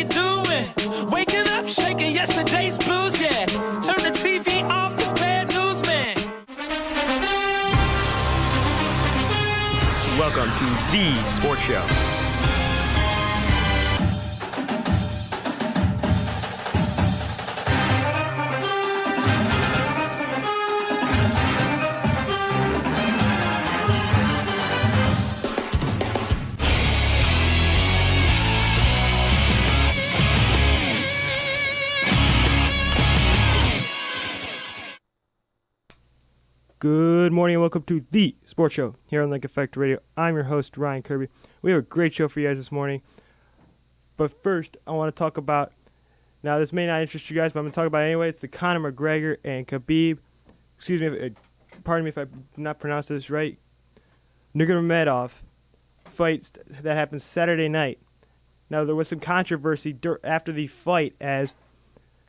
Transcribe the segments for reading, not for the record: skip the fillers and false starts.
you doing? Waking up, shaking yesterday's blues, yeah. Turn the TV off, this bad news, man. Welcome to The Sports Show. Good morning and welcome to The Sports Show here on Link Effect Radio. I'm your host, Ryan Kirby. We have a great show for you guys this morning. But first, I want to talk about, now this may not interest you guys, but I'm going to talk about it anyway. It's the Conor McGregor and Khabib, pardon me if I did not pronounce this right, Nurmagomedov fight that happened Saturday night. Now, there was some controversy after the fight as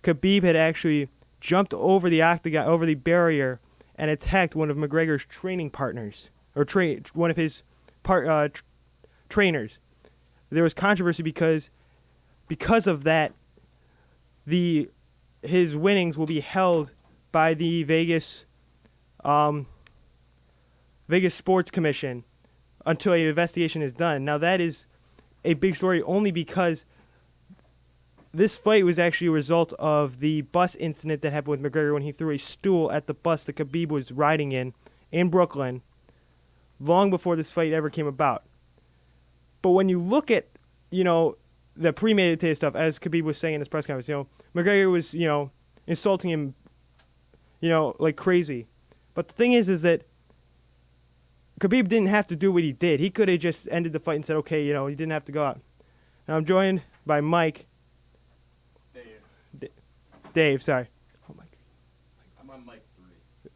Khabib had actually jumped over the octagon, over the barrier, and attacked one of McGregor's training partners, or one of his trainers. There was controversy because of that, his winnings will be held by the Vegas Sports Commission until an investigation is done. Now that is a big story only because this fight was actually a result of the bus incident that happened with McGregor when he threw a stool at the bus that Khabib was riding in Brooklyn, long before this fight ever came about. But when you look at, the premeditated stuff, as Khabib was saying in his press conference, McGregor was, insulting him, like crazy. But the thing is that Khabib didn't have to do what he did. He could have just ended the fight and said, okay, he didn't have to go out. Now I'm joined by Mike. Dave, sorry. Oh my God. I'm on mic 3.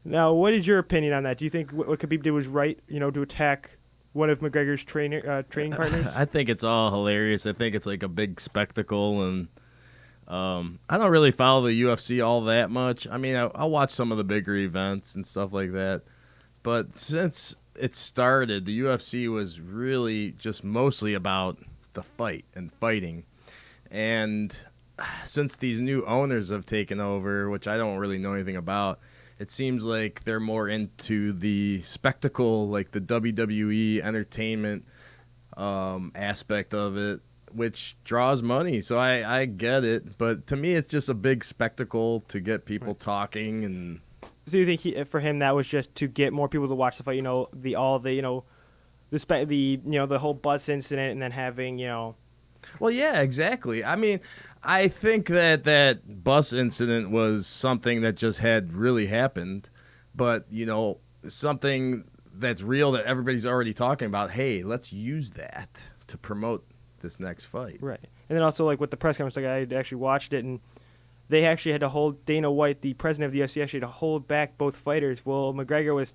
Now, what is your opinion on that? Do you think what Khabib did was right, to attack one of McGregor's training partners? I think it's all hilarious. I think it's like a big spectacle, and I don't really follow the UFC all that much. I mean, I'll watch some of the bigger events and stuff like that. But since it started, the UFC was really just mostly about the fight and fighting. And since these new owners have taken over, which I don't really know anything about, it seems like they're more into the spectacle, like the WWE entertainment aspect of it, which draws money. So I get it, but to me, it's just a big spectacle to get people talking. And so you think for him that was just to get more people to watch the fight? The whole bus incident, and then having Well, yeah, exactly. I mean, I think that bus incident was something that just had really happened, but, something that's real that everybody's already talking about. Hey, let's use that to promote this next fight. Right. And then also, like, with the press conference, like, I actually watched it, and they actually had to hold Dana White, the president of the UFC, actually had to hold back both fighters. Well, McGregor was,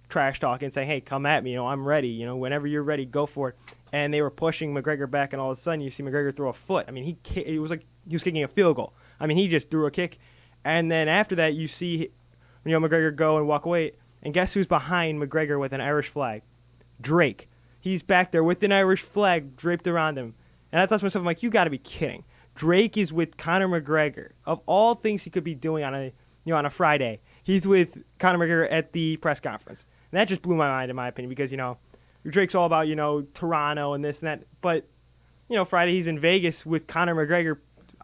trash talking, saying, hey, come at me, I'm ready, whenever you're ready, go for it. And they were pushing McGregor back, and all of a sudden you see McGregor throw a foot. I mean, it was like he was kicking a field goal. I mean, he just threw a kick. And then after that, you see McGregor go and walk away. And guess who's behind McGregor with an Irish flag? Drake. He's back there with an Irish flag draped around him. And I thought to myself, I'm like, you got to be kidding. Drake is with Conor McGregor. Of all things he could be doing on a Friday, he's with Conor McGregor at the press conference. And that just blew my mind, in my opinion, because, Drake's all about, Toronto and this and that. But, Friday he's in Vegas with Conor McGregor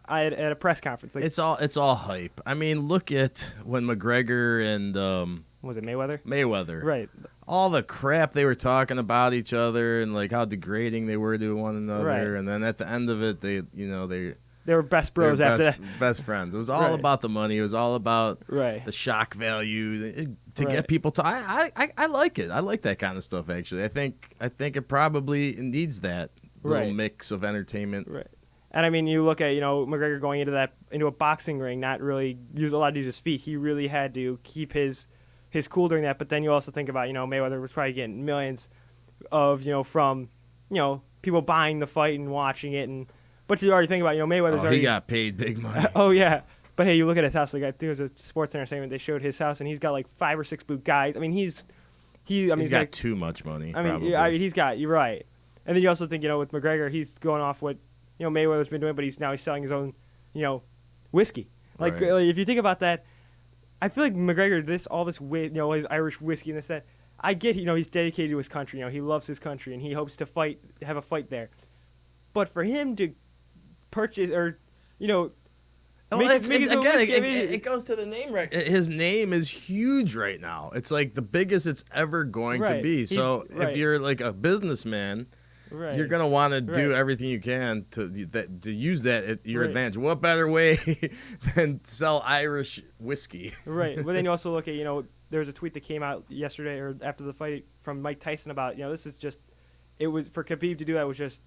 at a press conference. Like, it's all hype. I mean, look at when McGregor and was it Mayweather? Mayweather. Right. All the crap they were talking about each other and like how degrading they were to one another. Right. And then at the end of it, they were best bros after that. Best friends. It was all about the money. It was all about the shock value to get people to. I like it. I like that kind of stuff. Actually, I think it probably needs that little mix of entertainment. Right. And I mean, you look at McGregor going into a boxing ring, not really allowed to use his feet. He really had to keep his cool during that. But then you also think about Mayweather was probably getting millions of from people buying the fight and watching it. But you already think about Mayweather's already. He got paid big money. Oh yeah. But hey, you look at his house. Like, I think it was a Sports Center segment. They showed his house, and he's got like 5 or 6 boot guys. I mean, he's got too much money. I mean, he's got. You're right. And then you also think, with McGregor, he's going off what Mayweather's been doing, but he's selling his own, whiskey. Like Right. if you think about that, I feel like McGregor, his Irish whiskey and this that. I get, he's dedicated to his country. He loves his country and he hopes to have a fight there. But for him to purchase or, it goes to the name right. His name is huge right now. It's like the biggest it's ever going to Right. be. So Right. if you're like a businessman, right. you're gonna want to do Right. everything you can to use that at your Right. advantage. What better way than sell Irish whiskey? Right. But then you also look at, there was a tweet that came out yesterday or after the fight from Mike Tyson about, this is just, it was, for Khabib to do that was just,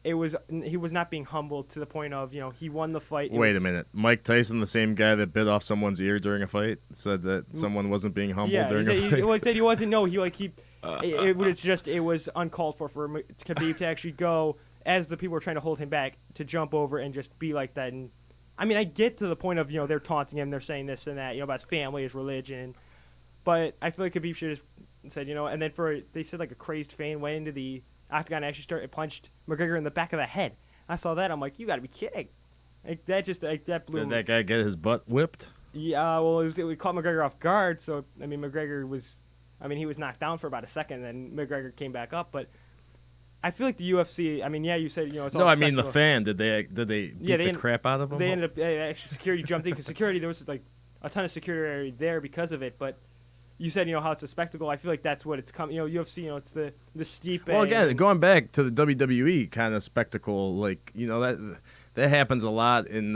he was not being humble to the point of, he won the fight. Wait a minute, Mike Tyson, the same guy that bit off someone's ear during a fight, said that someone wasn't being humble during a fight. He said he wasn't, no, it was uncalled for Khabib to actually go, as the people were trying to hold him back, to jump over and just be like that. And I mean, I get to the point of, they're taunting him, they're saying this and that, about his family, his religion. But I feel like Khabib should have said, and then they said like a crazed fan went into the octagon and actually punched McGregor in the back of the head. I saw that. I'm like, you got to be kidding. That blew Did me. that guy get his butt whipped? Yeah, well, it caught McGregor off guard. So, McGregor was, he was knocked down for about a second, and then McGregor came back up. But I feel like the UFC, you said, it's all No, I mean the spectacle. fan. Did they beat the crap out of him? They ended up, actually, security jumped in, because security, there was like a ton of security there because of it. But you said, how it's a spectacle. I feel like that's what it's come. UFC, it's the steep. Well, again, going back to the WWE kind of spectacle, like that happens a lot in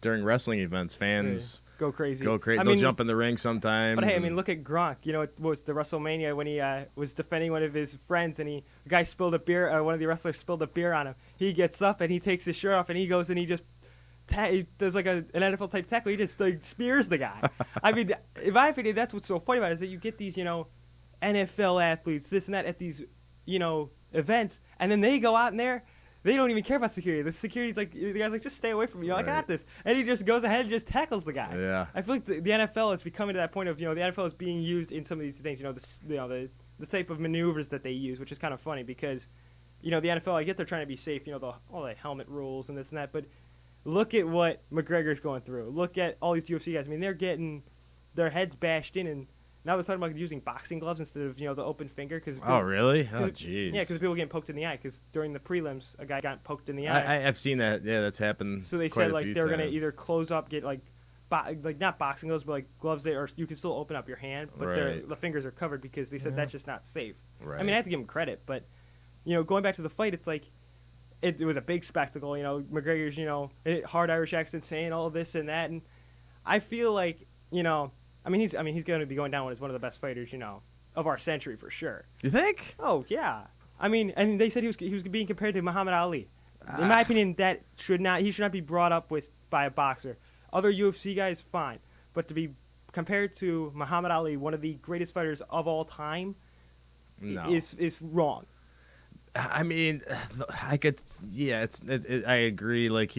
during wrestling events. Fans go crazy. They'll jump in the ring sometimes. But hey, look at Gronk. It was the WrestleMania when he was defending one of his friends, and the guy spilled a beer. One of the wrestlers spilled a beer on him. He gets up and he takes his shirt off and he goes and he just. He does like an NFL type tackle. He just like spears the guy. In my opinion, that's what's so funny about it, is that you get these, NFL athletes, this and that at these, events, and then they go out in there, they don't even care about security. The security's like, the guy's like, just stay away from me. I got this, and he just goes ahead and just tackles the guy. Yeah. I feel like the NFL is becoming to that point of, the NFL is being used in some of these things. The type of maneuvers that they use, which is kind of funny because, the NFL, I get they're trying to be safe. All the helmet rules and this and that, but. Look at what McGregor's going through. Look at all these UFC guys. They're getting their heads bashed in, and now they're talking about using boxing gloves instead of, the open finger. Oh, really? Oh, jeez. Yeah, because people getting poked in the eye. Because during the prelims, a guy got poked in the eye. I've seen that. Yeah, that's happened. So they said like they're gonna either close up, get like not boxing gloves, but like gloves that are you can still open up your hand, but Right. the fingers are covered because they said that's just not safe. Right. I have to give them credit, but going back to the fight, it's like. It was a big spectacle, McGregor's, hard Irish accent saying all this and that, and I feel like, he's going to be going down as one of the best fighters, of our century for sure. You think? Oh yeah, and they said he was being compared to Muhammad Ali. In my opinion, he should not be brought up by a boxer. Other UFC guys, fine, but to be compared to Muhammad Ali, one of the greatest fighters of all time, is wrong. I could, yeah, I agree. Like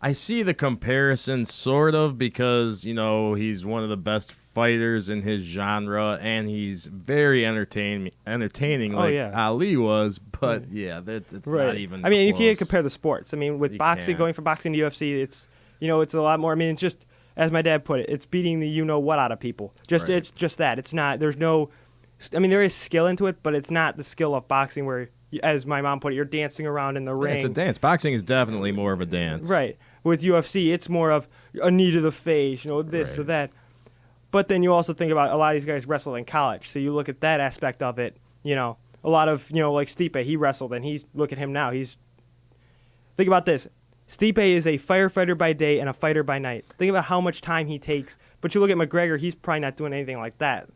I see the comparison sort of because, he's one of the best fighters in his genre and he's very entertaining like Ali was, but that's not even you close. can't compare the sports. With boxing, going from boxing to UFC, it's, it's a lot more. It's just, as my dad put it, it's beating the you-know-what out of people. It's just that. It's not, there's no... there is skill into it, but it's not the skill of boxing where, as my mom put it, you're dancing around in the ring. It's a dance. Boxing is definitely more of a dance. Right. With UFC, it's more of a knee to the face, this or that. But then you also think about a lot of these guys wrestled in college. So you look at that aspect of it, a lot of, like Stipe, he wrestled, and look at him now. Think about this. Stipe is a firefighter by day and a fighter by night. Think about how much time he takes. But you look at McGregor, he's probably not doing anything like that.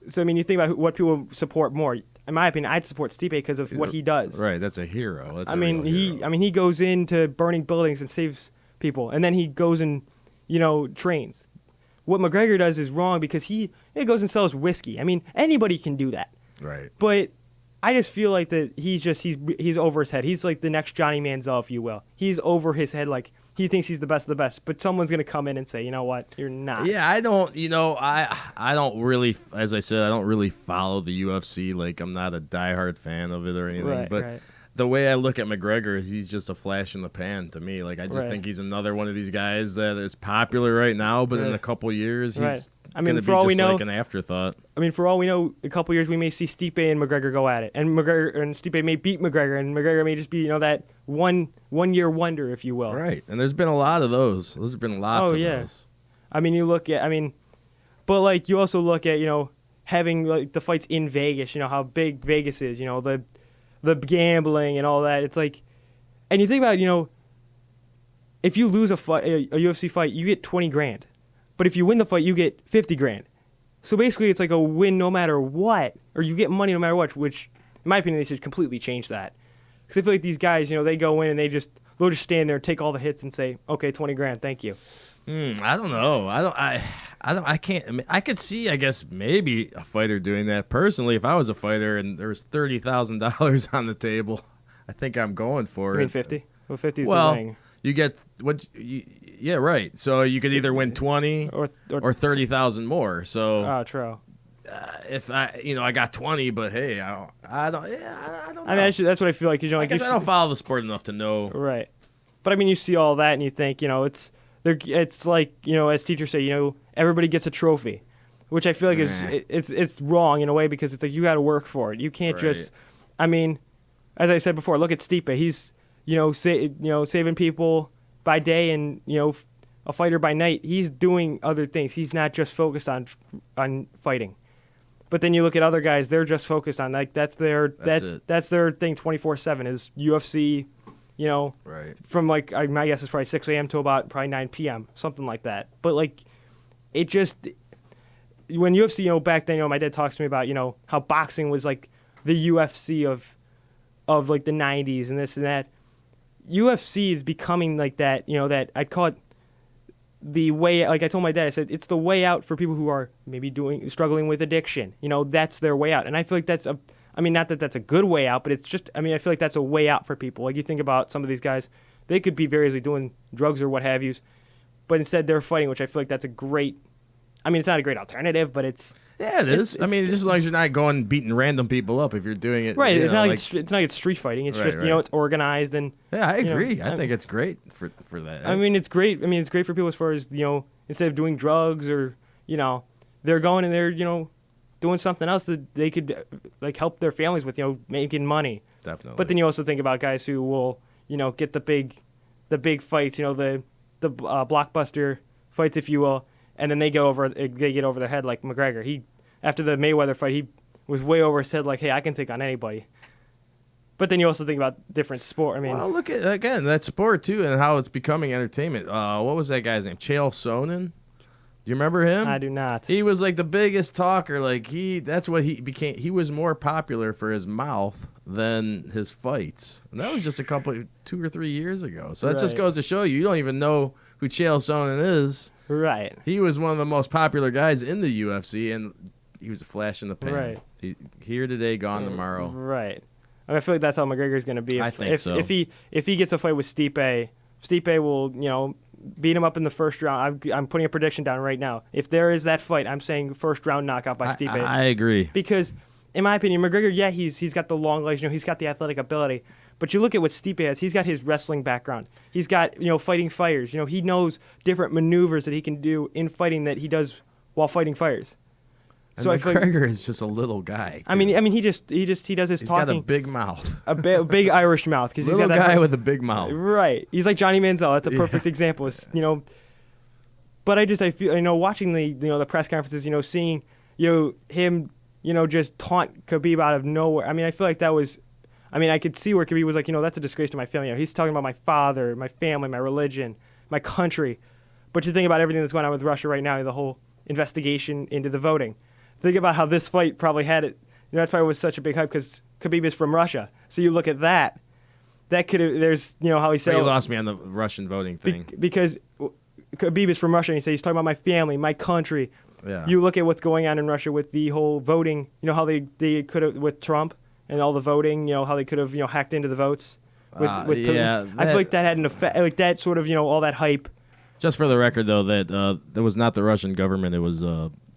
So, you think about what people support more. In my opinion, I'd support Stipe because of what he does. Right, that's a hero. That's a real hero. he goes into burning buildings and saves people, and then he goes and, trains. What McGregor does is wrong because he goes and sells whiskey. Anybody can do that. Right. But I just feel like that he's over his head. He's like the next Johnny Manziel, if you will. He's over his head like he thinks he's the best of the best, but someone's going to come in and say, you know what, you're not. Yeah, I don't, I don't really, as I said, I don't really follow the UFC. Like, I'm not a diehard fan of it or anything. Right, but right. the way I look at McGregor is he's just a flash in the pan to me. Like I just Right. think he's another one of these guys that is popular right now, but in Right. a couple years he's Right. I mean, gonna for be all we just know, like an afterthought. I mean, for all we know, a couple years we may see Stipe and McGregor go at it, and McGregor and Stipe may beat McGregor, and McGregor may just be that one year wonder, if you will. Right, and there's been a lot of those. There's been lots Oh, of yeah. those. I mean, but like you also look at having like the fights in Vegas. How big Vegas is. The gambling and all that. It's like, and you think about if you lose a fight, a UFC fight, you get 20 grand, but if you win the fight, you get 50 grand. So basically, it's like a win no matter what, or you get money no matter what. Which, in my opinion, they should completely change that. Because I feel like these guys, they go in and they'll just stand there and take all the hits and say, okay, 20 grand, thank you. I don't know. I can't. I mean, I could see, I guess, maybe a fighter doing that. Personally, if I was a fighter and there was $30,000 on the table, I think I'm going for You it. mean 50? Well, 50 is the Well, ring. you get yeah, right. So you could either win 20 or 30,000 more. So Oh, true. if I got 20, but hey, I don't know. I mean, that's what I feel like. I guess I don't follow the sport enough to know. Right. But I mean, you see all that and you think, it's like, as teachers say, everybody gets a trophy, which I feel like it's wrong in a way because it's like you got to work for it. You can't just, I mean, as I said before, look at Stipe. He's, saving people by day and, a fighter by night. He's doing other things. He's not just focused on fighting. But then you look at other guys, they're just focused on that's their thing 24/7 is UFC, Right. from like my guess is probably 6 a.m. to about probably 9 p.m. something like that. But like, it just when UFC, back then, my dad talks to me about how boxing was like the UFC of like the 90s and this and that. UFC is becoming like that. That I'd call it the way. Like I told my dad, I said it's the way out for people who are maybe struggling with addiction. That's their way out, and I feel like that's not that that's a good way out, but it's just, I feel like that's a way out for people. Like you think about some of these guys, they could be variously doing drugs or what have you, but instead they're fighting, which I feel like that's a great, it's not a great alternative, but it's... Yeah, it is. Just as long as you're not going beating random people up if you're doing it. Right, it's not like it's street fighting. It's just, it's organized and... Yeah, I agree. I think it's great for that. It's great. It's great for people as far as, instead of doing drugs or, they're going and they're, doing something else that they could like help their families with, making money. Definitely. But then you also think about guys who will, get the big fights, the blockbuster fights, if you will, and then they get over their head like McGregor. After the Mayweather fight, he was way over his head, like, hey, I can take on anybody. But then you also think about different sport. Well, look at again that sport too, and how it's becoming entertainment. What was that guy's name? Chael Sonnen. Do you remember him? I do not. He was like the biggest talker. Like that's what he became. He was more popular for his mouth than his fights. And that was just 2 or 3 years ago. So that just goes to show you don't even know who Chael Sonnen is. Right. He was one of the most popular guys in the UFC, and he was a flash in the pan. Right. Here today, gone tomorrow. Right. I feel like that's how McGregor's going to be. I think so. If he gets a fight with Stipe will, beat him up in the first round. I'm putting a prediction down right now. If there is that fight, I'm saying first round knockout by Stipe. I agree. Because, in my opinion, McGregor, he's got the long legs, he's got the athletic ability. But you look at what Stipe has. He's got his wrestling background. He's got, fighting fires. He knows different maneuvers that he can do in fighting that he does while fighting fires. And so McGregor is just a little guy. Too. He does his he's talking. He's got a big mouth. a big Irish mouth. Because he's got that guy with with a big mouth. Right. He's like Johnny Manziel. That's a perfect example. But I feel, watching the press conferences, seeing, him, just taunt Khabib out of nowhere. I feel like that was, I could see where Khabib was like, that's a disgrace to my family. He's talking about my father, my family, my religion, my country. But you think about everything that's going on with Russia right now, the whole investigation into the voting. Think about how this fight probably had it. That's probably was such a big hype because Khabib is from Russia. So you look at that. That could have. There's how he said. But you lost me on the Russian voting thing. Because Khabib is from Russia, and he's talking about my family, my country. Yeah. You look at what's going on in Russia with the whole voting. How they could have with Trump and all the voting. How they could have hacked into the votes. With Putin. I feel like that had an effect. Like that sort of all that hype. Just for the record, though, that was not the Russian government. It was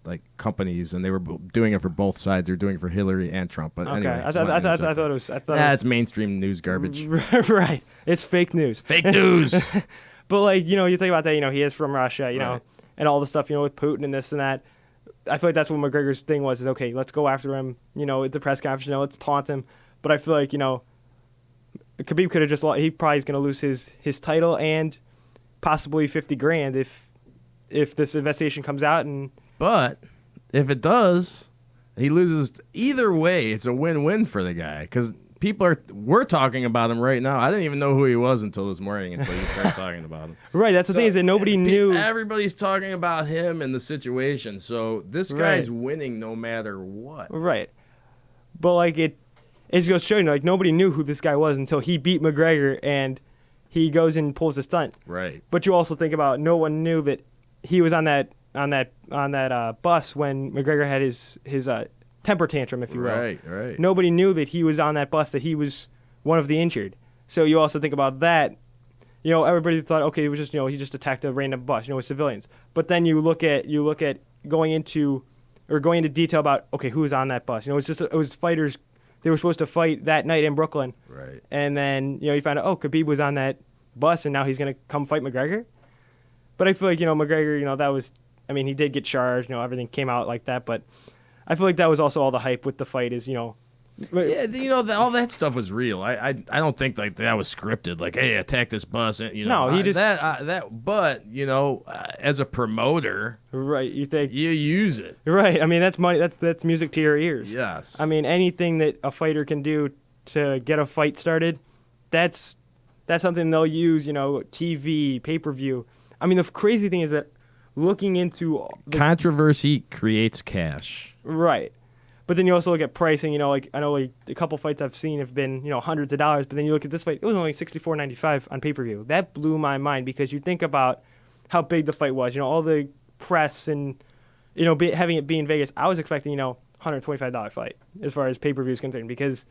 like companies, and they were doing it for both sides. They were doing it for Hillary and Trump. But Okay, anyway, I thought it was. it's mainstream news garbage. Right. It's fake news. Fake news. But like you think about that. He is from Russia. You know, Right. and all the stuff. With Putin and this and that. I feel like that's what McGregor's thing was. Is okay. Let's go after him. At the press conference. Let's taunt him. But I feel like Khabib could have just lost. He probably is going to lose his title and possibly $50,000 if this investigation comes out. And But if it does, he loses. Either way, it's a win-win for the guy because we're talking about him right now. I didn't even know who he was until this morning until you started talking about him. right. That's the thing is that nobody knew. Everybody's talking about him and the situation. So this guy's Right. winning no matter what. Right. But like it just goes to show nobody knew who this guy was until he beat McGregor and he goes and pulls the stunt. Right. But you also think about no one knew that he was on that bus when McGregor had his temper tantrum, if you will. Right. Nobody knew that he was on that bus, that he was one of the injured. So you also think about that. Everybody thought, okay, it was just he just attacked a random bus, with civilians. But then you look at going into detail about okay, who was on that bus. It was fighters. They were supposed to fight that night in Brooklyn. Right. And then you find out Khabib was on that bus and now he's gonna come fight McGregor. But I feel like McGregor, that was. I mean, he did get charged. Everything came out like that, but I feel like that was also all the hype with the fight is, Yeah, all that stuff was real. I don't think like that was scripted. Like, hey, attack this bus. No, he just But as a promoter, right. You think you use it. right? I mean, that's money. That's music to your ears. Yes. I mean, anything that a fighter can do to get a fight started, that's something they'll use. TV, pay-per-view. I mean, the crazy thing is that looking into controversy creates cash. Right. But then you also look at pricing, like I know like a couple fights I've seen have been, hundreds of dollars, but then you look at this fight, it was only $64.95 on pay-per-view. That blew my mind because you think about how big the fight was, all the press and having it be in Vegas. I was expecting, $125 fight as far as pay-per-view is concerned because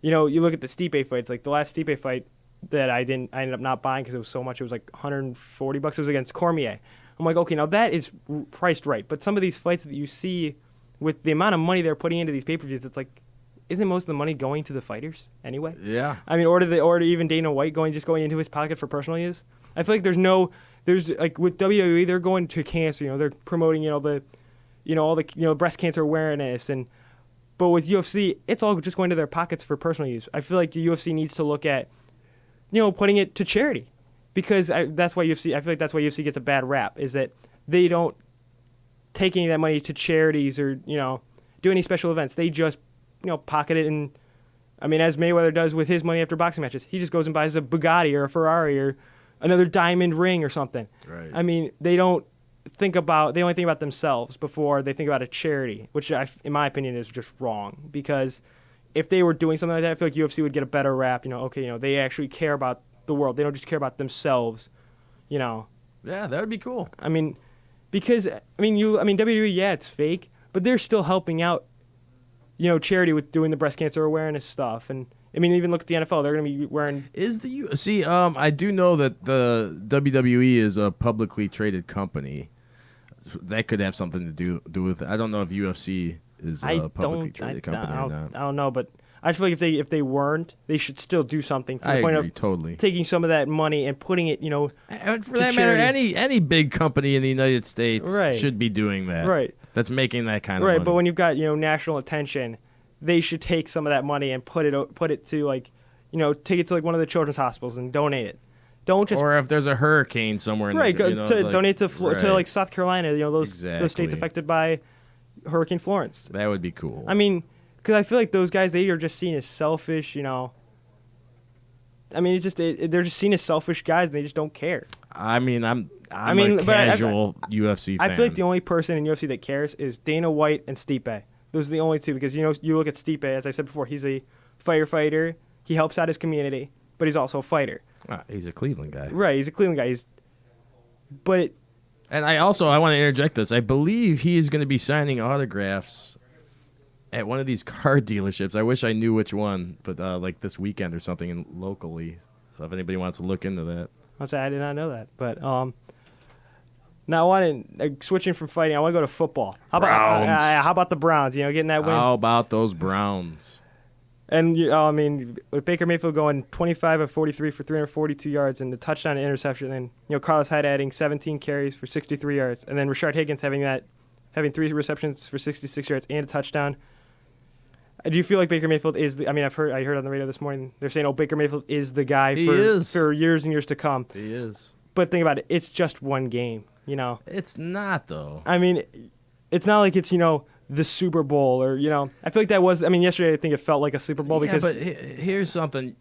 you look at the Stipe fights, like the last Stipe fight that I ended up not buying because it was so much, it was like $140. It was against Cormier. I'm like, okay, now that is priced right. But some of these fights that you see with the amount of money they're putting into these pay-per-views, it's like, isn't most of the money going to the fighters anyway? Yeah. I mean, or even Dana White going into his pocket for personal use. I feel like there's like with WWE, they're going to cancer. They're promoting all the breast cancer awareness but with UFC, it's all just going to their pockets for personal use. I feel like the UFC needs to look at putting it to charity. Because that's why UFC. I feel like that's why UFC gets a bad rap. Is that they don't take any of that money to charities or do any special events. They just pocket it and I mean as Mayweather does with his money after boxing matches. He just goes and buys a Bugatti or a Ferrari or another diamond ring or something. Right. I mean they only think about themselves before they think about a charity, which in my opinion is just wrong. Because if they were doing something like that, I feel like UFC would get a better rap. They actually care about the world. They don't just care about themselves, Yeah, that would be cool. I mean, because WWE, yeah, it's fake, but they're still helping out, charity with doing the breast cancer awareness stuff. And I mean, even look at the NFL; they're going to be wearing. I do know that the WWE is a publicly traded company. That could have something to do with it. I don't know if UFC is a publicly traded company or not. I don't know, but I feel like if they weren't, they should still do something to I the point agree, of totally. taking some of that money and putting it, And for to that matter, charity. any big company in the United States Right. should be doing that. Right. That's making that kind of right. money. But when you've got national attention, they should take some of that money and put it to like, take it to like one of the children's hospitals and donate it. Don't just or if there's a hurricane somewhere in right the, go, donate to right. to like South Carolina, those states Exactly. affected by Hurricane Florence. That would be cool. I mean, because I feel like those guys, they are just seen as selfish, I mean, they're just seen as selfish guys, and they just don't care. I mean, I'm a but casual UFC fan. I feel like the only person in UFC that cares is Dana White and Stipe. Those are the only two because you look at Stipe, as I said before, he's a firefighter. He helps out his community, but he's also a fighter. He's a Cleveland guy. Right, he's a Cleveland guy. And I want to interject this. I believe he is going to be signing autographs at one of these car dealerships. I wish I knew which one, but like this weekend or something locally. So if anybody wants to look into that. I'll say I did not know that, but Now, switching from fighting, I want to go to football. Browns. How about the Browns? Getting that win. How about those Browns? And with Baker Mayfield going 25 of 43 for 342 yards and the touchdown and interception, and Carlos Hyde adding 17 carries for 63 yards, and then Rashard Higgins having 3 receptions for 66 yards and a touchdown. Do you feel like Baker Mayfield is I heard on the radio this morning they're saying, Baker Mayfield is the guy for years and years to come. He is. But think about it, it's just one game. It's not though. I mean, it's not like it's the Super Bowl or I feel like that was. Yesterday I think it felt like a Super Bowl because. But here's something.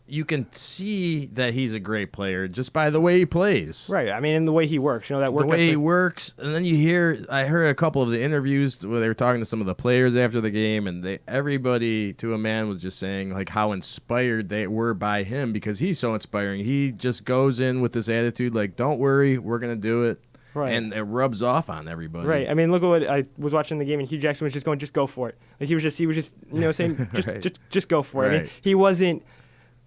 You can see that he's a great player just by the way he plays. Right. In the way he works. That work the way ethic. he works, and then I heard a couple of the interviews where they were talking to some of the players after the game, and everybody to a man was just saying like how inspired they were by him because he's so inspiring. He just goes in with this attitude like, "Don't worry, we're gonna do it." Right. And it rubs off on everybody. Right. Look at what I was watching the game, and Hugh Jackson was just going, "Just go for it." Like he was just saying, just go for it. Right. He wasn't.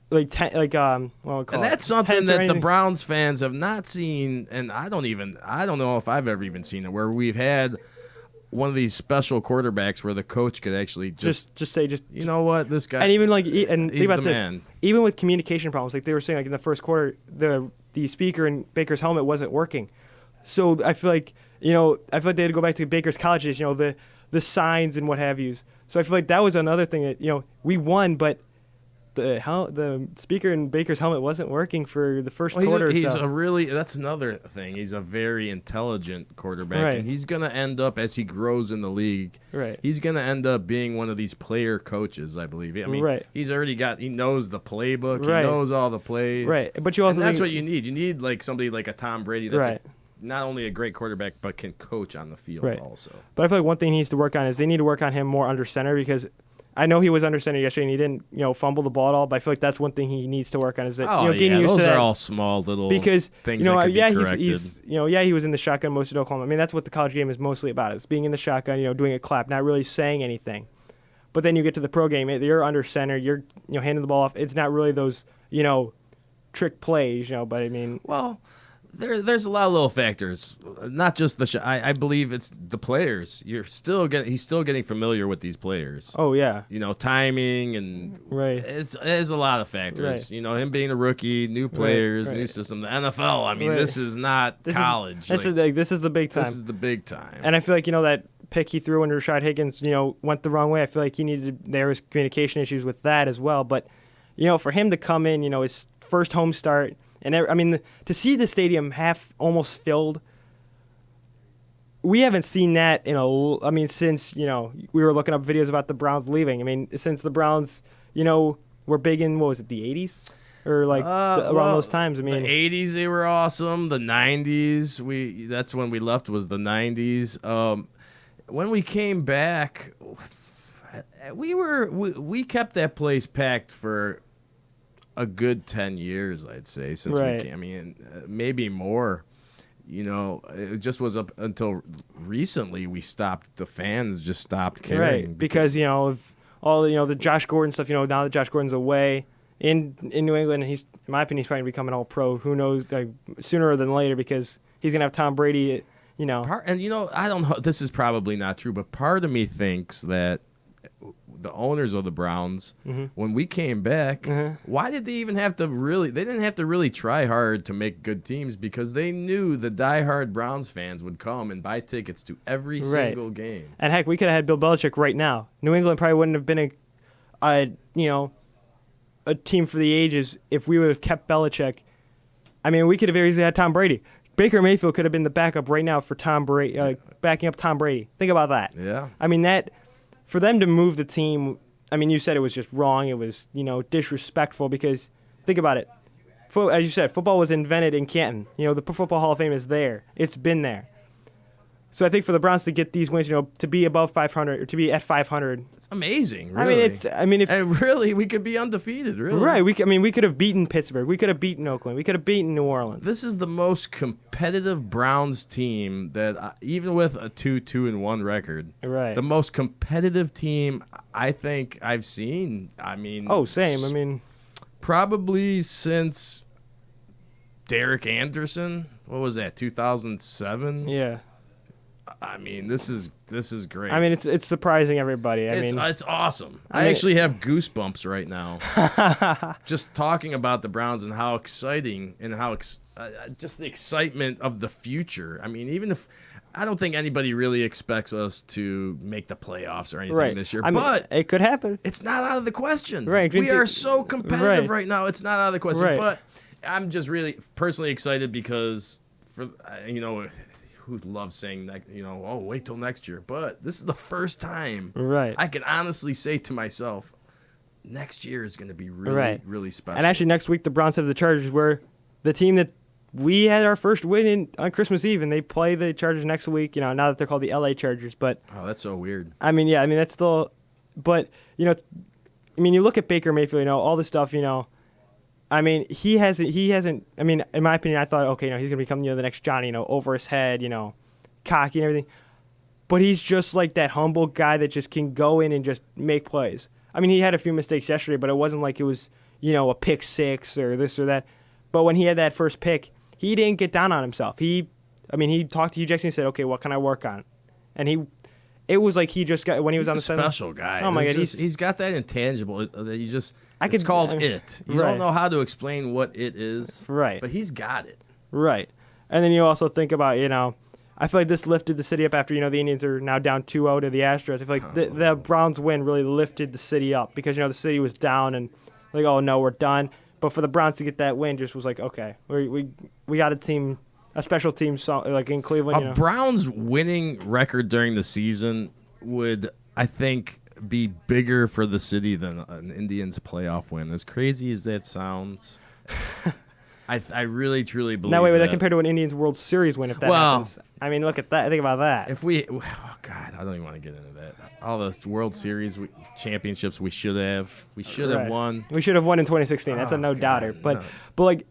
And that's something that the Browns fans have not seen, and I don't know if I've ever even seen it, where we've had one of these special quarterbacks where the coach could actually just say you know what, this guy, and even he's think about the this, man. Even with communication problems, like they were saying, like in the first quarter, the speaker in Baker's helmet wasn't working, so I feel like they had to go back to Baker's colleges, the signs and what have yous. So I feel like that was another thing that we won, but the speaker in Baker's helmet wasn't working for the first quarter. That's another thing. He's a very intelligent quarterback, right. And he's going to end up, as he grows in the league, right. He's going to end up being one of these player coaches, I believe. Right. He knows the playbook, right. He knows all the plays. Right, but you also that's what you need. You need like somebody like a Tom Brady that's right. not only a great quarterback, but can coach on the field right. also. But I feel like one thing he needs to work on is they need to work on him more under center because I know he was under center yesterday and he didn't, fumble the ball at all. But I feel like that's one thing he needs to work on is that getting used those to that. are all small little because things that could be corrected. He was in the shotgun most at Oklahoma. That's what the college game is mostly about. Is being in the shotgun, doing a clap, not really saying anything. But then you get to the pro game, you're under center, you're handing the ball off. It's not really those trick plays, But well. There's a lot of little factors, not just the I believe it's the players. He's still getting familiar with these players. Oh yeah, timing and right. It's a lot of factors. Right. Him being a rookie, new players, right. new system, the NFL. Right. This is not college. This is the big time. This is the big time. And I feel like that pick he threw under Rashard Higgins, went the wrong way. I feel like there was communication issues with that as well. But for him to come in, his first home start. And to see the stadium half almost filled, we haven't seen that since we were looking up videos about the Browns leaving. Since the Browns were big in what was it, the 80s or around those times. The 80s they were awesome. The 90s that's when we left was the 90s. When we came back, we kept that place packed for a good 10 years, I'd say, since right. we came. Maybe more. It just was up until recently the fans just stopped caring. Right, because, of all, the Josh Gordon stuff, now that Josh Gordon's away in New England, and in my opinion, he's probably becoming all pro. Who knows, sooner than later, because he's going to have Tom Brady, I don't know, this is probably not true, but part of me thinks that the owners of the Browns, mm-hmm. when we came back, mm-hmm. why did they even have to they didn't have to really try hard to make good teams because they knew the diehard Browns fans would come and buy tickets to every right. single game. And heck, we could have had Bill Belichick right now. New England probably wouldn't have been a team for the ages if we would have kept Belichick. We could have very easily had Tom Brady. Baker Mayfield could have been the backup right now for Tom Brady, backing up Tom Brady. Think about that. Yeah. That. For them to move the team, you said it was just wrong. It was, disrespectful because, think about it. As you said, football was invented in Canton. The Pro Football Hall of Fame is there. It's been there. So I think for the Browns to get these wins, to be above 500 or to be at 500, it's amazing. Really. If really we could be undefeated. Really, right? We could have beaten Pittsburgh. We could have beaten Oakland. We could have beaten New Orleans. This is the most competitive Browns team that, even with a 2-2-1 record, right? The most competitive team I think I've seen. Same. Probably since Derek Anderson. what was that, 2007? Yeah. I mean, this is great. I mean, it's surprising everybody. It's awesome. I mean- actually have goosebumps right now, just talking about the Browns and how exciting and how just the excitement of the future. I mean, even if I don't think anybody really expects us to make the playoffs or anything right. this year, I mean, but it could happen. it's not out of the question. Right. We are so competitive right now. It's not out of the question. Right. But I'm just really personally excited because for who loves saying that, oh, wait till next year. But this is the first time Right. I can honestly say to myself, next year is going to be really, Right. really special. And actually, next week the Browns have the Chargers, where the team that we had our first win on Christmas Eve, and they play the Chargers next week. Now that they're called the LA Chargers, but oh, that's so weird. I mean, yeah, I mean that's still, but you look at Baker Mayfield, all this stuff, I mean, he hasn't. I mean, in my opinion, I thought, okay, he's gonna become the next Johnny, over his head, cocky and everything. But he's just like that humble guy that just can go in and just make plays. I mean, he had a few mistakes yesterday, but it wasn't like it was, a pick six or this or that. But when he had that first pick, he didn't get down on himself. He talked to Hugh Jackson and said, okay, what can I work on? And it was like he just got, when he was He's on the a sideline. special guy. Oh my God, he's got that intangible that you just. I It's could- called I mean, it. You right. don't know how to explain what it is. Right. But he's got it. Right. And then you also think about, I feel like this lifted the city up after, the Indians are now down 2-0 to the Astros. I feel like the Browns win really lifted the city up because, the city was down and like, oh, no, we're done. But for the Browns to get that win just was like, okay, we got a special team like in Cleveland. A Browns winning record during the season would, I think, be bigger for the city than an Indians playoff win. As crazy as that sounds, I really truly believe. Now, wait, that. that compared to an Indians World Series win if that happens. I mean, look at that. Think about that. If we, oh God, I don't even want to get into that. All those World Series championships we should have Right. won. We should have won in 2016. That's a Oh, no-doubter. God, But no. but like,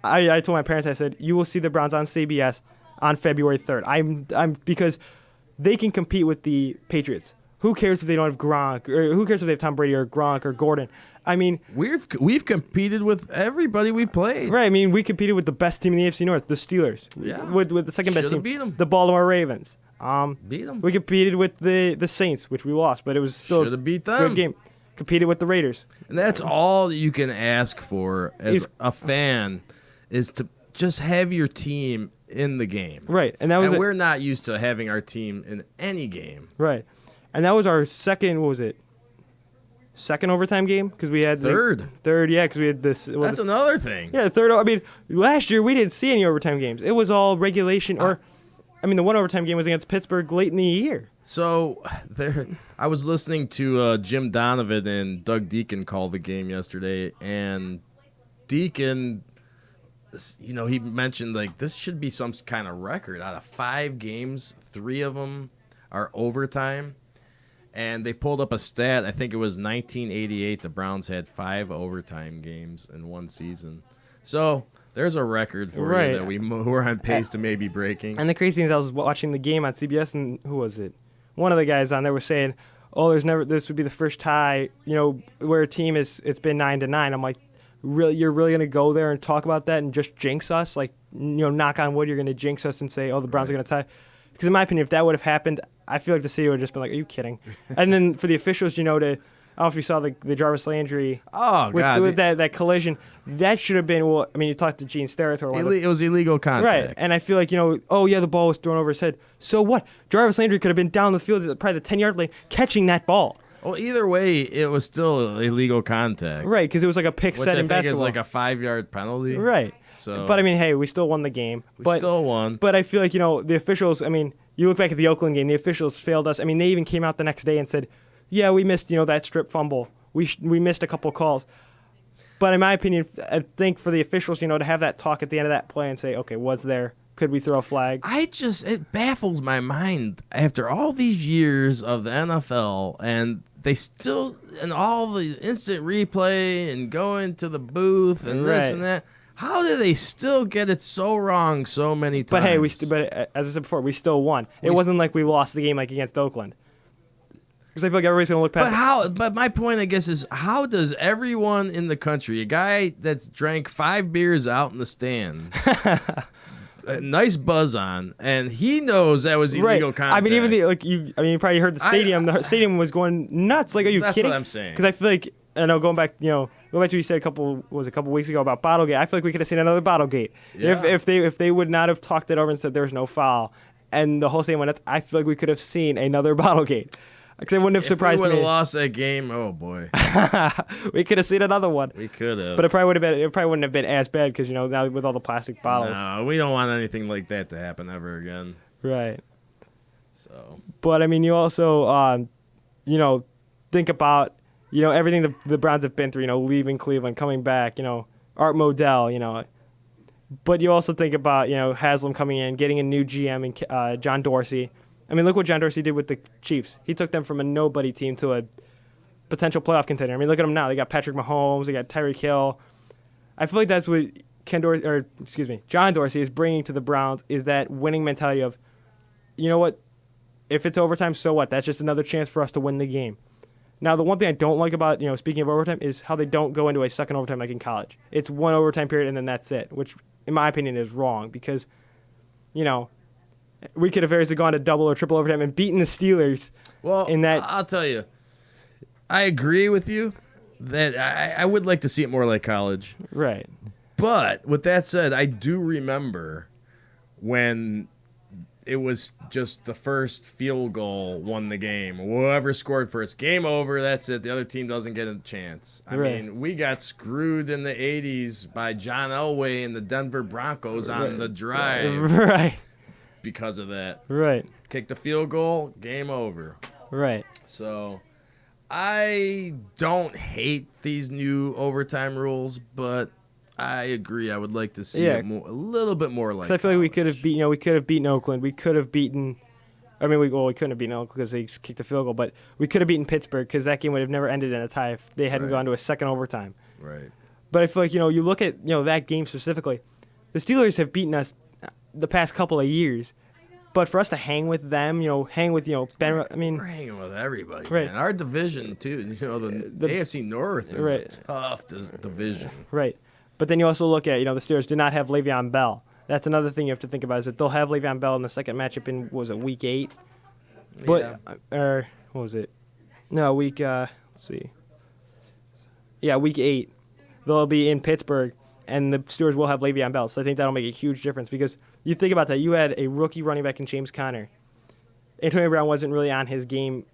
I told my parents, I said, you will see the Browns on CBS on February 3rd. I'm because they can compete with the Patriots. Who cares if they don't have Gronk? Or who cares if they have Tom Brady or Gronk or Gordon? I mean, We've competed with everybody we played. right? I mean, we competed with the best team in the AFC North, the Steelers. Yeah. With the second best Shoulda team, beat 'em. the Baltimore Ravens. Beat 'em. We competed with the Saints, which we lost, but it was still Shoulda beat a them. good game. Competed with the Raiders. And that's all you can ask for as He's- a fan is to just have your team in the game. Right, and that was And it. we're not used to having our team in any game. Right. And that was our second, what was it? Second overtime game? Because we had Third. Third, yeah, because we had this. That's another thing. Yeah, third. I mean, last year we didn't see any overtime games. It was all regulation or. I mean, the one overtime game was against Pittsburgh late in the year. So I was listening to Jim Donovan and Doug Deacon call the game yesterday, and Deacon, he mentioned like this should be some kind of record. Out of 5 games, 3 of them are overtime. And they pulled up a stat. I think it was 1988. The Browns had 5 overtime games in one season. So there's a record for Right. you that we're on pace to maybe breaking. And the crazy thing is, I was watching the game on CBS, and who was it? One of the guys on there was saying, "Oh, this would be the first tie, where a team it's been 9-9." I'm like, really, you're really gonna go there and talk about that and just jinx us? Like, knock on wood, you're gonna jinx us and say, "Oh, the Browns are gonna tie." Because in my opinion, if that would have happened, I feel like the city would have just been like, "Are you kidding?" And then for the officials, to I don't know if you saw the Jarvis Landry Oh, with God. that collision. That should have been, well, I mean, you talked to Gene Steratore. It was illegal contact. Right, and I feel like, oh, yeah, the ball was thrown over his head. So what? Jarvis Landry could have been down the field at probably the 10-yard lane catching that ball. Well, either way, it was still illegal contact. Right, because it was like a pick Which set I in think basketball. is like a 5-yard penalty. Right. So, But, I mean, hey, we still won the game. we still won. But I feel like, the officials, I mean, you look back at the Oakland game, the officials failed us. I mean, they even came out the next day and said, yeah, we missed, that strip fumble. We missed a couple calls. But in my opinion, I think for the officials, to have that talk at the end of that play and say, okay, could we throw a flag? It baffles my mind after all these years of the NFL, and they still, and all the instant replay and going to the booth and this Right. and that. How do they still get it so wrong so many times? But hey, as I said before, we still won. It wasn't like we lost the game like against Oakland. Because I feel like everybody's gonna look past. But my point, I guess, is how does everyone in the country, a guy that's drank 5 beers out in the stands, a nice buzz on, and he knows that was illegal contact. I mean, even you probably heard the stadium. The stadium was going nuts. Like, are you That's kidding? what I'm saying. Because I feel like, I know, going back to what you said a couple weeks ago about Bottlegate. I feel like we could have seen another Bottlegate Yeah. if they would not have talked it over and said there was no foul, and the whole stadium went nuts. I feel like we could have seen another Bottlegate. Because it wouldn't have surprised If we would me. have lost that game, oh boy, We could have seen another one. we could have. But it probably wouldn't have been as bad because now with all the plastic bottles. No, we don't want anything like that to happen ever again. Right. So But I mean, you also think about everything the Browns have been through. Leaving Cleveland, coming back. Art Modell. But you also think about Haslam coming in, getting a new GM and John Dorsey. I mean, look what John Dorsey did with the Chiefs. He took them from a nobody team to a potential playoff contender. I mean, look at them now. They got Patrick Mahomes. They got Tyreek Hill. I feel like that's what John Dorsey is bringing to the Browns, is that winning mentality of, you know what, if it's overtime, so what? That's just another chance for us to win the game. Now, the one thing I don't like about, speaking of overtime, is how they don't go into a second overtime like in college. It's one overtime period and then that's it, which, in my opinion, is wrong because, we could have very easily gone to double or triple overtime and beaten the Steelers. well, in that, I'll tell you, I agree with you that I would like to see it more like college. right. But with that said, I do remember when it was just the first field goal won the game. Whoever scored first, game over, that's it. The other team doesn't get a chance. I Right. mean, we got screwed in the 80s by John Elway and the Denver Broncos on the drive Right. because of that. Right. Kick the field goal, game over. Right. So I don't hate these new overtime rules, but I agree. I would like to see Yeah. it a little bit more like. Because I feel like we could have college. we could have beaten Oakland. We could have beaten. I mean, we couldn't have beaten Oakland because they kicked the field goal, but we could have beaten Pittsburgh because that game would have never ended in a tie if they hadn't Right. gone to a second overtime. Right. But I feel like you look at that game specifically, the Steelers have beaten us the past couple of years, but for us to hang with them, hang with Ben. I mean, We're hanging with everybody. Right. Man. Our division too. The AFC North is Right. a tough division. right. But then you also look at the Steelers did not have Le'Veon Bell. That's another thing you have to think about is that they'll have Le'Veon Bell in the second matchup in week 8. But or what was it? No, week let's see. Yeah, week 8. They'll be in Pittsburgh and the Steelers will have Le'Veon Bell. So I think that'll make a huge difference because you think about that. You had a rookie running back in James Conner. Antonio Brown wasn't really on his game.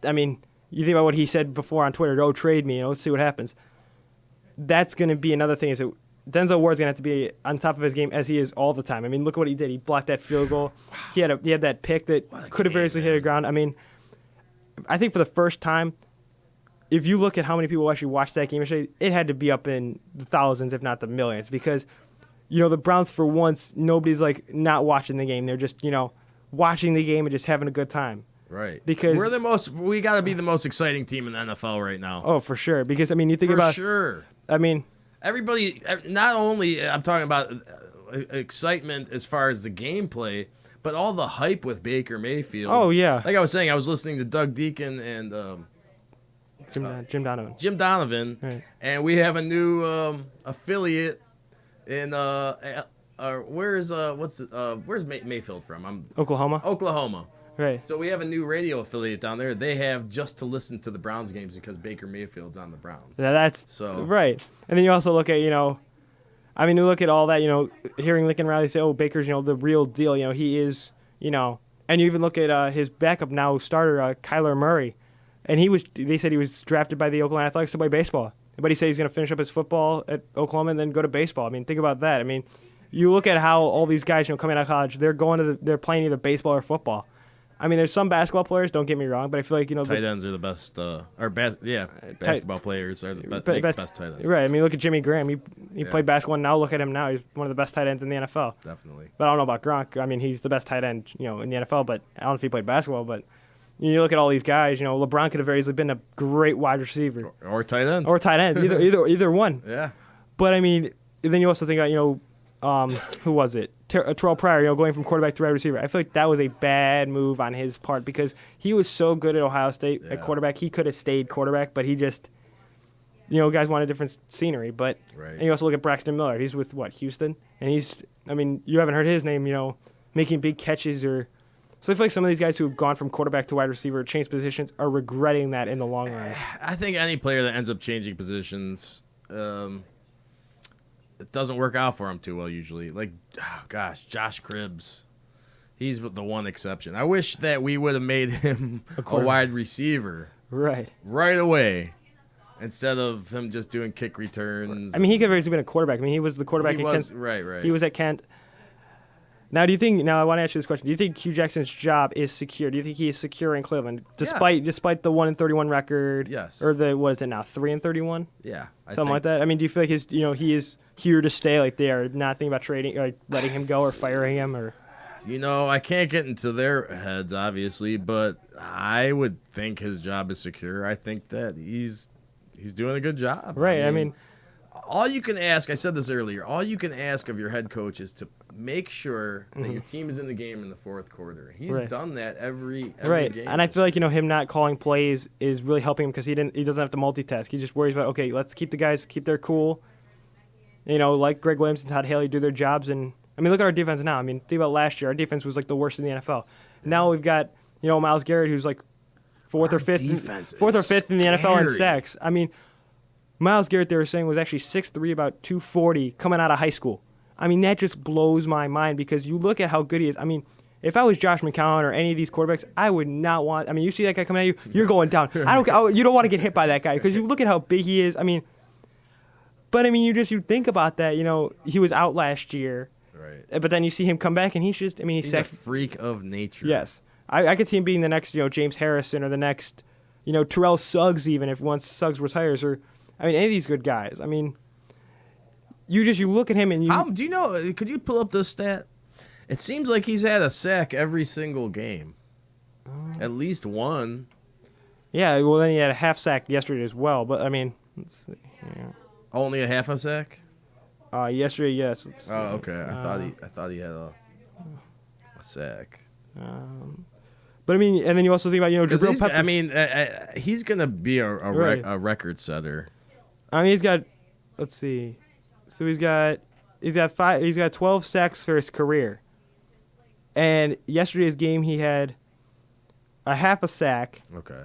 I mean, you think about what he said before on Twitter, "Oh, trade me, let's see what happens." That's going to be another thing is that Denzel Ward's going to have to be on top of his game as he is all the time. I mean, look at what he did. He blocked that field goal. Wow. He had that pick that could have very easily hit the ground. I mean, I think for the first time, if you look at how many people actually watched that game yesterday, it had to be up in the thousands, if not the millions, because, the Browns, for once, nobody's like not watching the game. They're just, watching the game and just having a good time. Right. Because we got to be the most exciting team in the NFL right now. Oh, for sure. Because, I mean, you think For about. sure. I mean. Everybody, not only I'm talking about excitement as far as the gameplay, but all the hype with Baker Mayfield. Oh, yeah. Like I was saying, I was listening to Doug Deacon and Jim Donovan. Jim Donovan, Right. and we have a new affiliate in where's Mayfield from? Oklahoma. Oklahoma. Right. So we have a new radio affiliate down there. They have just to listen to the Browns games because Baker Mayfield's on the Browns. Yeah, that's So- right. And then you also look at, I mean, you look at all that, hearing Lincoln Riley say, "Oh, Baker's, the real deal." He is, and you even look at his backup now starter, Kyler Murray, and they said he was drafted by the Oakland Athletics to play baseball, but he said he's going to finish up his football at Oklahoma and then go to baseball. I mean, think about that. I mean, you look at how all these guys, coming out of college, they're playing either baseball or football. I mean, there's some basketball players. Don't get me wrong, but I feel like Tight ends are the best, basketball players are the best tight ends. Right. I mean, look at Jimmy Graham. He played basketball, and now look at him now. He's one of the best tight ends in the NFL. Definitely. But I don't know about Gronk. I mean, he's the best tight end, in the NFL. But I don't know if he played basketball. But you look at all these guys. LeBron could have very easily been a great wide receiver Or tight end. or tight end, either one. Yeah. But I mean, then you also think about who was it? Terrell Pryor, going from quarterback to wide receiver. I feel like that was a bad move on his part because he was so good at Ohio State at quarterback. He could have stayed quarterback, but he just guys want a different scenery. But Right. and you also look at Braxton Miller. He's with Houston, and you haven't heard his name, making big catches or. So I feel like some of these guys who have gone from quarterback to wide receiver, changed positions, are regretting that in the long run. I think any player that ends up changing positions, it doesn't work out for him too well usually. Like, oh gosh, Josh Cribbs. He's the one exception. I wish that we would have made him a wide receiver Right. right away instead of him just doing kick returns. I mean, he could have been a quarterback. I mean, he was the quarterback He at was, Kent. right. He was at Kent. Now, I want to ask you this question. Do you think Hugh Jackson's job is secure? Do you think he is secure in Cleveland, despite the 1-31 record? Yes. Or what is it now, 3-31? Yeah. Something like that. I mean, do you feel like he is here to stay? Like they are not thinking about trading, or letting him go, or firing him, or. I can't get into their heads, obviously, but I would think his job is secure. I think that he's doing a good job. Right. I mean, all you can ask, I said this earlier, all you can ask of your head coach is to make sure that your team is in the game in the fourth quarter. He's Right. done that every right. game. And I feel like him not calling plays is really helping him because he doesn't have to multitask. He just worries about, okay, let's keep the guys their cool. Like Greg Williams and Todd Haley do their jobs. And I mean, look at our defense now. I mean, think about last year. Our defense was like the worst in the NFL. Now we've got Myles Garrett, who's like fourth or fifth in the NFL in sacks. I mean, Myles Garrett, they were saying, was actually 6'3", about 240, coming out of high school. I mean, that just blows my mind because you look at how good he is. I mean, if I was Josh McCown or any of these quarterbacks, I would not want. I mean, you see that guy coming at you, you're going down. You don't want to get hit by that guy because you look at how big he is. I mean, but I mean, you think about that. He was out last year, right? But then you see him come back, and he's he's a freak of nature. Yes, I could see him being the next, James Harrison or the next, Terrell Suggs, even if once Suggs retires, or I mean, any of these good guys. I mean. You look at him and you. Do you know? Could you pull up this stat? It seems like he's had a sack every single game, at least one. Yeah, well, then he had a half sack yesterday as well. But I mean, let's see. Yeah. Only a half a sack. Yesterday, yes. Oh, okay. I thought he had a sack. But I mean, and then you also think about Jabril Peppers. I mean, he's gonna be a record setter. I mean, he's got. Let's see. So he's got 12 sacks for his career. And yesterday's game he had a half a sack. Okay.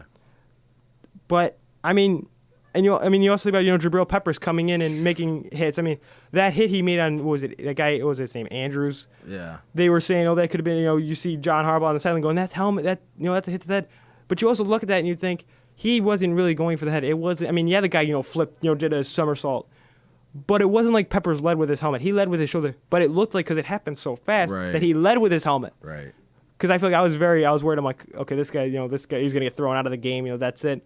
But I mean, you also think about Jabril Peppers coming in and making hits. I mean, that hit he made on that guy? What was his name? Andrews. Yeah. They were saying, that could have been. You see John Harbaugh on the sideline going, that's helmet. That's a hit to the head. But you also look at that and you think he wasn't really going for the head. It wasn't. I mean, the guy flipped, did a somersault. But it wasn't like Peppers led with his helmet. He led with his shoulder. But it looked like, because it happened so fast, that he led with his helmet. Right. Because I feel like I was worried. I'm like, okay, this guy, he's going to get thrown out of the game. That's it.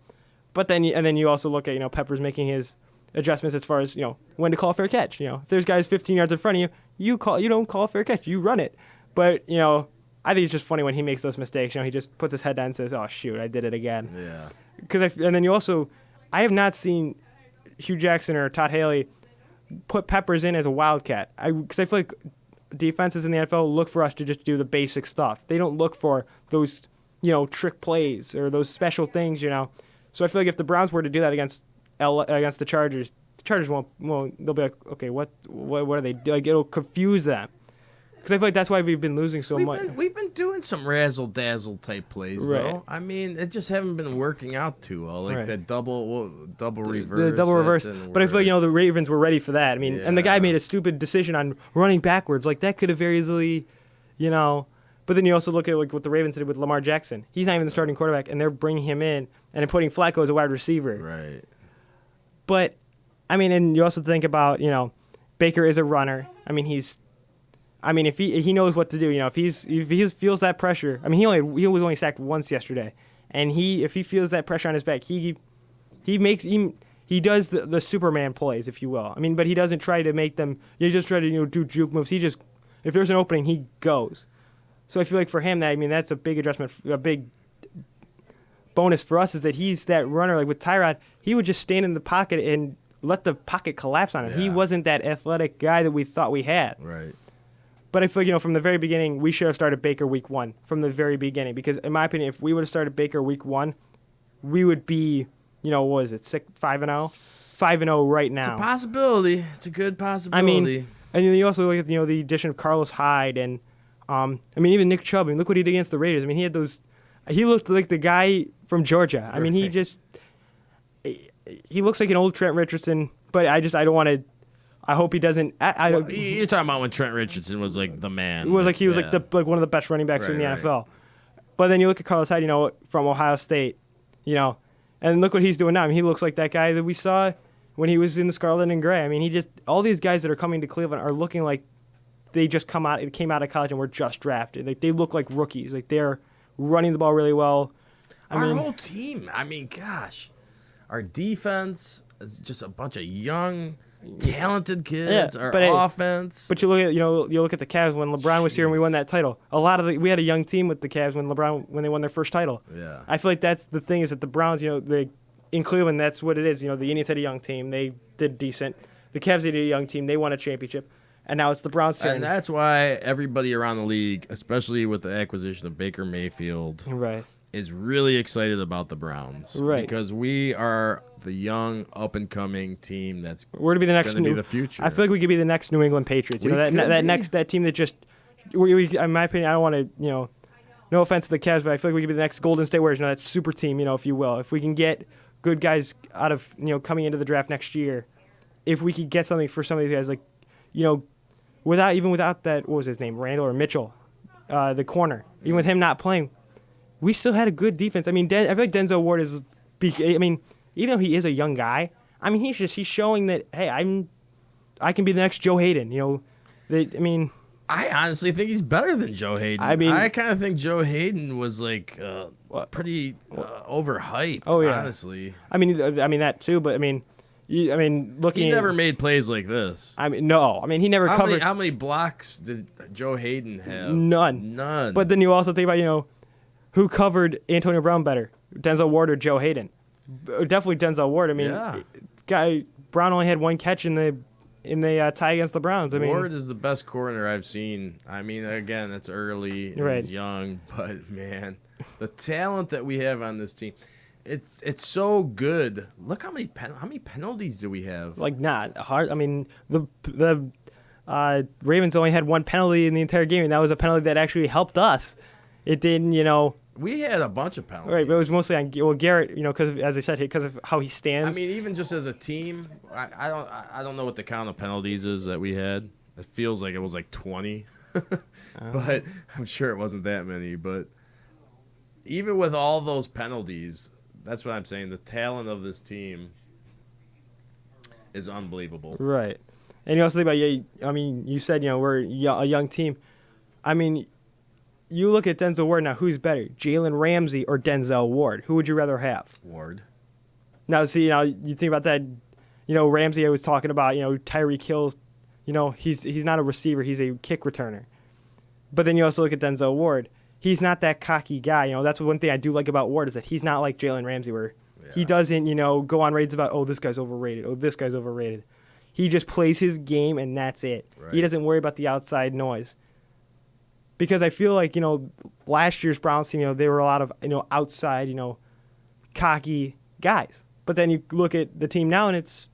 But then you also look at, Peppers making his adjustments as far as, when to call a fair catch. If there's guys 15 yards in front of you, you don't call a fair catch. You run it. But, I think it's just funny when he makes those mistakes. He just puts his head down and says, oh, shoot, I did it again. Yeah. And then I have not seen Hugh Jackson or Todd Haley put Peppers in as a wildcat. Because I feel like defenses in the NFL look for us to just do the basic stuff. They don't look for those, trick plays or those special things, So I feel like if the Browns were to do that against the Chargers won't. They'll be like, okay, what are they doing? Like, it'll confuse them. Because I feel like that's why we've been losing so much. We've been doing some razzle dazzle type plays though. I mean, it just haven't been working out too well. Like that double reverse. The double reverse. But I feel like the Ravens were ready for that. I mean, and the guy made a stupid decision on running backwards. Like that could have very easily, But then you also look at what the Ravens did with Lamar Jackson. He's not even the starting quarterback, and they're bringing him in and then putting Flacco as a wide receiver. Right. But I mean, and you also think about Baker is a runner. I mean, if he knows what to do, if he feels that pressure. I mean, he was only sacked once yesterday, and if he feels that pressure on his back, he does the Superman plays, if you will. I mean, but he doesn't try to make them. He just try to do juke moves. If there's an opening, he goes. So I feel like for him, that's a big adjustment, a big bonus for us is that he's that runner. Like with Tyrod, he would just stand in the pocket and let the pocket collapse on him. Yeah. He wasn't that athletic guy that we thought we had. Right. But I feel like, from the very beginning, we should have started Baker week 1 from the very beginning. Because in my opinion, if we would have started Baker week 1, we would be, 5-0. 5-0 right It's a now. possibility. It's a good I possibility. mean, and then you also look at the addition of Carlos Hyde and even Nick Chubb. I mean, look what he did against the Raiders. I mean, he had those. He looked like the guy from Georgia. I mean, he looks like an old Trent Richardson. But I don't want to. I hope he doesn't. Well, you're talking about when Trent Richardson was like the man. It was like he was yeah. like one of the best running backs in the Right, NFL. But then you look at Carlos Hyde, from Ohio State, and look what he's doing now. I mean, he looks like that guy that we saw when he was in the Scarlet and Gray. I mean, all these guys that are coming to Cleveland are looking like they just came out of college and were just drafted. Like they look like rookies. Like they're running the ball really well. Our whole team. I mean, gosh, our defense is just a bunch of young, talented kids. Yeah, our but offense. But you look at the Cavs when LeBron was here and we won that title. We had a young team with the Cavs when they won their first title. Yeah. I feel like that's the thing is that the Browns, in Cleveland, that's what it is. The Indians had a young team, they did decent. The Cavs had a young team, they won a championship, and now it's the Browns' turn. And that's why everybody around the league, especially with the acquisition of Baker Mayfield, Right. is really excited about the Browns. Right. Because we are the young, up-and-coming team that's We're to be the next going to be the future. I feel like we could be the next New England Patriots. We could be. That team that just. In my opinion, I don't want to. No offense to the Cavs, but I feel like we could be the next Golden State Warriors. That super team, if you will. If we can get good guys out of coming into the draft next year, if we could get something for some of these guys, like, without that, what was his name, Randall or Mitchell, the corner, even with him not playing, we still had a good defense. I mean, I feel like Denzel Ward is. I mean, even though he is a young guy, I mean, he's showing that, hey, I can be the next Joe Hayden. I honestly think he's better than Joe Hayden. I mean, I kind of think Joe Hayden was like pretty overhyped. Oh, yeah. Honestly. I mean that too, but looking. He never made plays like this. I mean, no. I mean, he never covered. How many blocks did Joe Hayden have? None. But then you also think about who covered Antonio Brown better, Denzel Ward or Joe Hayden? Definitely Denzel Ward. I mean, Brown only had one catch in the tie against the Browns. I mean, Ward is the best corner I've seen. I mean, again, it's early. Right. He's young, but man, the talent that we have on this team, it's so good. Look how many penalties do we have? like not hard. I mean, the Ravens only had one penalty in the entire game, and that was a penalty that actually helped us. It didn't, We had a bunch of penalties. Right, but it was mostly on Garrett, because as I said, because of how he stands. I mean, even just as a team, I don't know what the count of penalties is that we had. It feels like it was like 20, but I'm sure it wasn't that many. But even with all those penalties, that's what I'm saying. The talent of this team is unbelievable. Right, and you also think about you said we're a young team. I mean, you look at Denzel Ward now. Who's better, Jalen Ramsey or Denzel Ward? Who would you rather have? Ward. Now, see, you think about that. Ramsey, I was talking about. Tyreek Hill. He's not a receiver. He's a kick returner. But then you also look at Denzel Ward. He's not that cocky guy. That's one thing I do like about Ward is that he's not like Jalen Ramsey, where he doesn't, go on raids about, oh, this guy's overrated. Oh, this guy's overrated. He just plays his game and that's it. Right. He doesn't worry about the outside noise. Because I feel like, last year's Browns team, they were a lot of, outside, cocky guys. But then you look at the team now and it's,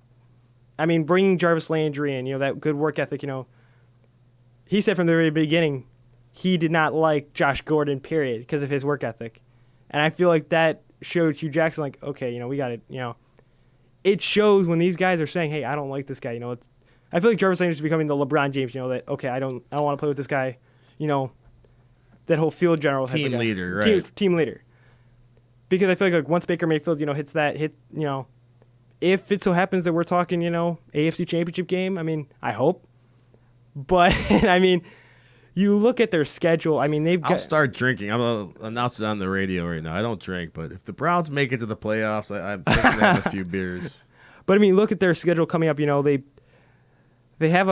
bringing Jarvis Landry in, that good work ethic, he said from the very beginning he did not like Josh Gordon, period, because of his work ethic. And I feel like that showed Hugh Jackson, like, okay, we got it, It shows when these guys are saying, hey, I don't like this guy, I feel like Jarvis Landry is becoming the LeBron James, that, okay, I don't want to play with this guy. That whole field general type Team of guy. leader, right? Team leader. Because I feel like once Baker Mayfield, hits that hit, if it so happens that we're talking, AFC Championship game, I hope. But you look at their schedule. I'll start drinking. I'm gonna announce it on the radio right now. I don't drink, but if the Browns make it to the playoffs, I'm thinking to have a few beers. But look at their schedule coming up. They have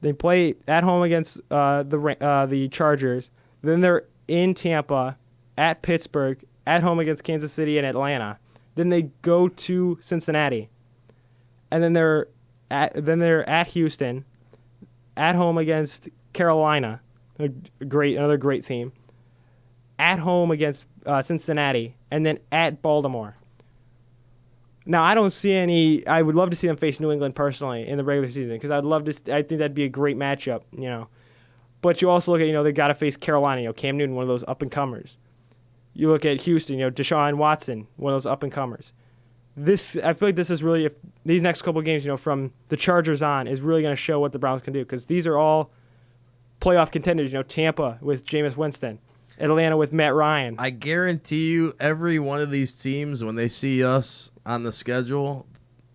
they play at home against the Chargers. Then they're in Tampa, at Pittsburgh, at home against Kansas City and Atlanta. Then they go to Cincinnati, and then they're at Houston, at home against Carolina, another great team. At home against Cincinnati, and then at Baltimore. Now, I don't see any. I would love to see them face New England personally in the regular season because I'd love to. I think that'd be a great matchup, you know. But you also look at, they got to face Carolina. Cam Newton, one of those up and comers. You look at Houston. Deshaun Watson, one of those up and comers. I feel like this is really, if these next couple of games, from the Chargers on, is really going to show what the Browns can do because these are all playoff contenders. Tampa with Jameis Winston, Atlanta with Matt Ryan. I guarantee you, every one of these teams, when they see us on the schedule,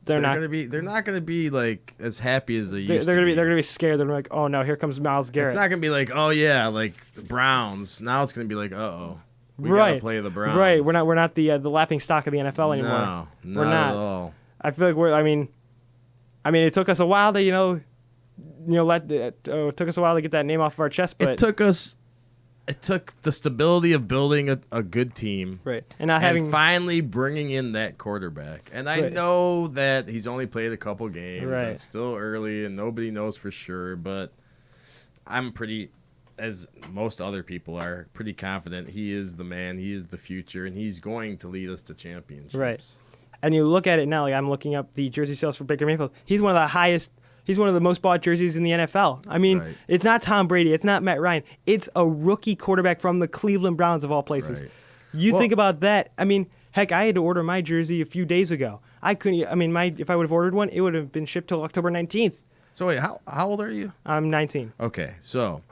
they're not going to be like as happy as they used to be. They're gonna be scared. They're like, oh no, here comes Myles Garrett. It's not gonna be like, oh yeah, like the Browns. Now it's gonna be like, we right. gotta play the Browns. Right. We're not the laughing stock of the NFL anymore. No, we're not at all. I feel like we're. I mean, it took us a while to it took us a while to get that name off of our chest, but It took the stability of building a good team, right, and finally bringing in that quarterback. And I know that he's only played a couple games. Right. It's still early, and nobody knows for sure. But I'm pretty, as most other people are, pretty confident he is the man. He is the future, and he's going to lead us to championships. Right. And you look at it now. Like I'm looking up the jersey sales for Baker Mayfield. He's one of the highest. He's one of the most bought jerseys in the NFL. I mean, It's not Tom Brady. It's not Matt Ryan. It's a rookie quarterback from the Cleveland Browns, of all places. Right. Think about that. I mean, heck, I had to order my jersey a few days ago. I couldn't. I mean, if I would have ordered one, it would have been shipped till October 19th. So wait, how old are you? I'm 19. Okay, so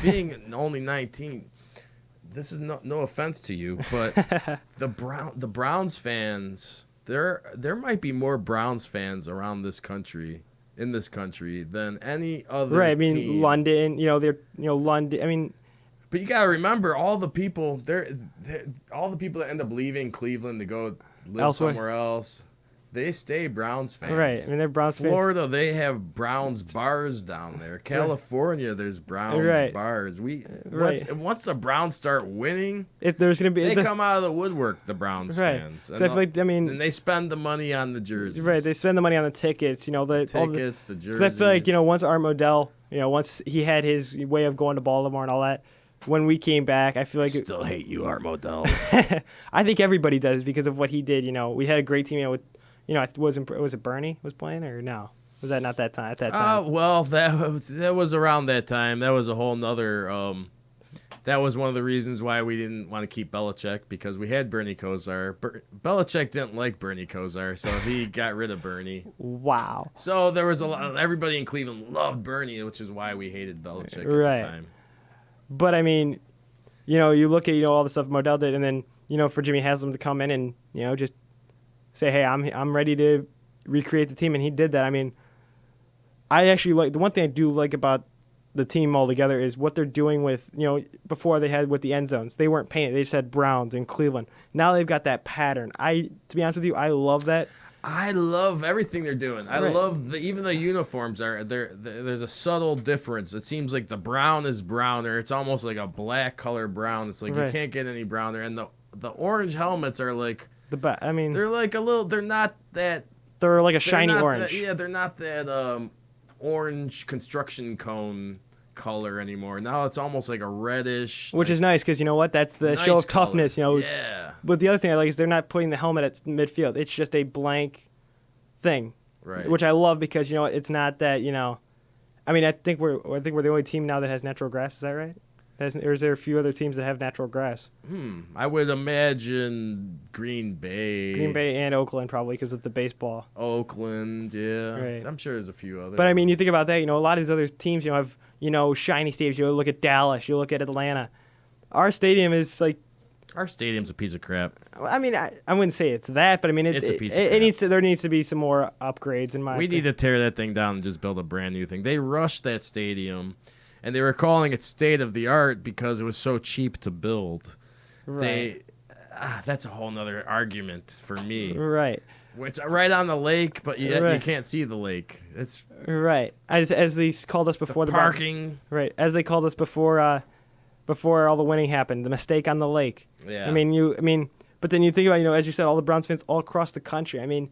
being only 19, this is no offense to you, but the Browns fans, there might be more Browns fans around this country. In this country than any other team. London, London. I mean, but you gotta remember all the people all the people that end up leaving Cleveland to go live elsewhere. Somewhere else. They stay Browns fans. Right. I mean, they're Browns fans. Florida, they have Browns bars down there. California, there's Browns bars. Once the Browns start winning, they come out of the woodwork, the Browns fans. And and they spend the money on the jerseys. Right. They spend the money on the tickets. The jerseys. I feel like once Art Modell, once he had his way of going to Baltimore and all that. When we came back, I feel like still hate you, Art Modell. I think everybody does because of what he did. We had a great team. With was it Bernie was playing or no? Was that not that time? At that time? Well, that was around that time. That was a whole nother. That was one of the reasons why we didn't want to keep Belichick because we had Bernie Kosar. Belichick didn't like Bernie Kosar, so he got rid of Bernie. Wow. So there was everybody in Cleveland loved Bernie, which is why we hated Belichick at the time. But I mean, you look at all the stuff Modell did, and then for Jimmy Haslam to come in and just say, hey, I'm ready to recreate the team, and he did that. I mean, I actually like the one thing I do like about the team altogether is what they're doing with before they had with the end zones. They weren't painted; they just had Browns and Cleveland. Now they've got that pattern. To be honest with you, I love that. I love everything they're doing. I love even the uniforms are there. There's a subtle difference. It seems like the brown is browner. It's almost like a black color brown. It's like you can't get any browner. And the orange helmets are like they're like a little. They're not that. They're like a shiny orange. They're not that orange construction cone color anymore. Now it's almost like a reddish. Which is nice because you know what? That's the show of toughness. Yeah. But the other thing I like is they're not putting the helmet at midfield. It's just a blank thing. Right. Which I love because it's not that I mean I think we're the only team now that has natural grass. Is that right? Or is there a few other teams that have natural grass? I would imagine Green Bay and Oakland probably because of the baseball. Oakland, yeah. Right. I'm sure there's a few others. But I mean, you think about that. A lot of these other teams, have shiny stadiums. You look at Dallas. You look at Atlanta. Our stadium is like. Our stadium's a piece of crap. I mean, I wouldn't say it's that, but I mean, it's a piece of crap. There needs to be some more upgrades in my opinion. We need to tear that thing down and just build a brand new thing. They rushed that stadium. And they were calling it state of the art because it was so cheap to build. Right. That's a whole nother argument for me. Right. It's right on the lake, but you can't see the lake. It's right. As they called us before the parking. Right. As they called us before all the winning happened, the mistake on the lake. Yeah. I mean, but then you think about as you said, all the Browns fans all across the country. I mean.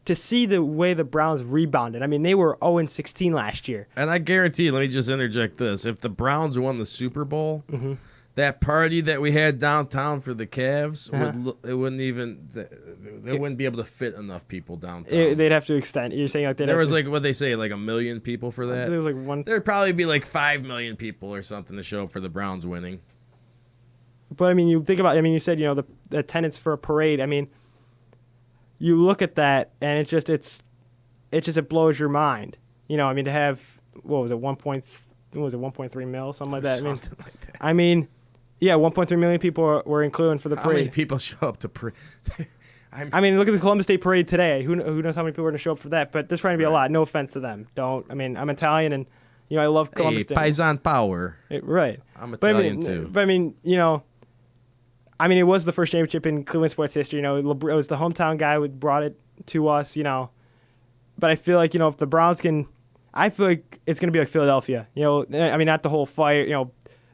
To see the way the Browns rebounded. I mean, they were 0-16 last year. And I guarantee, let me just interject this. If the Browns won the Super Bowl, that party that we had downtown for the Cavs, Uh-huh. it wouldn't even. They wouldn't be able to fit enough people downtown. They'd have to extend. You're saying like There was like what they say, like 1 million people for that. there was like one. There'd probably be like 5 million people or something to show up for the Browns winning. But I mean, you think about. I mean, you said the attendance for a parade. I mean, you look at that and it blows your mind. I mean, to have what was it 1.3 mil, something like that. Something like that. I mean, yeah, 1.3 million people were in Cleveland for the How many parade. people show up to parade? I mean, look at the Columbus Day Parade today. Who knows how many people are going to show up for that? But there's trying to be a lot. No offense to them. I mean, I'm Italian and I love Columbus Day. Paisan power. Right. I'm But Italian too. But I mean, it was the first championship in Cleveland sports history. It was the hometown guy who brought it to us. But I feel like if the Browns can, I feel like it's going to be like Philadelphia. I mean, not the whole fire.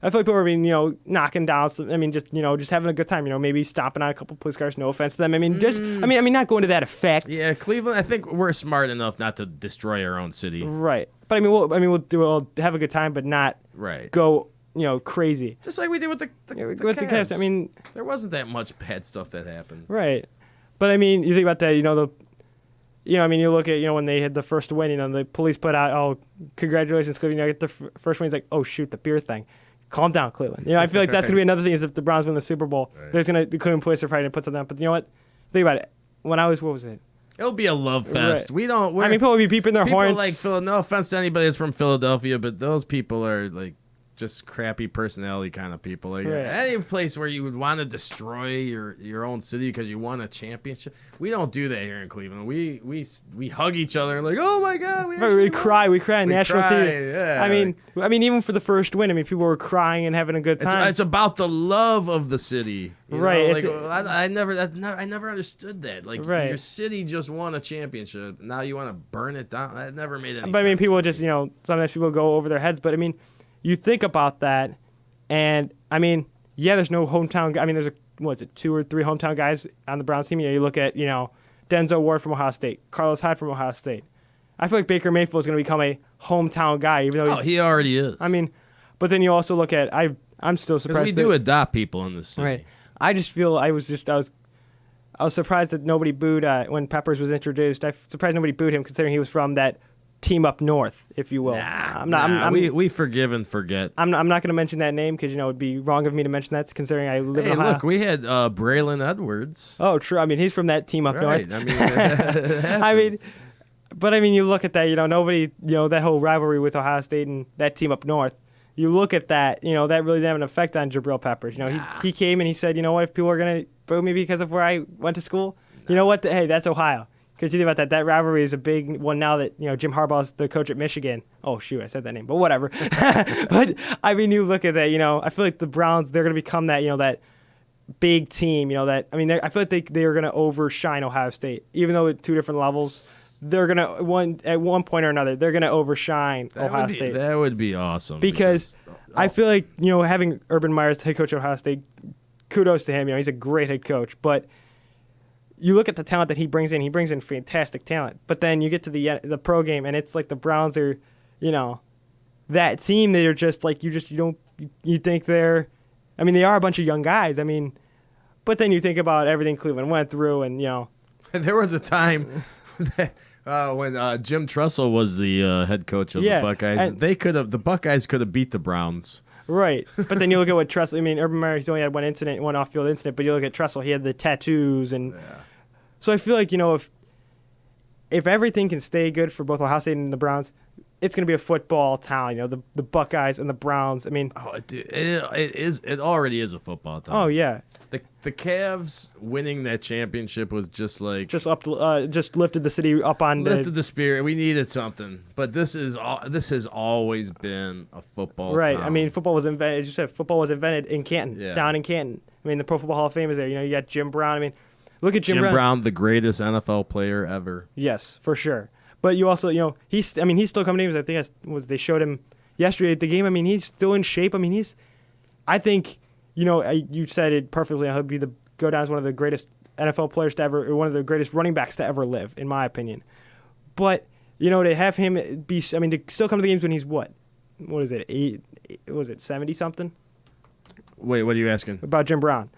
I feel like people are being knocking down. I mean, just having a good time. Maybe stomping on a couple police cars. No offense to them. I mean, I mean, not going to that effect. Yeah, Cleveland. I think we're smart enough not to destroy our own city. Right. But I mean, we'll have a good time, but not Right. go crazy. Just like we did with the With the Cavs. I mean, there wasn't that much bad stuff that happened. right. But I mean, you think about that. I mean, you look at when they had the first win. The police put out, "Oh, congratulations, Cleveland! You get the first win." He's like, "Oh shoot, the beer thing." Calm down, Cleveland. I feel like that's gonna be another thing. Is if the Browns win the Super Bowl, the Cleveland police are probably gonna put something up. But you know what? Think about it. When I was, what was it? It'll be a love fest. Right. We don't. I mean, people will be peeping their people horns. like no offense to anybody that's from Philadelphia, but those people are like just crappy personality kind of people. Like Right. any place where you would want to destroy your own city because you won a championship. We don't do that here in Cleveland. We hug each other and like, oh my god, we cry on national cry, TV. yeah. I mean, even for the first win, people were crying and having a good time. It's about the love of the city, Right, Like, I never understood that. Like Right. your city just won a championship. Now you want to burn it down. That never made any sense. But I mean, people to just me. sometimes people go over their heads. But I mean, you think about that, and I mean, yeah, there's no hometown. I mean, there's 2 or 3 hometown guys on the Browns team. You look at Denzel Ward from Ohio State, Carlos Hyde from Ohio State. I feel like Baker Mayfield is going to become a hometown guy, even though he already is. I mean, but then you also look at I'm still surprised. Because we do adopt people in this city. Right. I just feel I was surprised that nobody booed when Peppers was introduced. I'm surprised nobody booed him, considering he was from that team up north, if you will. We forgive and forget. I'm not going to mention that name because it'd be wrong of me to mention that, considering I live in Ohio. Look, we had Braylon Edwards. Oh, true. I mean, he's from that team up Right. north. I mean, I mean, but I mean, you look at that. Nobody. That whole rivalry with Ohio State and that team up north. You look at that. That really didn't have an effect on Jabril Peppers. He came and he said, you know what? If people are going to boo me because of where I went to school, you know what? Hey, that's Ohio. Because you think about that ravilry is a big one now that Jim Harbaugh's the coach at Michigan. Oh shoot, I said that name, but whatever. But I mean, you look at that. I feel like the Browns, they're going to become that that big team. That I mean, I feel like they are going to overshine Ohio State, even though at 2 different levels. They're going to at one point or another they're going to overshine Ohio State. That would be awesome. Because I feel like having Urban Meyer as head coach at Ohio State, kudos to him. He's a great head coach, but. You look at the talent that he brings in. He brings in fantastic talent. But then you get to the pro game, and it's like the Browns are, that team. They are just like you think they're. I mean, they are a bunch of young guys. I mean, but then you think about everything Cleveland went through, and There was a time that, when Jim Tressel was the head coach of the Buckeyes. The Buckeyes could have beat the Browns. Right. But then you look at what Tressel. I mean, Urban Meyer, he's only had one off-field incident. But you look at Tressel, he had the tattoos and. Yeah. So I feel like if everything can stay good for both Ohio State and the Browns, it's going to be a football town. The Buckeyes and the Browns. I mean, it is. It already is a football town. Oh yeah. The Cavs winning that championship was just lifted the city up on lifted the spirit. We needed something, but this has always been a football right. town. I mean, football was invented. As you said, football was invented in Canton, down in Canton. I mean, the Pro Football Hall of Fame is there. You got Jim Brown. I mean. Look at Jim Brown, the greatest NFL player ever. Yes, for sure. But you also, he's still coming to games. I think they showed him yesterday at the game. I mean, he's still in shape. I mean, I think, you said it perfectly. He'll go down as one of the greatest NFL players to ever, or one of the greatest running backs to ever live, in my opinion. But, to have him to still come to the games when he's what is it, 70 something? Wait, what are you asking? about Jim Brown.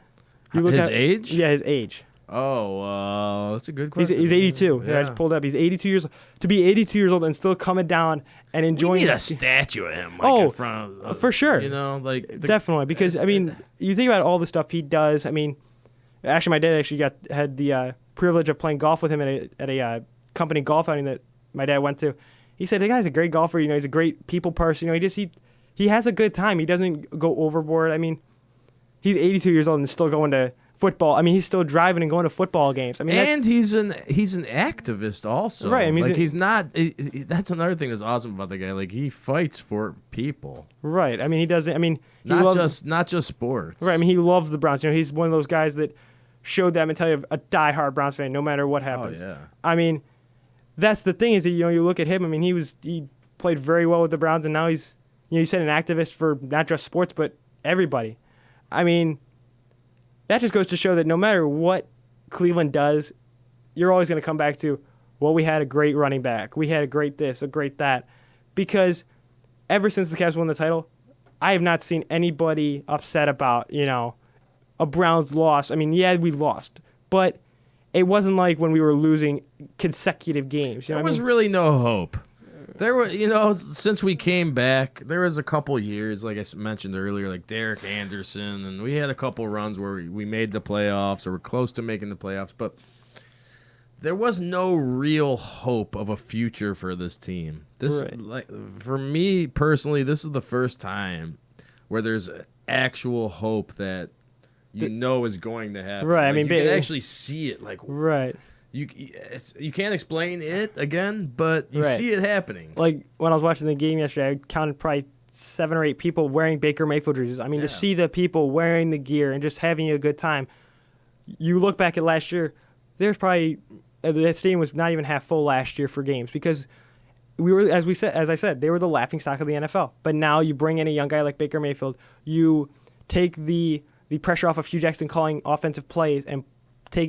You look His at age? Yeah, his age. Oh, that's a good He's question. 82. Yeah. I just pulled up. He's 82 years. To be 82 years old and still coming down and enjoying. We need it. a statue of him. Like, in front of, for sure. You know, like Definitely, because I mean, you think about all the stuff he does. I mean, actually, my dad actually had the privilege of playing golf with him at a company golf outing that my dad went to. He said the guy's a great golfer. You know, he's a great people person. You know, he has a good time. He doesn't go overboard. I mean, he's 82 years old and still going to football. I mean, he's still driving and going to football games. I mean, and he's an activist also. Right, I mean, like he's not. That's another thing that's awesome about the guy. Like he fights for people. right. I mean, he doesn't. I mean, he Not just sports. Right. I mean, he loves the Browns. You know, he's one of those guys that showed that mentality of a diehard Browns fan, no matter what happens. Oh yeah. I mean, that's the thing is that you look at him. I mean, he played very well with the Browns, and now he's you said an activist for not just sports but everybody. I mean, that just goes to show that no matter what Cleveland does, you're always going to come back to, well, we had a great running back, we had a great this, a great that, because ever since the Cavs won the title, I have not seen anybody upset about a Browns loss. I mean, yeah, we lost, but it wasn't like when we were losing consecutive games. There was really no hope. There were, since we came back, there was a couple years, like I mentioned earlier, like Derek Anderson, and we had a couple runs where we made the playoffs or were close to making the playoffs, but there was no real hope of a future for this team. For me personally, this is the first time where there's actual hope that is going to happen. Right. Like, I mean, you can actually see it. Like, right. You can't explain it again, but you Right. see it happening. Like when I was watching the game yesterday, I counted probably 7 or 8 people wearing Baker Mayfield jerseys. I mean, to see the people wearing the gear and just having a good time. You look back at last year, there's probably that stadium was not even half full last year for games because we were, as I said, they were the laughingstock of the NFL. But now you bring in a young guy like Baker Mayfield, you take the pressure off of Hugh Jackson calling offensive plays and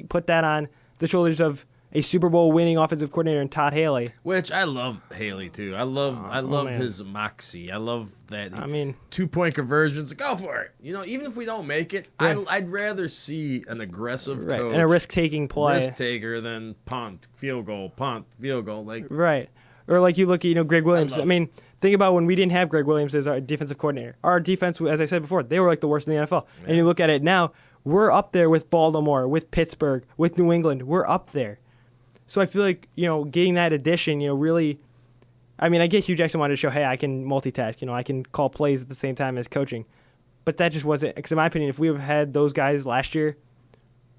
put that on the shoulders of a Super Bowl winning offensive coordinator in Todd Haley. Which I love Haley too. I love his moxie. I love that. I mean, 2-point conversions. Go for it. Even if we don't make it, Right. I'd rather see an aggressive right, coach and a risk-taking play. risk taker than punt, field goal, like Right. Or like you look at, Greg Williams. love I mean, think about when we didn't have Greg Williams as our defensive coordinator. Our defense, as I said before, they were like the worst in the NFL. Yeah. And you look at it now, we're up there with Baltimore, with Pittsburgh, with New England. We're up there. So I feel like, getting that addition, really, I mean, I get Hugh Jackson wanted to show, hey, I can multitask. I can call plays at the same time as coaching. But that just wasn't, because in my opinion, if we have had those guys last year,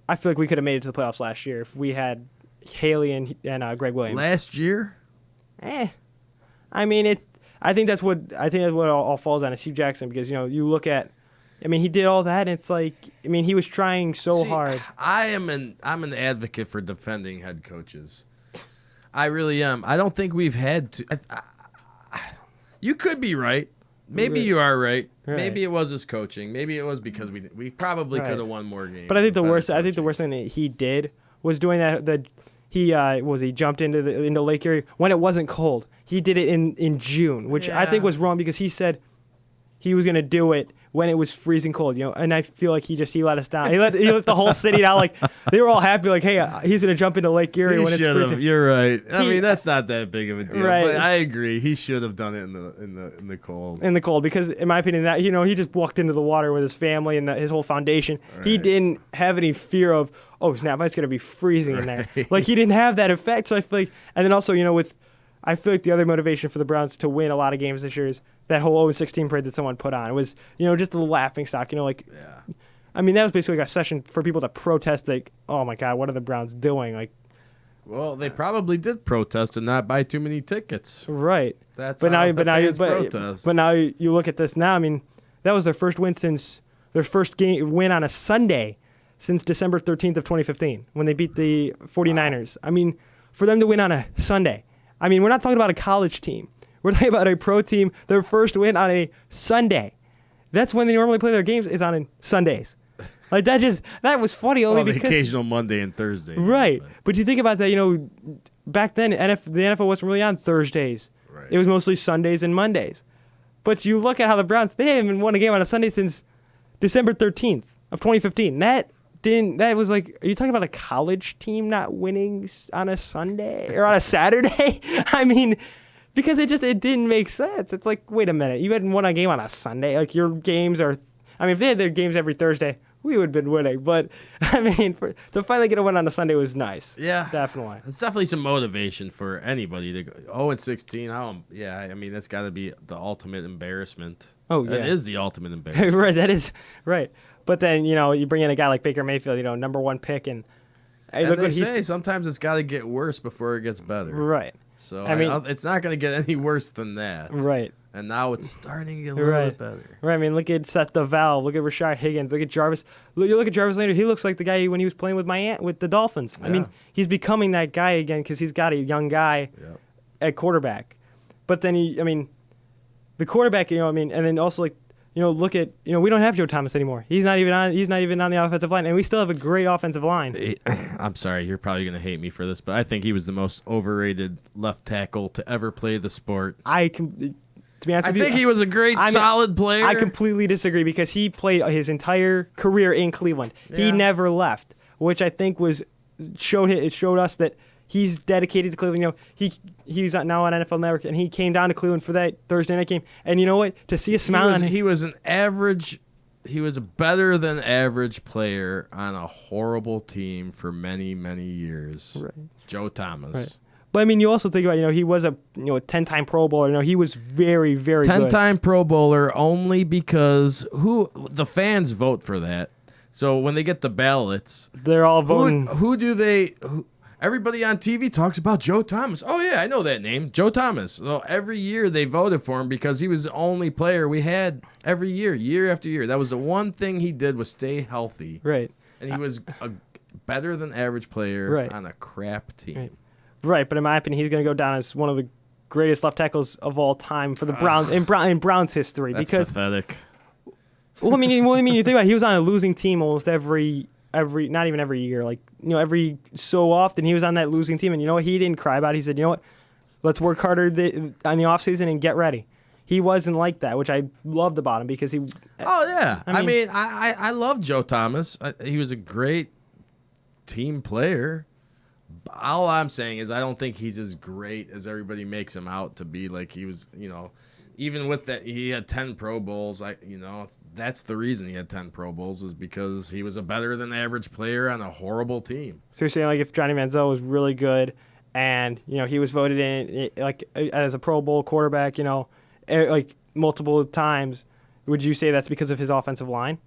I feel like we could have made it to the playoffs last year if we had Haley and Greg Williams. last year. I mean, I think that's what all falls on is Hugh Jackson because you look at, I mean, he did all that. And it's like, I mean, he was trying so hard. I'm an advocate for defending head coaches. I really am. I don't think we've had to. You could be right. Maybe you are right. Maybe it was his coaching. Maybe it was because we probably could have won more games. But I think the worst thing that he did was doing that. He jumped into Lake Erie when it wasn't cold. He did it in June, which I think was wrong because he said he was going to do it when it was freezing cold, and I feel like he let us down. He let the whole city down. Like they were all happy, like, hey, he's going to jump into Lake Erie when it's freezing. You're right. I mean, that's not that big of a deal. Right. But I agree. He should have done it in the cold. In the cold, because in my opinion, that he just walked into the water with his family and his whole foundation. Right. He didn't have any fear of, oh snap, it's going to be freezing in there. Like he didn't have that effect. So I feel like, and then also I feel like the other motivation for the Browns to win a lot of games this year is that whole 0-16 parade that someone put on. It was, just the laughing stock, I mean, that was basically a session for people to protest, like, oh my God, what are the Browns doing? Like, well, they probably did protest and not buy too many tickets. Right. That's protest. But now you look at this now, I mean, that was their first win since their first win on a Sunday since December 13th of 2015 when they beat the 49ers. Wow. I mean, for them to win on a Sunday. I mean, we're not talking about a college team. We're talking about a pro team, their first win on a Sunday. That's when they normally play their games, is on Sundays. Like that was funny only because the occasional Monday and Thursday. Right. But you think about that, back then the NFL wasn't really on Thursdays. Right. It was mostly Sundays and Mondays. But you look at how the Browns, they haven't won a game on a Sunday since December 13th of 2015. That was like, are you talking about a college team not winning on a Sunday or on a Saturday? I mean, because it didn't make sense. It's like, wait a minute, you hadn't won a game on a Sunday. Like your games are, I mean, if they had their games every Thursday, we would have been winning. But I mean, to finally get a win on a Sunday was nice. Yeah, definitely. It's definitely some motivation for anybody to go 0-16. Yeah, I mean that's got to be the ultimate embarrassment. Oh yeah, it is the ultimate embarrassment. Right, that is right. But then you bring in a guy like Baker Mayfield, number one pick, and look they say sometimes it's got to get worse before it gets better. Right. So I mean, it's not going to get any worse than that. Right. And now it's starting to get a little bit better. Right. I mean, look at Seth DeVal. Look at Rashard Higgins. Look at Jarvis. Look at Jarvis Landry. He looks like the guy when he was playing with with the Dolphins. Yeah. I mean, he's becoming that guy again because he's got a young guy at quarterback. But then the quarterback. And then also look at we don't have Joe Thomas anymore. He's not even on the offensive line, and we still have a great offensive line. I'm sorry, you're probably gonna hate me for this, but I think he was the most overrated left tackle to ever play the sport. To be honest with you, I think he was a great, solid player. I completely disagree because he played his entire career in Cleveland. Yeah. He never left, which I think showed us that he's dedicated to Cleveland. He's now on NFL Network, and he came down to Cleveland for that Thursday night game. And you know what? To see a smile on him, he was a better than average player on a horrible team for many, many years. Right. Joe Thomas. Right. But I mean, you also think about he was a 10-time Pro Bowler. He was very, very good. 10-time Pro Bowler only because the fans vote for that. So when they get the ballots, they're all voting. Everybody on TV talks about Joe Thomas. Oh yeah, I know that name, Joe Thomas. So every year they voted for him because he was the only player we had every year after year. That was the one thing he did was stay healthy. Right. And he was a better than average player on a crap team. Right, but in my opinion, he's going to go down as one of the greatest left tackles of all time for the Browns in Browns history. That's pathetic. Well, I mean, you think about it, he was on a losing team almost every not even every year, every so often he was on that losing team, and you know what? He didn't cry about it. He said, you know what? Let's work harder on the offseason and get ready. He wasn't like that, which I loved about him because he. Oh yeah, I love Joe Thomas. He was a great team player. All I'm saying is I don't think he's as great as everybody makes him out to be. Like he was, even with that, he had 10 Pro Bowls. That's the reason he had 10 Pro Bowls is because he was a better than average player on a horrible team. So you're saying if Johnny Manziel was really good and he was voted in as a Pro Bowl quarterback, multiple times, would you say that's because of his offensive line?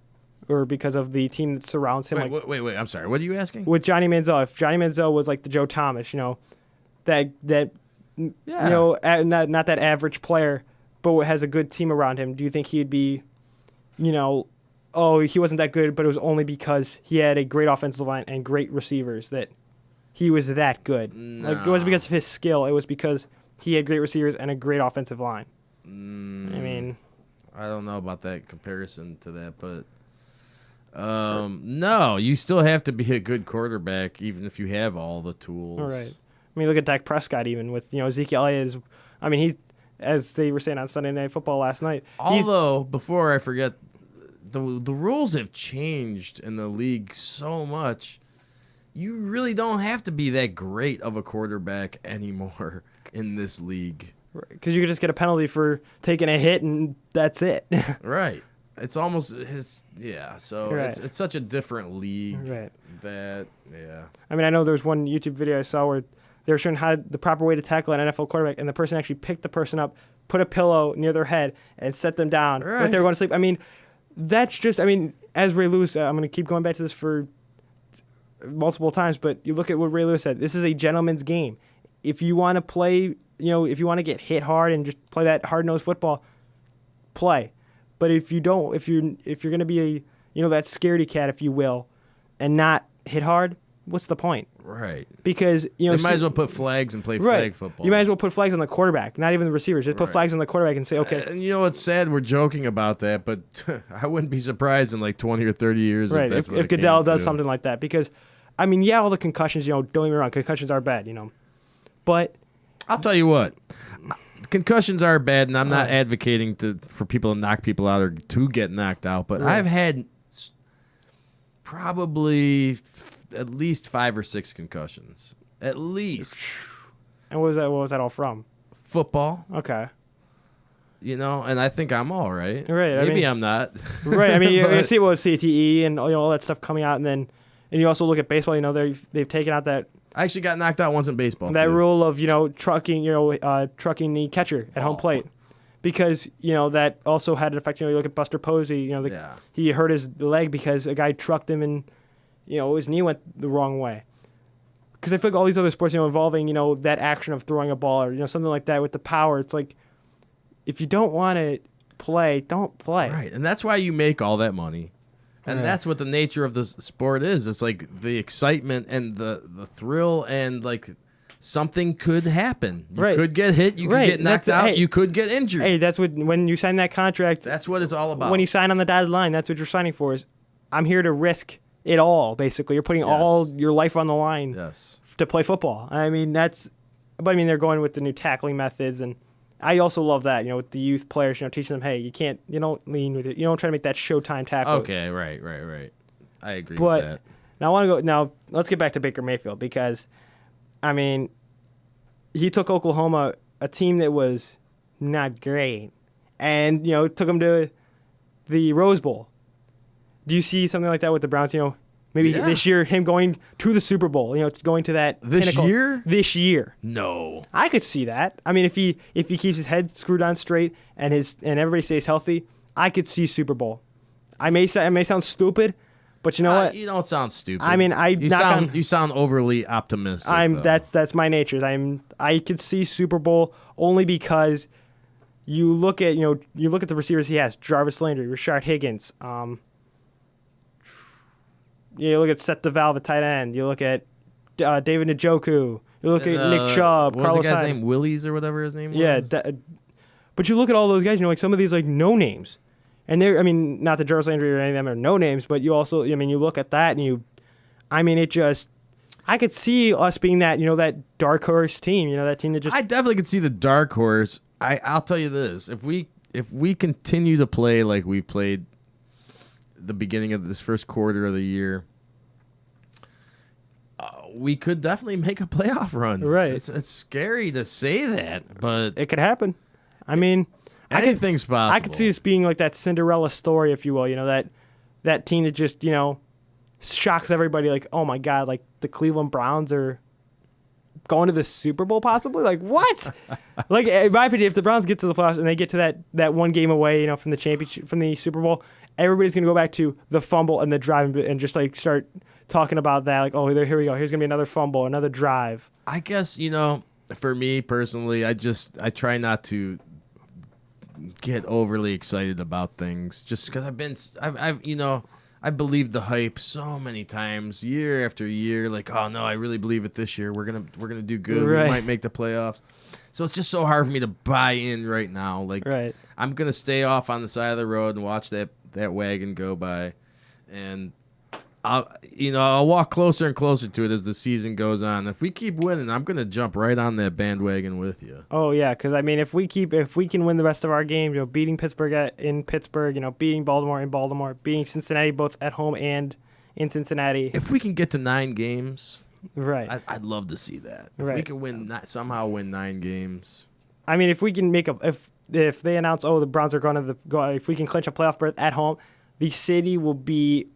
Or because of the team that surrounds him? Wait. I'm sorry. What are you asking? With Johnny Manziel, if Johnny Manziel was like the Joe Thomas, not that average player, but has a good team around him, do you think he'd be, he wasn't that good, but it was only because he had a great offensive line and great receivers that he was that good? No. It wasn't because of his skill. It was because he had great receivers and a great offensive line. I don't know about that comparison to that, but. No, you still have to be a good quarterback, even if you have all the tools. All right. Look at Dak Prescott, even with Ezekiel Elliott. He, as they were saying on Sunday Night Football last night. Although, before I forget, the rules have changed in the league so much. You really don't have to be that great of a quarterback anymore in this league. Because you could just get a penalty for taking a hit, and that's it. Right. It's almost so right. It's such a different league right. that I know there was one YouTube video I saw where they were showing the proper way to tackle an NFL quarterback, and the person actually picked the person up, put a pillow near their head, and set them down when they were going to sleep. That's just as Ray Lewis, I'm going to keep going back to this for multiple times, but you look at what Ray Lewis said. This is a gentleman's game. If you want to play, if you want to get hit hard and just play that hard-nosed football, play. But if you don't, if you're going to be that scaredy cat, if you will, and not hit hard, what's the point? Right. Because you might as well put flags and play flag football. You might as well put flags on the quarterback, not even the receivers. Just put flags on the quarterback and say, okay. And it's sad we're joking about that, but I wouldn't be surprised in 20 or 30 years if Goodell does something like that. Because all the concussions, don't get me wrong, concussions are bad, but I'll tell you what. concussions are bad, and I'm not advocating for people to knock people out or to get knocked out. But Right. I've had probably at least 5 or 6 concussions, at least. And what was that? What was that all from? Football, Okay. and I think I'm all right. Right, I Maybe mean- I'm not. Right. I mean, you But- see what was CTE and all that stuff coming out, and you also look at baseball. They've taken out that I actually got knocked out once in baseball. that too. rule of trucking trucking the catcher at home Oh. plate, because that also had an effect. You look at Buster Posey. Yeah. He hurt his leg because a guy trucked him and his knee went the wrong way. Because I feel like all these other sports involving that action of throwing a ball or something like that with the power, it's like if you don't want to play, don't play. Right, and that's why you make all that money. And Yeah. that's what the nature of the sport is. It's like the excitement and the thrill and like something could happen. You Right. could get hit, you could Right, get knocked that's- out, hey. you could get injured. Hey, that's when you sign that contract. That's what it's all about. When you sign on the dotted line, that's what you're signing for. Is I'm here to risk it all. Basically, you're putting all your life on the line Yes. to play football. I mean they're going with the new tackling methods, and I also love that. With the youth players, teaching them, hey, you don't lean with it. You don't try to make that Showtime tackle. Okay, right. I agree with But that. now let's get back to Baker Mayfield, because I mean he took Oklahoma, a team that was not great, and took them to the Rose Bowl. Do you see something like that with the Browns? Maybe Yeah. this year him going to the Super Bowl. Going to that This pinnacle. year? This year, No. I could see that. I mean, if he keeps his head screwed on straight and everybody stays healthy, I could see Super Bowl. I may sound stupid, but you know what? You don't sound stupid. I mean, you sound overly optimistic. though. That's my nature. I could see Super Bowl only because you look at the receivers he has: Jarvis Landry, Rashard Higgins. You look at Seth DeValve at tight end. You look at David Njoku. You look at Nick Chubb, What was Carlos the guy's Hyde. name? Willies or whatever his name was? Yeah, but you look at all those guys. Like some of these like no names, and they're not that Jarvis Landry or any of them are no names, but you also you look at that and I could see us being that that dark horse team. That team that just I definitely could see the dark horse. I'll tell you this: if we continue to play like we played the beginning of this first quarter of the year, we could definitely make a playoff run. Right. It's scary to say that, but it could happen. I mean, anything's possible. I could see this being like that Cinderella story, if you will. That team that just shocks everybody. Like, oh my God, like the Cleveland Browns are going to the Super Bowl possibly. Like what? Like in my opinion, if the Browns get to the playoffs and they get to that one game away, from the championship, from the Super Bowl, everybody's gonna go back to the fumble and the drive and just like start talking about that. Like, oh, here we go. Here's gonna be another fumble, another drive. I guess for me personally, I try not to get overly excited about things just because I believed the hype so many times, year after year. Like, oh no, I really believe it this year. We're gonna do good. Right. We might make the playoffs. So it's just so hard for me to buy in right now. Like, Right. I'm gonna stay off on the side of the road and watch that wagon go by, and I'll walk closer and closer to it as the season goes on. If we keep winning, I'm gonna jump right on that bandwagon with you. Oh yeah, because if we can win the rest of our games, beating Pittsburgh in Pittsburgh, beating Baltimore in Baltimore, beating Cincinnati both at home and in Cincinnati. If we can get to 9 games, Right. I'd love to see that. If we Right. can somehow win 9 games. I mean, if we can if they announce, oh, the Browns are going to go, if we can clinch a playoff berth at home, the city will be,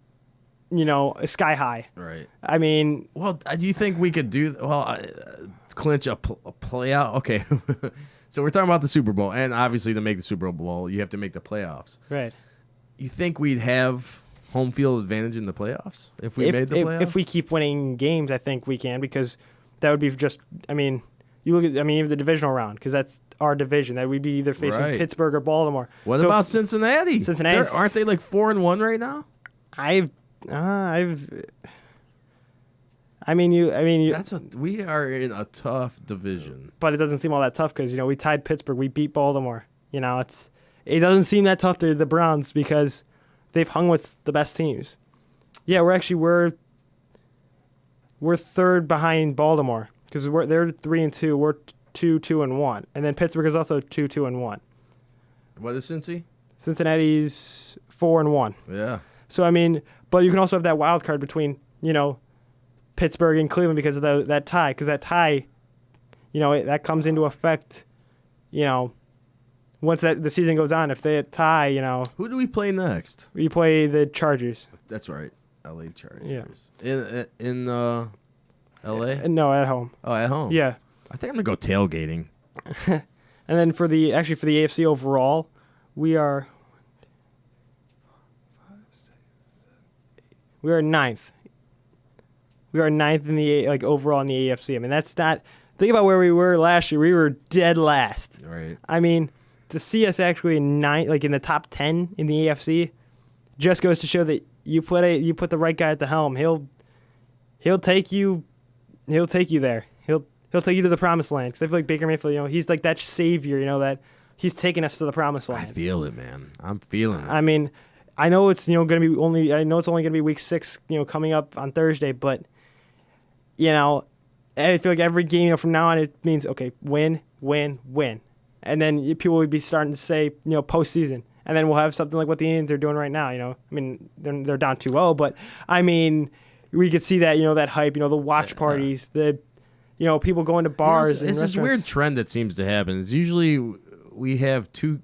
sky high. Right. I mean, Well, do you think we could clinch a playoff? Okay. So we're talking about the Super Bowl, and obviously to make the Super Bowl, you have to make the playoffs. right. You think we'd have home field advantage in the playoffs if we made the playoffs? If we keep winning games, I think we can, because that would be just. I mean, you look at even the divisional round, because that's our division. That we'd be either facing Right. Pittsburgh or Baltimore. What So about Cincinnati? Cincinnati- Aren't they like 4-1 right now? We are in a tough division. But it doesn't seem all that tough because we tied Pittsburgh, we beat Baltimore. It doesn't seem that tough to the Browns because they've hung with the best teams. Yeah, we're third behind Baltimore because they're 3-2. We're 2-2-1, and then Pittsburgh is also 2-2-1. What is Cincy? Cincinnati's 4-1. Yeah. So I mean, but you can also have that wild card between Pittsburgh and Cleveland because of that tie. Because that tie, that comes into effect. Once the season goes on, if they tie, Who do we play next? we play the Chargers. That's right. LA Chargers. Yeah. In LA? No, at home. Oh, at home. Yeah. I think I'm going to go tailgating. And then for the AFC overall, we are ninth. We are ninth in the overall in the AFC. I mean, that's not. Think about where we were last year. We were dead last. Right. I mean, to see us actually in the top 10 in the AFC, just goes to show that you put the right guy at the helm. He'll take you there. He'll take you to the promised land. Because I feel like Baker Mayfield, he's like that savior. That he's taking us to the promised land. I feel it, man. I'm feeling it. I mean, I know it's going to be only. I know it's only going to be week 6. Coming up on Thursday, but I feel like every game from now on it means okay, win, and then people would be starting to say postseason, and then we'll have something like what the Indians are doing right now. I mean they're down 2-0, but I mean we could see that that hype, the watch parties, the people going to bars. It's and this weird trend that seems to happen. It's usually we have two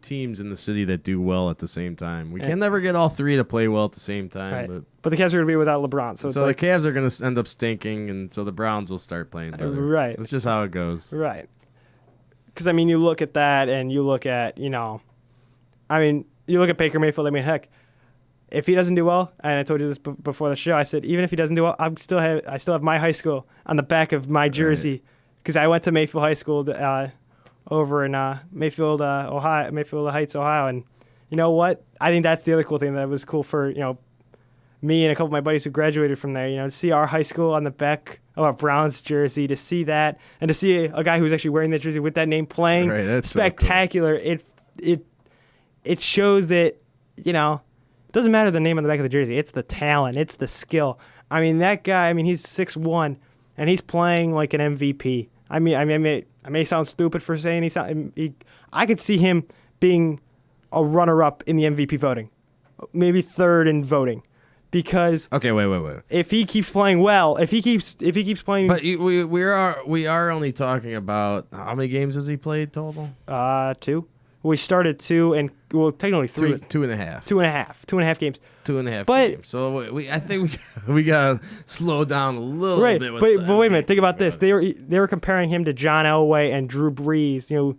teams in the city that do well at the same time. We can never get all three to play well at the same time. Right. But the Cavs are going to be without LeBron. So the Cavs are going to end up stinking, and so the Browns will start playing better. Right. That's just how it goes. Right. Because, I mean, you look at that and you look at, you look at Baker Mayfield. I mean, heck, if he doesn't do well, and I told you this before the show, I said, even if he doesn't do well, I still have my high school on the back of my jersey because I went to Mayfield High School over in Mayfield, Ohio, Mayfield Heights, Ohio. And you know what? I think that's the other cool thing that was cool for, me and a couple of my buddies who graduated from there, to see our high school on the back of a Browns jersey, to see that, and to see a guy who's actually wearing that jersey with that name playing. Right, that's spectacular. So cool. It shows that, it doesn't matter the name on the back of the jersey. It's the talent. It's the skill. I mean, that guy, he's 6'1", and he's playing like an MVP. I may sound stupid for saying I could see him being a runner-up in the MVP voting, maybe third in voting, because okay, wait. If he keeps playing well, if he keeps playing, but we are only talking about how many games has he played total? 2. We started 2 and technically 3. 2.5. 2.5 games. 2.5 but, games. So I think we gotta slow down a little bit. With but wait a minute. Think about this. They were comparing him to John Elway and Drew Brees.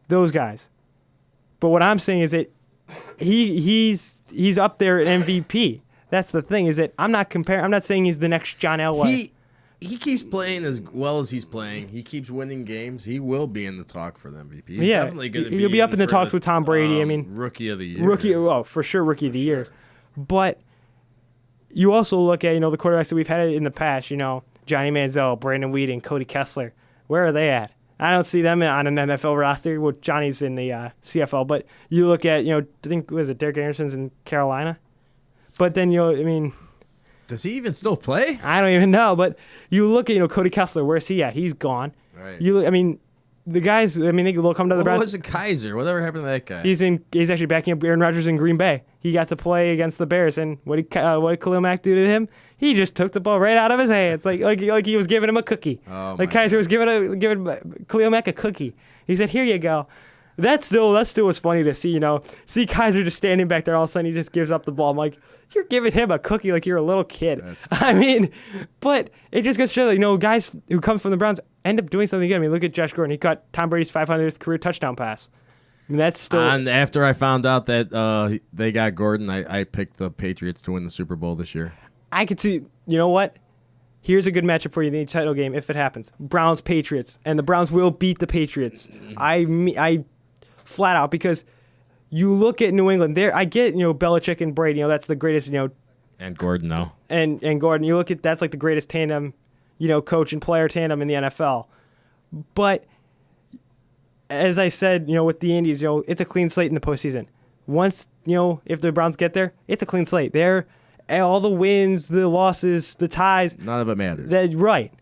Those guys. But what I'm saying is that he's up there at MVP. That's the thing. Is that I'm not saying he's the next John Elway. He keeps playing as well as he's playing. He keeps winning games. He will be in the talk for the MVP. He's definitely going to be. He'll be up in the talks with Tom Brady. Rookie of the year. For sure, rookie of the year. But you also look at the quarterbacks that we've had in the past. Johnny Manziel, Brandon Weeden, Cody Kessler. Where are they at? I don't see them on an NFL roster. Well, Johnny's in the CFL, but you look at I think Derek Anderson's in Carolina. But then does he even still play? I don't even know. But you look at Cody Kessler. Where's he at? He's gone. Right. The guys. They'll come to the Browns. What was it, Kaiser? Whatever happened to that guy? He's actually backing up Aaron Rodgers in Green Bay. He got to play against the Bears, and what did Khalil Mack do to him? He just took the ball right out of his hands, like he was giving him a cookie. Oh, like Kaiser was giving Khalil Mack a cookie. He said, "Here you go." That still was funny to see. See Kaiser just standing back there. All of a sudden, he just gives up the ball. I'm like, you're giving him a cookie like you're a little kid. But it just goes to show that guys who come from the Browns end up doing something good. Look at Josh Gordon. He caught Tom Brady's 500th career touchdown pass. That's still. And after I found out that they got Gordon, I picked the Patriots to win the Super Bowl this year. I could see. You know what? Here's a good matchup for you in the title game if it happens. Browns Patriots, and the Browns will beat the Patriots. I flat out, because you look at New England. There, I get Belichick and Brady. That's the greatest. And Gordon though. And Gordon, you look at that's like the greatest tandem, coach and player tandem in the NFL. But as I said, with the Indians, it's a clean slate in the postseason. Once if the Browns get there, it's a clean slate. All the wins, the losses, the ties. None of it matters. Right.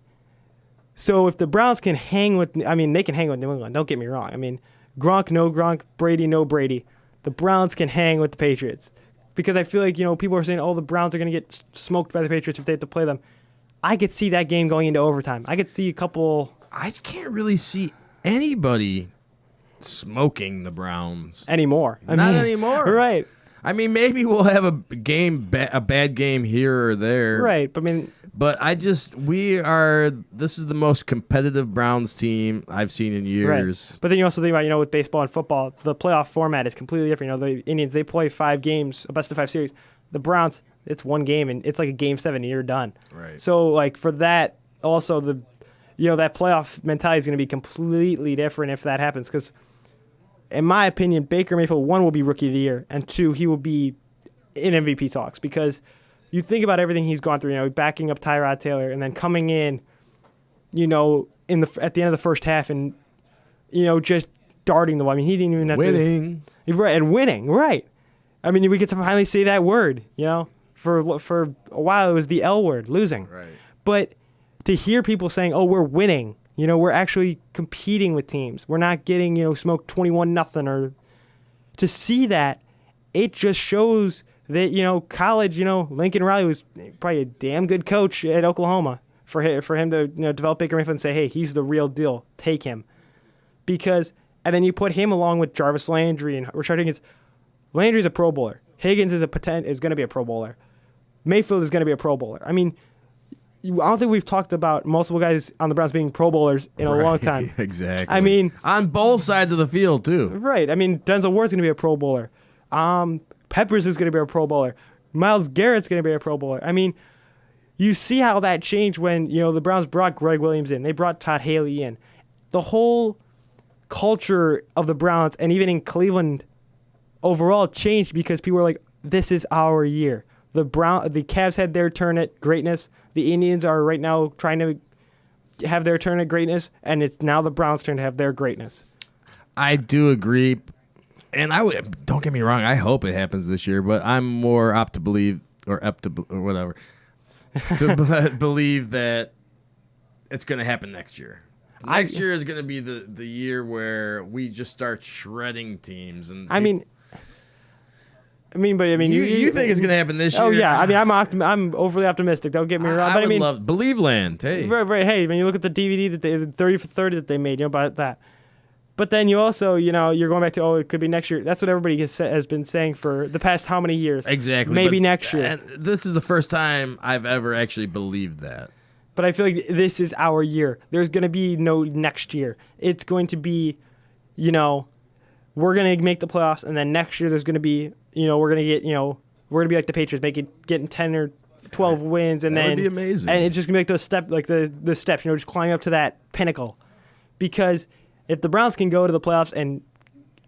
So if the Browns can hang with, I mean, they can hang with New England. Don't get me wrong. I mean, Gronk, no Gronk, Brady, no Brady. The Browns can hang with the Patriots. Because I feel like, people are saying, oh, the Browns are going to get smoked by the Patriots if they have to play them. I could see that game going into overtime. I could see a couple. I can't really see anybody smoking the Browns Anymore. Not anymore. Right. I mean, maybe we'll have a bad game here or there. Right. But I mean, But this is the most competitive Browns team I've seen in years. right. But then you also think about, with baseball and football, the playoff format is completely different. The Indians, they play 5 games, a best of 5 series. The Browns, it's one game, and it's like a game 7, and you're done. Right. So, like, for that, also, that playoff mentality is going to be completely different if that happens. Because, in my opinion, Baker Mayfield, 1, will be Rookie of the Year, and 2, he will be in MVP talks. Because you think about everything he's gone through, backing up Tyrod Taylor, and then coming in, at the end of the first half, and just darting the ball. I mean, he didn't even have Winning. right, and winning, right? I mean, we get to finally say that word. For a while it was the L word, losing. Right. But to hear people saying, "Oh, we're winning," we're actually competing with teams. We're not getting smoked 21-0, or to see that, it just shows that college. Lincoln Riley was probably a damn good coach at Oklahoma for him to develop Baker Mayfield and say, "Hey, he's the real deal. Take him," and then you put him along with Jarvis Landry and Rashard Higgins. Landry's a Pro Bowler. Higgins is going to be a Pro Bowler. Mayfield is going to be a Pro Bowler. I mean, I don't think we've talked about multiple guys on the Browns being Pro Bowlers in a long time. Exactly. I mean, on both sides of the field too. Right. I mean, Denzel Ward's going to be a Pro Bowler. Peppers is going to be a Pro Bowler. Myles Garrett's going to be a Pro Bowler. I mean, you see how that changed when the Browns brought Greg Williams in. They brought Todd Haley in. The whole culture of the Browns, and even in Cleveland overall, changed because people were like, "This is our year." The Cavs had their turn at greatness. The Indians are right now trying to have their turn at greatness, and it's now the Browns' turn to have their greatness. I do agree, and don't get me wrong. I hope it happens this year, but I'm more apt to believe, or whatever, to believe that it's going to happen next year. Next year is going to be the year where we just start shredding teams, and you think it's going to happen this year? Oh yeah, I mean, I'm overly optimistic. Don't get me wrong, but I mean, love Believe Land. Hey, right. Hey, when you look at the DVD that the 30 for 30 that they made, about that. But then you also, you're going back to, it could be next year. That's what everybody has been saying for the past how many years? Exactly. Maybe next year. And this is the first time I've ever actually believed that. But I feel like this is our year. There's going to be no next year. It's going to be, we're going to make the playoffs, and then next year there's going to be, we're going to get, we're going to be like the Patriots, getting 10 or 12 wins, and that then would be amazing. And it's just going to make those the steps, just climbing up to that pinnacle. Because if the Browns can go to the playoffs, and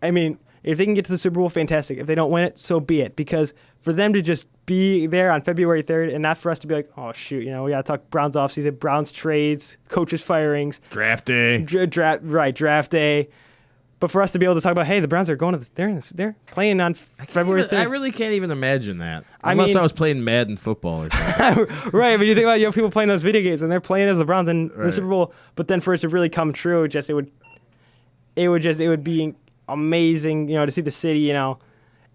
I mean, if they can get to the Super Bowl, fantastic. If they don't win it, so be it. Because for them to just be there on February 3rd, and not for us to be like, oh shoot, we got to talk Browns offseason, Browns trades, coaches firings, draft day, draft day. But for us to be able to talk about, hey, the Browns are going to they're playing on February 3rd. I really can't even imagine that. Unless I was playing Madden football or something. Right, but you think about people playing those video games, and they're playing as the Browns in the Super Bowl. But then for it to really come true, it would be amazing, to see the city. In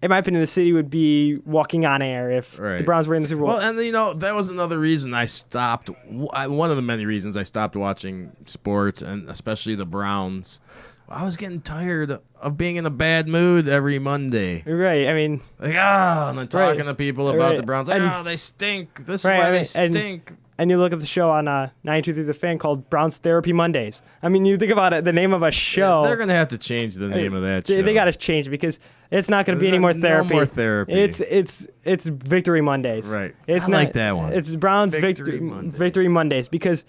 my opinion, the city would be walking on air if the Browns were in the Super Bowl. Well, and that was another reason I stopped. One of the many reasons I stopped watching sports, and especially the Browns. I was getting tired of being in a bad mood every Monday. Right. I mean, and then talking to people about the Browns. They stink. This is why they stink. And you look at the show on 92.3 The Fan called Browns Therapy Mondays. I mean, you think about it, the name of a show. Yeah, they're going to have to change the name of that show. They got to change it because it's not going to be any more therapy. No more therapy. It's Victory Mondays. Right. I like that one. It's Browns Victory Mondays because,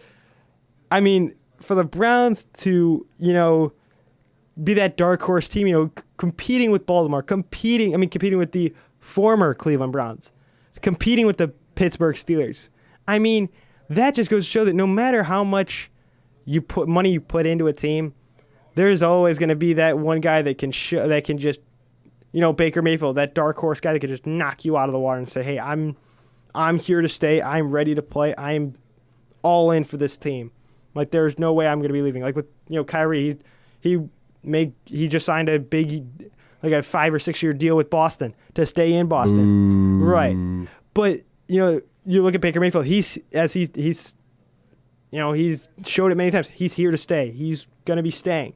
I mean, for the Browns to, be that dark horse team, competing with Baltimore, competing with the former Cleveland Browns, competing with the Pittsburgh Steelers. I mean, that just goes to show that no matter how much money you put into a team, there's always going to be that one guy that can just, Baker Mayfield, that dark horse guy that can just knock you out of the water and say, hey, I'm here to stay. I'm ready to play. I'm all in for this team. Like, there's no way I'm going to be leaving. Like with Kyrie, he just signed a big, like a 5 or 6 year deal with Boston to stay in Boston. Right. But you look at Baker Mayfield. He's showed it many times. He's here to stay. He's going to be staying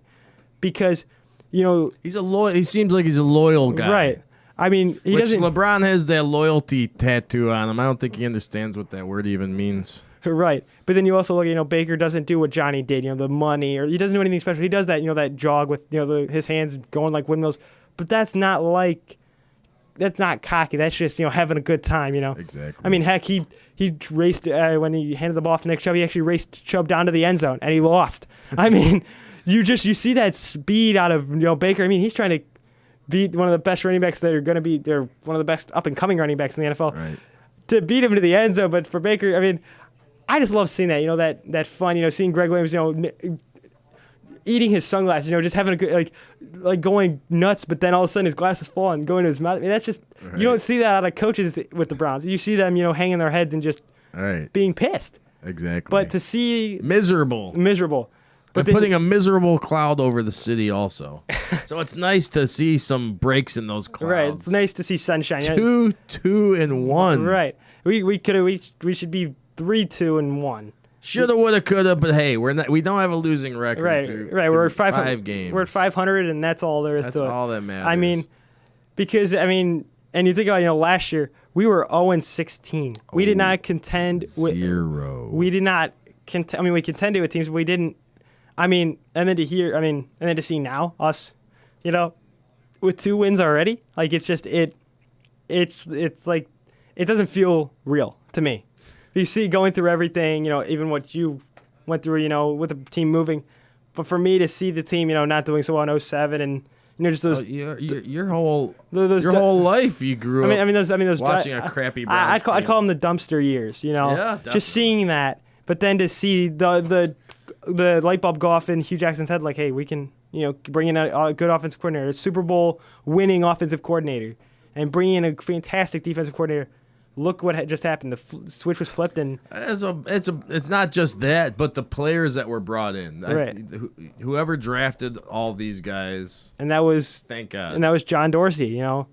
because he's a loyal. He seems like he's a loyal guy. Right. I mean, he doesn't. LeBron has that loyalty tattoo on him. I don't think he understands what that word even means. Right. But then you also look, Baker doesn't do what Johnny did, the money, or he doesn't do anything special. He does that, that jog with, his hands going like windmills. But that's not cocky. That's just, having a good time, Exactly. I mean, heck, he raced, when he handed the ball off to Nick Chubb, he actually raced Chubb down to the end zone, and he lost. I mean, you see that speed out of, Baker. I mean, he's trying to beat one of the best running backs that are going to be, they're one of the best up-and-coming running backs in the NFL. Right. To beat him to the end zone, but for Baker, I mean, I just love seeing that, that fun, seeing Greg Williams, eating his sunglasses, just having a good, like going nuts, but then all of a sudden his glasses fall and going to his mouth. I mean, that's just, you don't see that out of coaches with the Browns. You see them, hanging their heads and just being pissed. Exactly. But to see... Miserable. But they're putting a miserable cloud over the city also. So it's nice to see some breaks in those clouds. Right. It's nice to see sunshine. 2-2-1. Right. We should be 3-2-1. Shoulda, woulda, coulda, but hey, we don't have a losing record. Right. We're at 5 games. We're at 500, and that's all there is to it. That's all that matters. I mean, because and you think about last year we were 0-16. We did not contend with 0. We did not contend. I mean, we contended with teams, but we didn't. I mean, and then to see now us, with 2 wins already, like it's just it's like it doesn't feel real to me. You see going through everything, even what you went through, with the team moving, but for me to see the team, not doing so well in 07 and just those your whole life you grew up. I mean those watching a crappy Browns I'd call them the dumpster years, Yeah, definitely. just seeing that, but then to see the light bulb go off in Hugh Jackson's head, like, hey, we can, bring in a good offensive coordinator, a Super Bowl winning offensive coordinator, and bring in a fantastic defensive coordinator. Look what just happened. The switch was flipped, and it's not just that, but the players that were brought in. Right. Whoever drafted all these guys, and that was thank God, and that was John Dorsey. We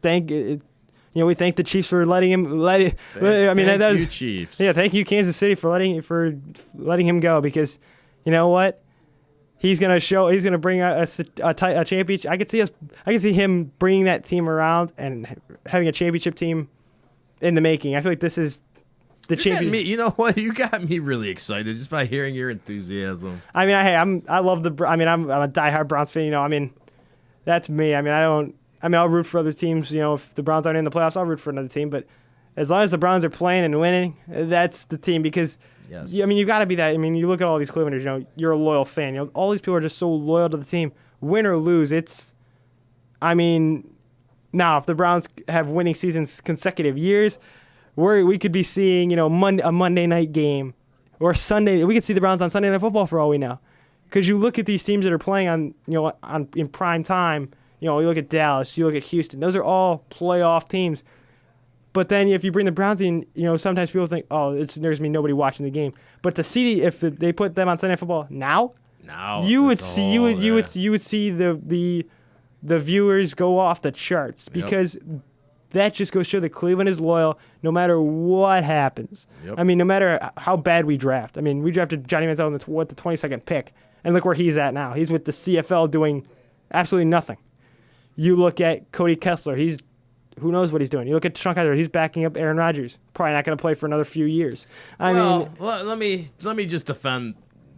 thank the Chiefs for letting him Thank you, Chiefs. Yeah, thank you, Kansas City, for letting him go, because you know what, he's gonna bring a championship. I could see him bringing that team around and having a championship team in the making. I feel like this is the championship. You know what? You got me really excited just by hearing your enthusiasm. I mean, I'm a diehard Browns fan. That's me. I'll root for other teams. If the Browns aren't in the playoffs, I'll root for another team. But as long as the Browns are playing and winning, that's the team. Because, yes. You've got to be that. You look at all these Clevelanders, you're a loyal fan. All these people are just so loyal to the team. Win or lose, now, if the Browns have winning seasons consecutive years, we could be seeing, a Monday night game or Sunday. We could see the Browns on Sunday Night Football for all we know. Because you look at these teams that are playing in prime time. You look at Dallas, you look at Houston. Those are all playoff teams. But then if you bring the Browns in, sometimes people think, oh, there's going to be nobody watching the game. But to see if they put them on Sunday Night Football now, you would see the viewers go off the charts, because that just goes to show that Cleveland is loyal no matter what happens. Yep. No matter how bad we draft. We drafted Johnny Manziel with the 22nd pick, and look where he's at now. He's with the CFL doing absolutely nothing. You look at Cody Kessler. Who knows what he's doing. You look at Deshaun Kaiser. He's backing up Aaron Rodgers. Probably not going to play for another few years. Let me just defend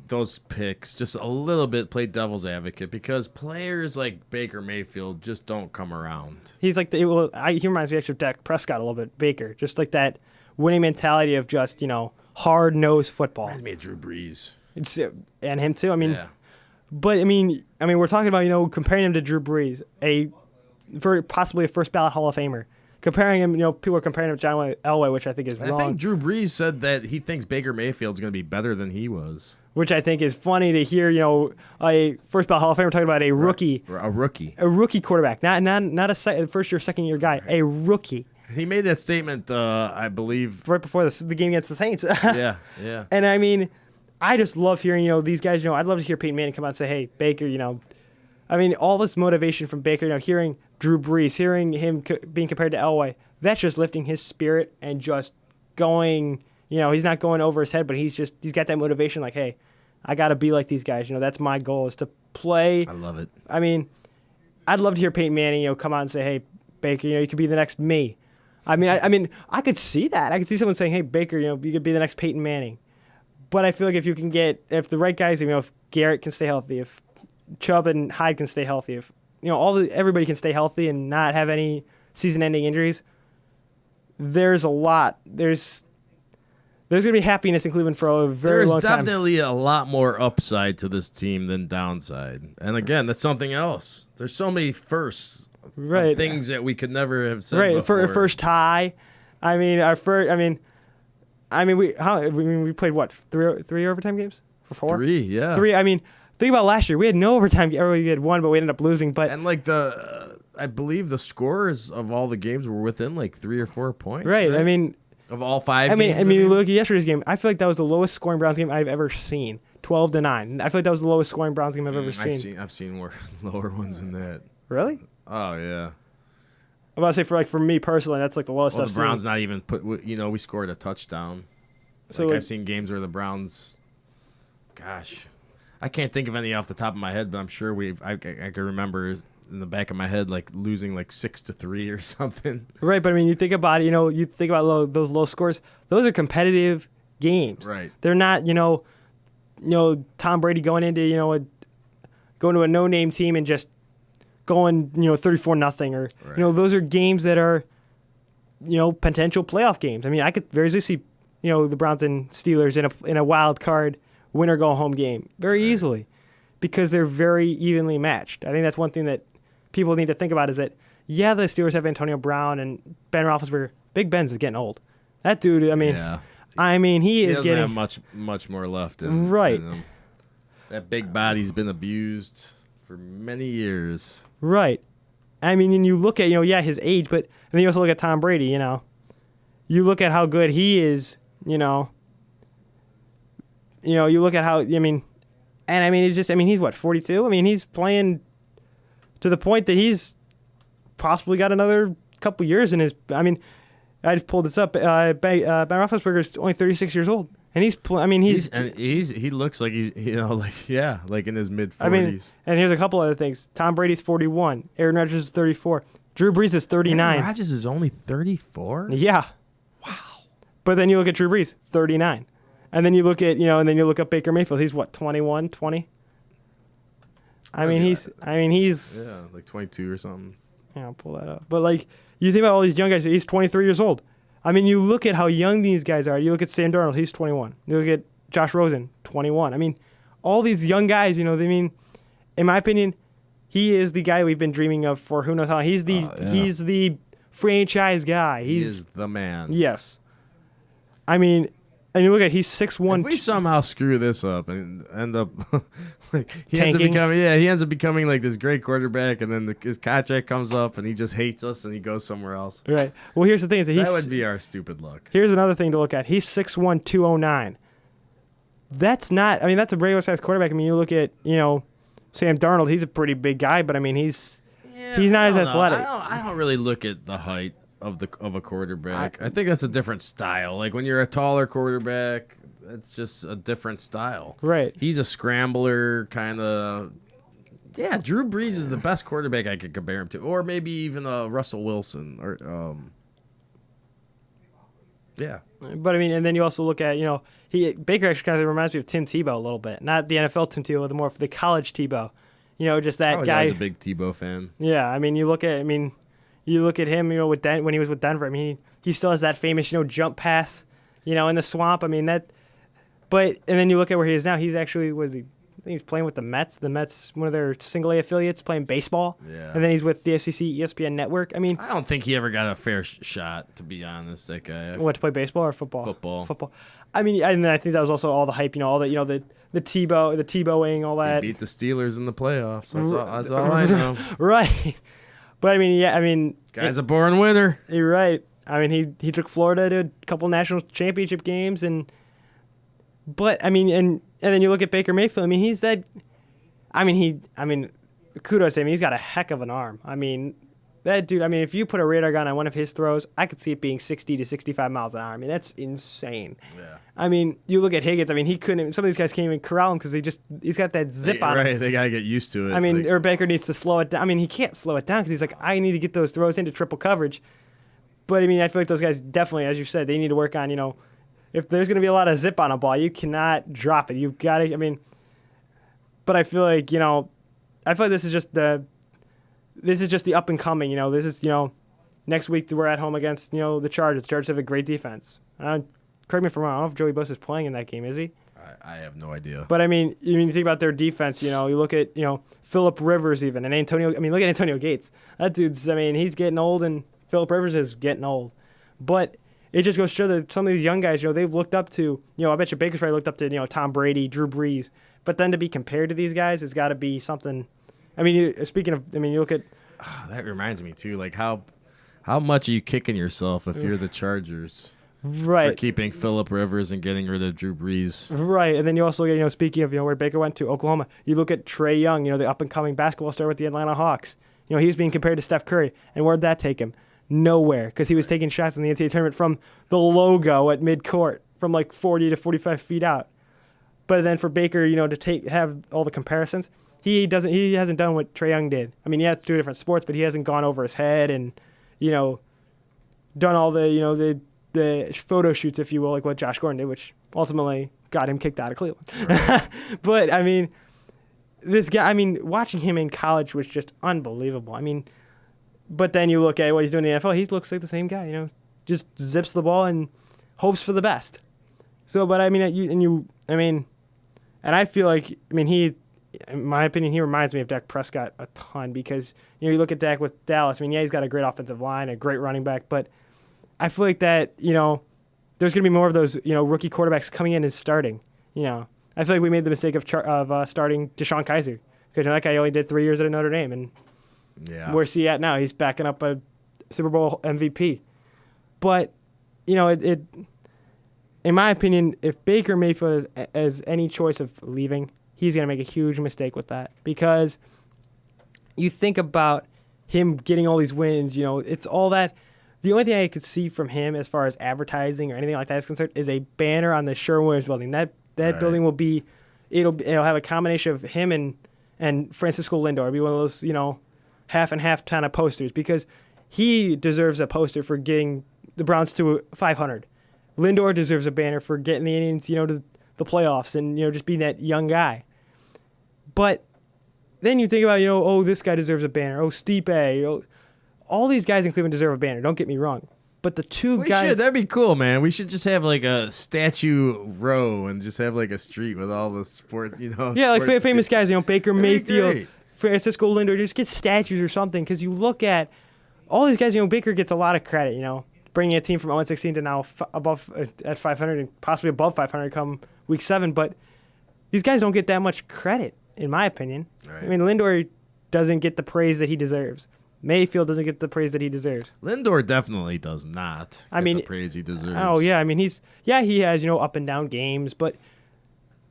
those picks just a little bit, play devil's advocate, because players like Baker Mayfield just don't come around. He's like he reminds me actually of Dak Prescott a little bit. Baker, just like that winning mentality of just hard-nosed football. Reminds me of Drew Brees. And him too. Yeah. But we're talking about comparing him to Drew Brees, possibly a first ballot Hall of Famer. Comparing him, people are comparing him to John Elway, which I think is wrong. I think Drew Brees said that he thinks Baker Mayfield's going to be better than he was. Which I think is funny to hear, a first ballot Hall of Famer talking about a rookie. A rookie. A rookie quarterback, not a first-year, second-year guy, a rookie. He made that statement, I believe. Right before the game against the Saints. Yeah. And I just love hearing, these guys, I'd love to hear Peyton Manning come out and say, hey, Baker, I mean, all this motivation from Baker, hearing Drew Brees, hearing him being compared to Elway, that's just lifting his spirit and just going, he's not going over his head, but he's got that motivation like, hey, I got to be like these guys. That's my goal is to play. I love it. I mean, I'd love to hear Peyton Manning, come out and say, hey, Baker, you could be the next me. I mean, I could see that. I could see someone saying, hey, Baker, you could be the next Peyton Manning. But I feel like if the right guys, if Garrett can stay healthy, if Chubb and Hyde can stay healthy, if everybody can stay healthy and not have any season-ending injuries, there's going to be happiness in Cleveland for a very long time. There's definitely a lot more upside to this team than downside. And again, that's something else. There's so many firsts, right? Things that we could never have said right. before. For first tie, I mean, we played what, three overtime games? For 4? 3, yeah. 3. I mean, think about last year. We had no overtime. We had 1, but we ended up losing. But and I believe the scores of all the games were within like 3 or 4 points. Right. I mean, of all 5 games. I mean, look at yesterday's game. I feel like that was the lowest scoring Browns game I've ever seen. 12-9. I feel like that was the lowest scoring Browns game I've ever seen. I've seen more lower ones than that. Really? Oh yeah. I'm about to say for me personally, that's like the lowest I've the Browns not even we scored a touchdown. So I've seen games where the Browns, gosh, I can't think of any off the top of my head, but I'm sure I can remember in the back of my head like losing like 6-3 or something. Right, but I mean, you think about it. You think about those low scores. Those are competitive games. Right. They're not. Tom Brady going into going to a no-name team and just going 34-0 or right. Those are games that are potential playoff games. I mean, I could very easily see the Browns and Steelers in a wild card win or go home game very easily because they're very evenly matched. I think that's one thing that people need to think about is that the Steelers have Antonio Brown and Ben Roethlisberger. Big Ben's is getting old. That dude, he is doesn't getting have much more left. In him. That big body's been abused for many years. Right. I mean, and you look at his age, but and then you also look at Tom Brady. You look at how good he is. You look at how he's what, 42? I mean, he's playing to the point that he's possibly got another couple years in his. I mean, I just pulled this up. Ben Roethlisberger is only 36 years old, and he looks like he's like in his mid 40s. I mean, and here's a couple other things. Tom Brady's 41. Aaron Rodgers is 34. Drew Brees is 39. Aaron Rodgers is only 34. Yeah. Wow. But then you look at Drew Brees, 39. And then you look at, and then you look up Baker Mayfield. He's what, 21, 20? He's like 22 or something. Yeah, I'll pull that up. But like, you think about all these young guys, he's 23 years old. I mean, you look at how young these guys are. You look at Sam Darnold, he's 21. You look at Josh Rosen, 21. I mean, all these young guys, in my opinion, he is the guy we've been dreaming of for who knows how. He's the franchise guy. He is the man. Yes. I mean, and you look at he's 6'1". If we somehow screw this up and end up he tanking. ends up becoming like this great quarterback, and then his contract comes up and he just hates us and he goes somewhere else. Right. Well, here's the thing: is that would be our stupid luck. Here's another thing to look at. He's 6'1", 209. That's not. I mean, that's a regular sized quarterback. I mean, you look at Sam Darnold. He's a pretty big guy, but I mean, he's not as athletic. I don't really look at the height of a quarterback. I think that's a different style. Like when you're a taller quarterback, it's just a different style. Right. He's a scrambler kind of. Yeah, Drew Brees is the best quarterback I could compare him to, or maybe even Russell Wilson, or yeah. But I mean, and then you also look at Baker actually kind of reminds me of Tim Tebow a little bit, not the NFL Tim Tebow, but more for the college Tebow. Just that guy. I was a big Tebow fan. Yeah, I mean, you look at him, when he was with Denver. I mean, he still has that famous jump pass, in the swamp. I mean that. But and then you look at where he is now. He's actually I think he's playing with the Mets. The Mets, one of their single A affiliates, playing baseball. Yeah. And then he's with the SEC ESPN network. I mean, I don't think he ever got a fair shot, to be honest. That guy. What, to play baseball or football? Football. I mean, and I think that was also all the hype. All that the Tebowing, all that. He beat the Steelers in the playoffs. That's all I know. Right. But I mean, guy's a born winner. You're right. I mean, he took Florida to a couple national championship games, and But I mean, and then you look at Baker Mayfield. I mean, he's that. I mean, kudos to him. He's got a heck of an arm. I mean, that dude. I mean, if you put a radar gun on one of his throws, I could see it being 60 to 65 miles an hour. I mean, that's insane. Yeah. I mean, you look at Higgins. I mean, he couldn't. Some of these guys can't even corral him because he's got that zip on him. Right, they gotta get used to it. I mean, or Baker needs to slow it down. I mean, he can't slow it down because he's like, I need to get those throws into triple coverage. But I mean, I feel like those guys definitely, as you said, they need to work on, if there's going to be a lot of zip on a ball, you cannot drop it. You've got to, I mean, but I feel like, this is just the up and coming, this is, next week we're at home against, the Chargers. The Chargers have a great defense. Correct me if I'm wrong, I don't know if Joey Bosa is playing in that game, is he? I have no idea. But I mean, you think about their defense, you look at, Phillip Rivers even, and look at Antonio Gates. That dude's, I mean, he's getting old, and Phillip Rivers is getting old. But it just goes to show that some of these young guys, they've looked up to, I bet you Baker's probably looked up to, Tom Brady, Drew Brees. But then to be compared to these guys, it's got to be something. I mean, you look at. That reminds me, too, like how much are you kicking yourself if you're the Chargers? Right. For keeping Phillip Rivers and getting rid of Drew Brees. Right. And then you also get, speaking of, where Baker went to Oklahoma, you look at Trae Young, the up-and-coming basketball star with the Atlanta Hawks. He was being compared to Steph Curry. And where'd that take him? Nowhere, because he was taking shots in the NCAA tournament from the logo at midcourt, from like 40 to 45 feet out. But then for Baker, to have all the comparisons, he hasn't done what Trae Young did. I mean, he has two different sports, but he hasn't gone over his head and, done all the the photo shoots, if you will, like what Josh Gordon did, which ultimately got him kicked out of Cleveland. Right. But I mean, this guy, watching him in college was just unbelievable. But then you look at what he's doing in the NFL, he looks like the same guy, just zips the ball and hopes for the best. So, but and I feel like, he, in my opinion, he reminds me of Dak Prescott a ton because, you look at Dak with Dallas. He's got a great offensive line, a great running back, but I feel like that, there's going to be more of those, rookie quarterbacks coming in and starting. I feel like we made the mistake of starting DeShone Kizer because that guy only did 3 years at Notre Dame, and where's he at now? He's backing up a Super Bowl MVP. But, it in my opinion, if Baker Mayfield has any choice of leaving, he's going to make a huge mistake with that because you think about him getting all these wins, it's all that. The only thing I could see from him as far as advertising or anything like that is concerned is a banner on the Sherwin-Williams building. That right. Building will be, it'll have a combination of him and Francisco Lindor. It'll be one of those, half and half kind of posters because he deserves a poster for getting the Browns to 500. Lindor deserves a banner for getting the Indians, to the playoffs and, just being that young guy. But then you think about, this guy deserves a banner. Stipe, all these guys in Cleveland deserve a banner. Don't get me wrong. But the two guys... That'd be cool, man. We should just have like a statue row and just have like a street with all the sport, Yeah, like famous guys, Baker Mayfield, Francisco Lindor, just get statues or something. Because you look at all these guys, Baker gets a lot of credit, bringing a team from 0-16 to now above at 500 and possibly above 500 come week 7. But these guys don't get that much credit, in my opinion. Right. Lindor doesn't get the praise that he deserves. Mayfield doesn't get the praise that he deserves. Lindor definitely does not get the praise he deserves. Oh, yeah. He has, up and down games, but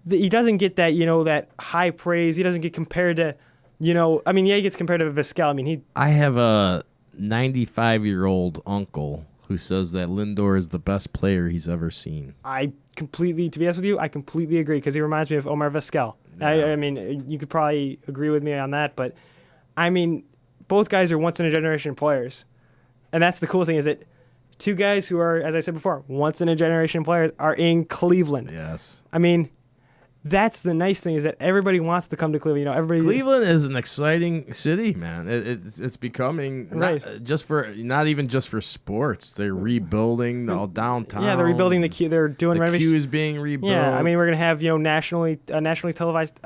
he doesn't get that, that high praise. He doesn't get compared to, he gets compared to Vizquel. I have a 95-year-old uncle who says that Lindor is the best player he's ever seen. To be honest with you, I completely agree because he reminds me of Omar Vizquel. Yeah. You could probably agree with me on that, but, both guys are once-in-a-generation players. And that's the cool thing is that two guys who are, as I said before, once-in-a-generation players are in Cleveland. Yes. That's the nice thing is that everybody wants to come to Cleveland. Cleveland is an exciting city, man. It's becoming right. not even just for sports. They're rebuilding all downtown. Yeah, they're rebuilding the Q. They're doing the Q is being rebuilt. Yeah, we're gonna have nationally televised.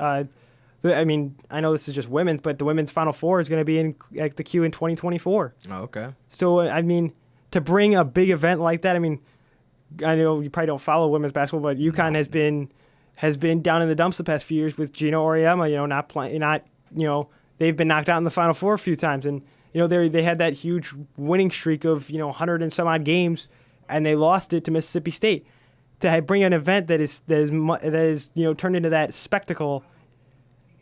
I know this is just women's, but the women's Final Four is going to be in the Q in 2024. Oh, okay. So, to bring a big event like that, I know you probably don't follow women's basketball, but UConn has been down in the dumps the past few years with Gino Auriemma, not playing, they've been knocked out in the Final Four a few times, and they had that huge winning streak of 100 and some odd games, and they lost it to Mississippi State. bring an event that is turned into that spectacle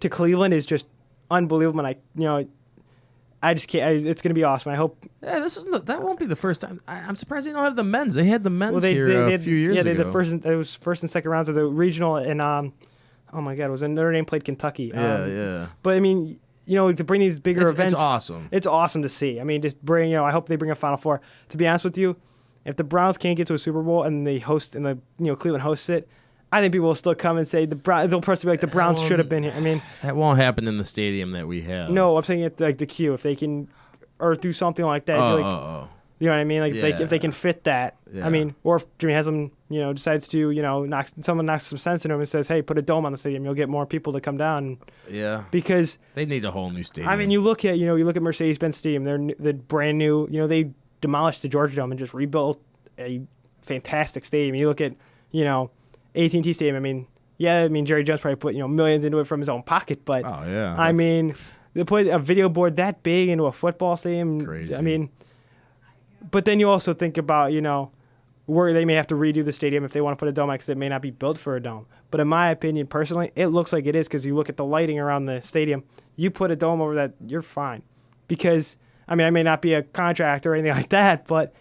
to Cleveland is just unbelievable. And I just can't. It's going to be awesome. I hope. Yeah, that won't be the first time. I'm surprised they don't have the men's. They had the men's here a few years ago. Yeah, it was first and second rounds of the regional, and oh my God, it was when Notre Dame played Kentucky. Yeah. But I mean, to bring these bigger events, it's awesome. It's awesome to see. I mean, just bring. I hope they bring a Final Four. To be honest with you, if the Browns can't get to a Super Bowl and they host and Cleveland hosts it, I think people will still come and say they'll personally be like the Browns should have been here. I mean, that won't happen in the stadium that we have. No, I'm saying it like the Q if they can, or do something like that. You know what I mean? Like if they can fit that. Yeah. I mean, or if Jimmy Haslam, decides to, knocks some sense into him and says, hey, put a dome on the stadium, you'll get more people to come down. Yeah. Because they need a whole new stadium. I mean, you look at Mercedes-Benz Stadium. They're brand new. They demolished the Georgia Dome and just rebuilt a fantastic stadium. You look at AT&T Stadium. I mean, Jerry Jones probably put millions into it from his own pocket, but I mean, they put a video board that big into a football stadium. Crazy. I mean, but then you also think about where they may have to redo the stadium if they want to put a dome because it may not be built for a dome. But in my opinion, personally, it looks like it is because you look at the lighting around the stadium. You put a dome over that, you're fine. Because I mean, I may not be a contractor or anything like that, but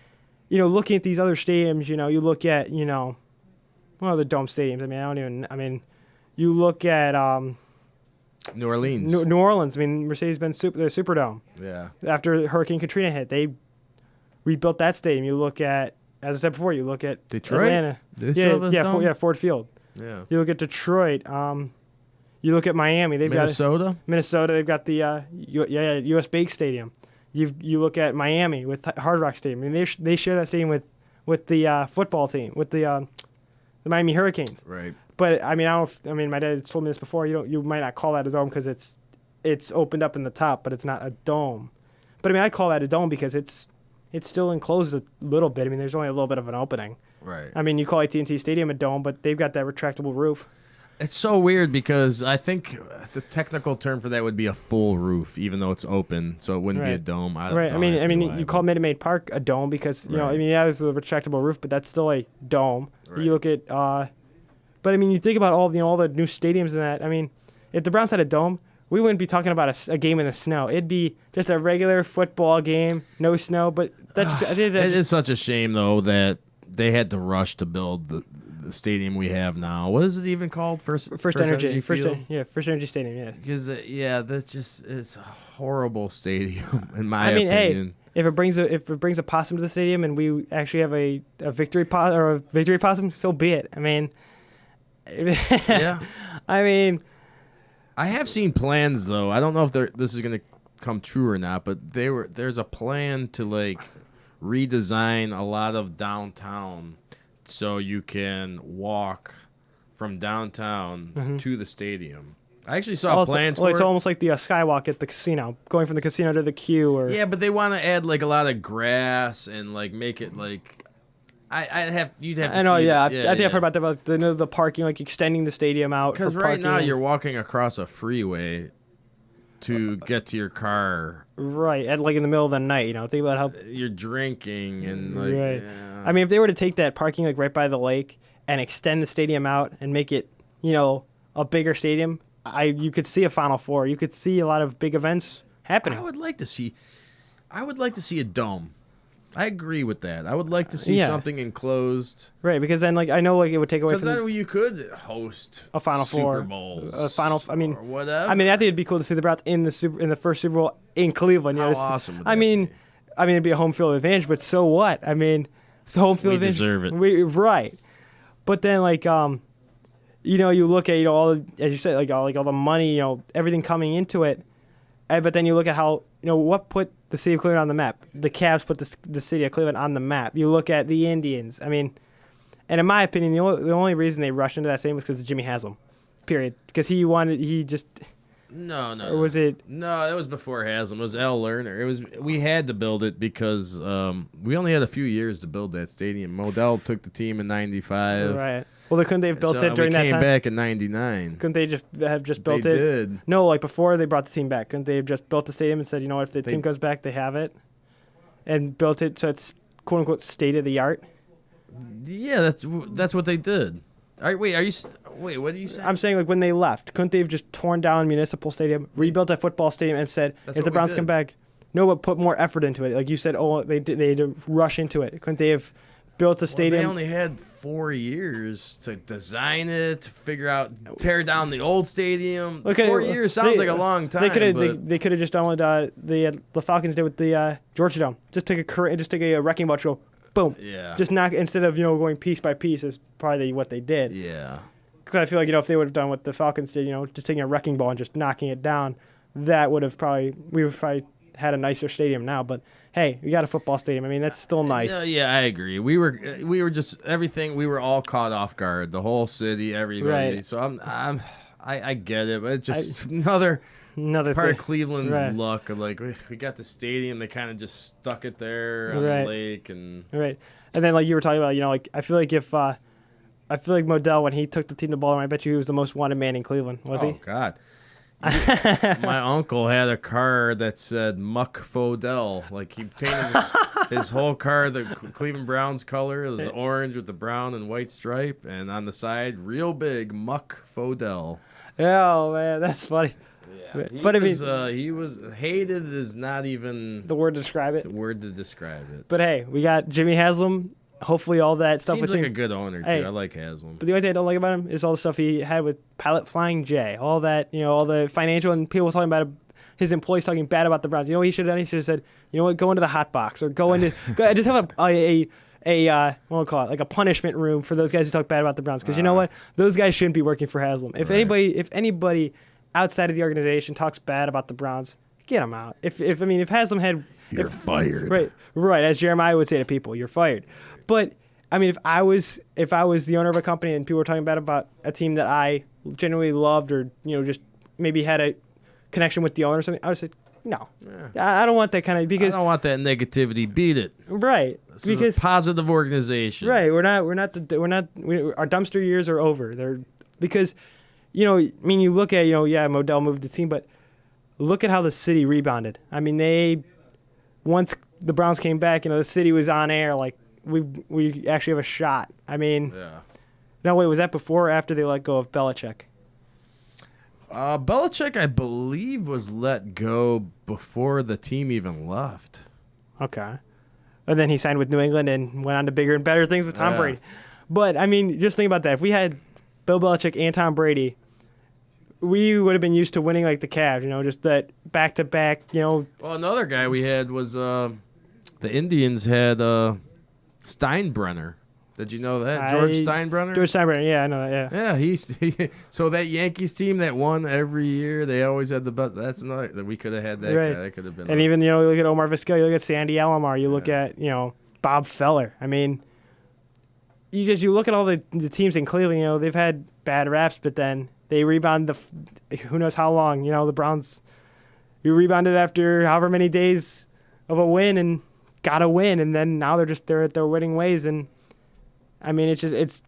looking at these other stadiums, you look at the dome stadiums. You look at New Orleans. New Orleans. I mean, Mercedes-Benz the Superdome. Yeah. After Hurricane Katrina hit, they rebuilt that stadium. You look at, as I said before, Detroit? Atlanta. They still have a dome? Ford Field. Yeah. You look at Detroit. You look at Miami. Minnesota. They've got the U.S. Bank Stadium. You look at Miami with Hard Rock Stadium. I mean, they share that stadium with the football team, with the Miami Hurricanes. Right. But I mean, my dad told me this before. You might not call that a dome because it's opened up in the top, but it's not a dome. But I mean, I'd call that a dome because it's still enclosed a little bit. I mean, there's only a little bit of an opening. Right. I mean, you call AT&T Stadium a dome, but they've got that retractable roof. It's so weird because I think the technical term for that would be a full roof, even though it's open, so it wouldn't be a dome. Right. I mean, you call Minute Maid Park a dome because there's a retractable roof, but that's still a dome. Right. You look at, but I mean, you think about all the new stadiums and that. I mean, if the Browns had a dome, we wouldn't be talking about a game in the snow. It'd be just a regular football game, no snow. But it is such a shame though that they had to rush to build the stadium we have now. What is it even called? First Energy Field? First Energy Stadium, yeah. Because that's just it's a horrible stadium in my opinion. Hey, if it brings a possum to the stadium and we actually have a victory possum, so be it. I mean, yeah. I mean, I have seen plans though. I don't know if this is going to come true or not, but there's a plan to redesign a lot of downtown. So you can walk from downtown to the stadium. I actually saw plans for it. It's almost like the skywalk at the casino, going from the casino to the Q. Yeah, but they want to add a lot of grass and make it you'd have to. I know. See I think I've heard about the parking, extending the stadium out. Because right now you're walking across a freeway to get to your car. Right, in the middle of the night. Think about how you're drinking and right. Yeah. I mean, if they were to take that parking right by the lake and extend the stadium out and make it, a bigger stadium, you could see a Final Four. You could see a lot of big events happening. I would like to see a dome. I agree with that. I would like to see something enclosed. Right, because then I know it would take away. Because then you could host a Final Four, Super Bowls, or whatever. I mean, I think it'd be cool to see the Browns in the first Super Bowl in Cleveland. How awesome! Would I mean, be? It'd be a home field advantage, but so what? I mean, it's a home field advantage. Deserve it. Right, but then you look at all as you said all the money, everything coming into it, but then you look at how what put the city of Cleveland on the map. The Cavs put the city of Cleveland on the map. You look at the Indians. I mean, and in my opinion, the only reason they rushed into that stadium was because of Jimmy Haslam, period. Because he just. No. Or was it? No, that was before Haslam. It was Al Lerner. We had to build it because we only had a few years to build that stadium. Modell took the team in '95. Right. Well, couldn't they have built it during that time? We came back in '99. Couldn't they have just built it? They did. No, before they brought the team back, couldn't they have just built the stadium and said, if the team comes back, they have it, and built it so it's quote unquote state of the art? Yeah, that's what they did. All right, wait, what do you say? I'm saying like when they left, couldn't they have just torn down Municipal Stadium, rebuilt a football stadium, and said That's if the what we Browns did. come back, no, but put more effort into it. Like you said, they had to rush into it. Couldn't they have built a Well, stadium? they only had 4 years to design it, figure out, tear down the old stadium. Look at 4 it. years sounds like a long time. They could have. But They could have just done what the Falcons did with the Georgia Dome. Just take a wrecking ball, go boom. Yeah. Just knock instead of going piece by piece is probably what they did. yeah. Because I feel like if they would have done what the Falcons did, just taking a wrecking ball and just knocking it down, that would have probably had a nicer stadium now. But hey, we got a football stadium. I mean, that's still nice. Yeah, I agree. We were just everything. We were all caught off guard. The whole city, everybody. Right. So I get it, but it's just another Another part thing. of Cleveland's Right. luck. Of like we got the stadium. They kind of just stuck it there on Right. the lake, and Right. And then like you were talking about, like I feel like Modell, when he took the team to Baltimore, I bet you he was the most wanted man in Cleveland, was oh he? God. My uncle had a car that said Muck Fodell. Like he painted his whole car the Cleveland Browns color. It was orange with the brown and white stripe, and on the side, real big Muck Fodell. Oh man, that's funny. Yeah, But I mean, he was hated is not even the word to describe it. the word to describe it. But hey, we got Jimmy Haslam. Hopefully, all that stuff. Seems with like him- a good owner too. Hey. I like Haslam. But the only thing I don't like about him is all the stuff he had with Pilot Flying J. All that, all the financial and people talking about his employees talking bad about the Browns. You know what he should have done? He should have said, you know what, go into the hot box or go into just have a what do we call it, like a punishment room for those guys who talk bad about the Browns. Because you know what, those guys shouldn't be working for Haslam. If Right. anybody outside of the organization talks bad about the Browns, get them out. If Haslam had, You're fired. right, as Jeremiah would say to people, you're fired. But I mean, if I was the owner of a company and people were talking bad about a team that I genuinely loved or just maybe had a connection with the owner or something, I would say no. I don't want that kind of I because don't want that negativity. Beat it. right This because is a positive organization. right our dumpster years are over. They're because you look at Modell moved the team, but look at how the city rebounded. I mean once the Browns came back, the city was on air like. We actually have a shot. I mean, Yeah. no, wait, was that before or after they let go of Belichick? Belichick, I believe, was let go before the team even left. Okay. And then he signed with New England and went on to bigger and better things with Tom Yeah. Brady. But, I mean, just think about that. If we had Bill Belichick and Tom Brady, we would have been used to winning like the Cavs, just that back-to-back, Well, another guy we had was the Indians had Steinbrenner. Did you know that? George Steinbrenner? George Steinbrenner, yeah, I know that, yeah. Yeah, so that Yankees team that won every year, they always had the best. That's another that we could have had that Right. guy. That could have been. And us. even, you look at Omar Vizquel, you look at Sandy Alomar, you look at, Bob Feller. I mean, you look at all the teams in Cleveland, they've had bad raps, but then they rebound who knows how long. The Browns, you rebounded after however many days of a win and got a win, and then now they're at their winning ways. And I mean, it's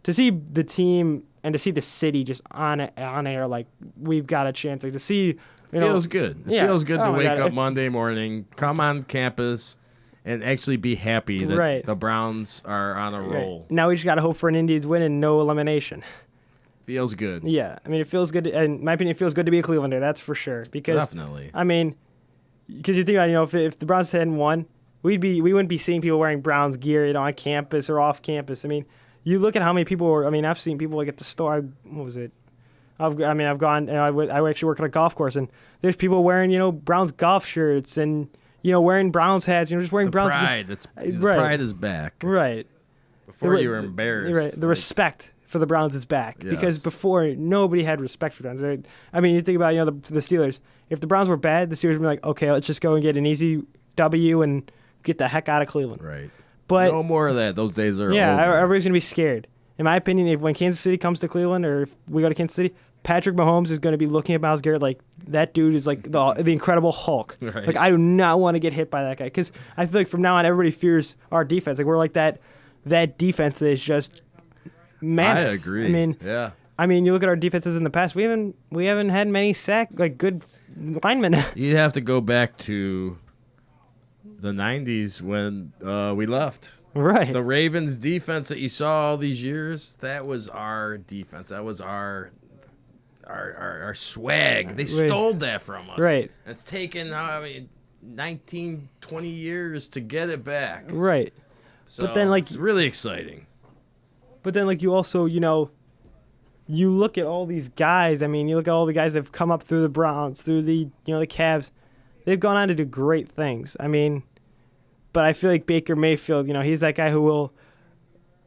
to see the team and to see the city just on air like we've got a chance. Like to see, feels good. It Yeah. feels good to Oh my wake God. up Monday morning, come on campus, and actually be happy that Right. the Browns are on a roll. Now we just got to hope for an Indians win and no elimination. Feels good. Yeah, I mean, it feels good. In my opinion, it feels good to be a Clevelander. That's for sure. Because Definitely. I mean, because you think about if the Browns hadn't won, we wouldn't be seeing people wearing Browns gear, on campus or off campus. I mean, you look at how many people were. I mean, I've seen people like at the store. What was it? I've gone. And I actually work at a golf course, and there's people wearing Browns golf shirts and wearing Browns hats. Just wearing The Browns. pride. The Right. pride is back. Right. Before you were embarrassed. Right. The respect for the Browns is back because Yes. before nobody had respect for them. I mean, you think about the Steelers. If the Browns were bad, the Steelers would be like, okay, let's just go and get an easy W and get the heck out of Cleveland. Right. But no more of that. Those days are yeah, over. everybody's gonna be scared. In my opinion, when Kansas City comes to Cleveland or if we go to Kansas City, Patrick Mahomes is going to be looking at Myles Garrett like that dude is like the Incredible Hulk. Right. Like I do not want to get hit by that guy because I feel like from now on everybody fears our defense. Like we're like that defense that is just mammoth. I agree. I mean, you look at our defenses in the past. We haven't had many good linemen. You'd have to go back to the 90s when we left. Right. The Ravens defense that you saw all these years, that was our defense. That was our swag. They stole that from us. Right. It's taken 19, 20 years to get it back. Right. So But then, like- it's really exciting. But then, like, you also, you look at all these guys. I mean, you look at all the guys that have come up through the Browns, through the, the Cavs. They've gone on to do great things. I mean, but I feel like Baker Mayfield, he's that guy who will.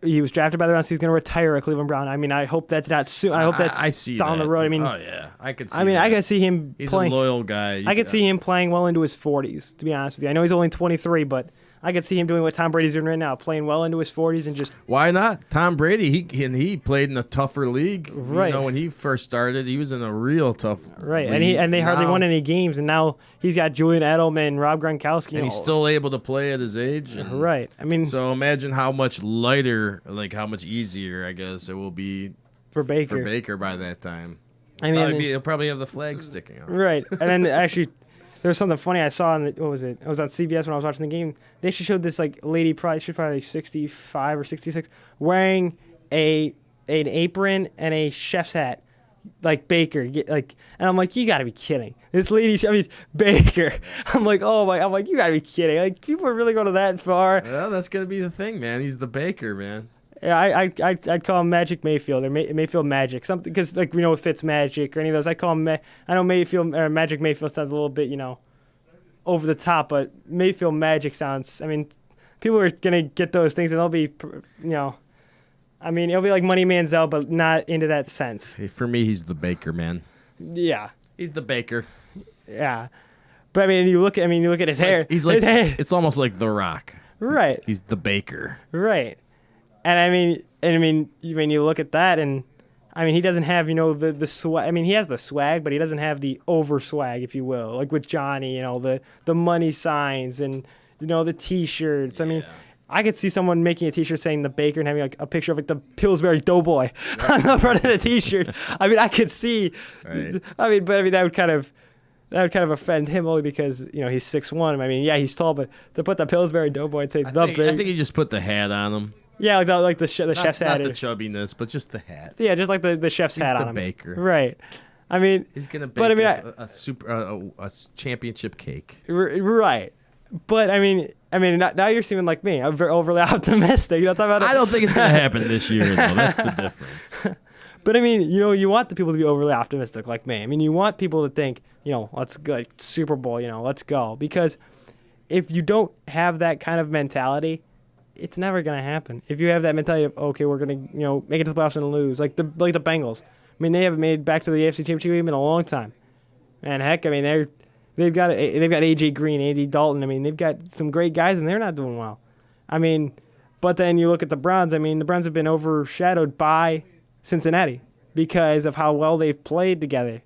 He was drafted by the Browns. He's going to retire a Cleveland Brown. I mean, I hope that's not soon. I hope that's I see down that. the road. I mean, oh yeah, I could see. I mean, that. I could see him He's playing. a loyal guy. I could see him playing well into his 40s, to be honest with you. I know he's only 23, but I could see him doing what Tom Brady's doing right now, playing well into his 40s and just. Why not? Tom Brady, he played in a tougher league. Right. When he first started, he was in a real tough Right, league. and they hardly Now- won any games, and now he's got Julian Edelman, Rob Gronkowski. And he's still able to play at his age. And right. I mean, So imagine how much lighter, how much easier, I guess, it will be for Baker. for Baker by that time. I mean, He'll probably have the flag sticking out. right. And then actually, there's something funny I saw on what was it? It was on CBS when I was watching the game. They actually showed this lady, she's probably 65 or 66, wearing an apron and a chef's hat, like Baker. And I'm like, you got to be kidding. This lady, Baker. I'm like, you got to be kidding. Like, people are really going to that far. Well, that's gonna be the thing, man. He's the Baker, man. Yeah, I'd call him Magic Mayfield or Mayfield Magic, something, because we know Fitz Magic or any of those. I call him. I know Mayfield or Magic Mayfield sounds a little bit over the top, but Mayfield Magic sounds. I mean, people are gonna get those things and they'll be, I mean, it'll be like Money Manziel, but not into that sense. Hey, for me, he's the Baker, man. Yeah, He's the Baker. yeah, but I mean, you look at his hair. He's like, his hair. it's almost like The Rock. Right, He's the Baker. right, and I mean, when you look at that and. I mean, he doesn't have, the swag. I mean, he has the swag, but he doesn't have the over swag, if you will. Like with Johnny, the money signs and, the T-shirts. I mean, I could see someone making a T-shirt saying the Baker and having a picture of the Pillsbury Doughboy on the front of the T-shirt. I mean, I could see. Right. But that would kind of offend him only because he's 6'1". I mean, yeah, he's tall, but to put the Pillsbury Doughboy and say I Baker. think he just put the hat on him. Yeah, like the chef's hat. Not the chubbiness, but just the hat. Yeah, just like the chef's hat the on him. Baker. Right. I mean, He's gonna bake but I mean, a championship cake. Right. But I mean, now you're seeming like me. I'm very overly optimistic. You know what I'm talking about? I don't think it's gonna happen this year, though. That's the difference. But I mean, you want the people to be overly optimistic like me. I mean, you want people to think, let's go, like, Super Bowl, let's go. Because if you don't have that kind of mentality, it's never gonna happen. If you have that mentality of, okay, we're gonna make it to the playoffs and lose, like the Bengals. I mean, they haven't made back to the AFC Championship game in a long time. And heck, I mean they've got AJ Green, Andy Dalton. I mean, they've got some great guys and they're not doing well. I mean, but then you look at the Browns. I mean, the Browns have been overshadowed by Cincinnati because of how well they've played together.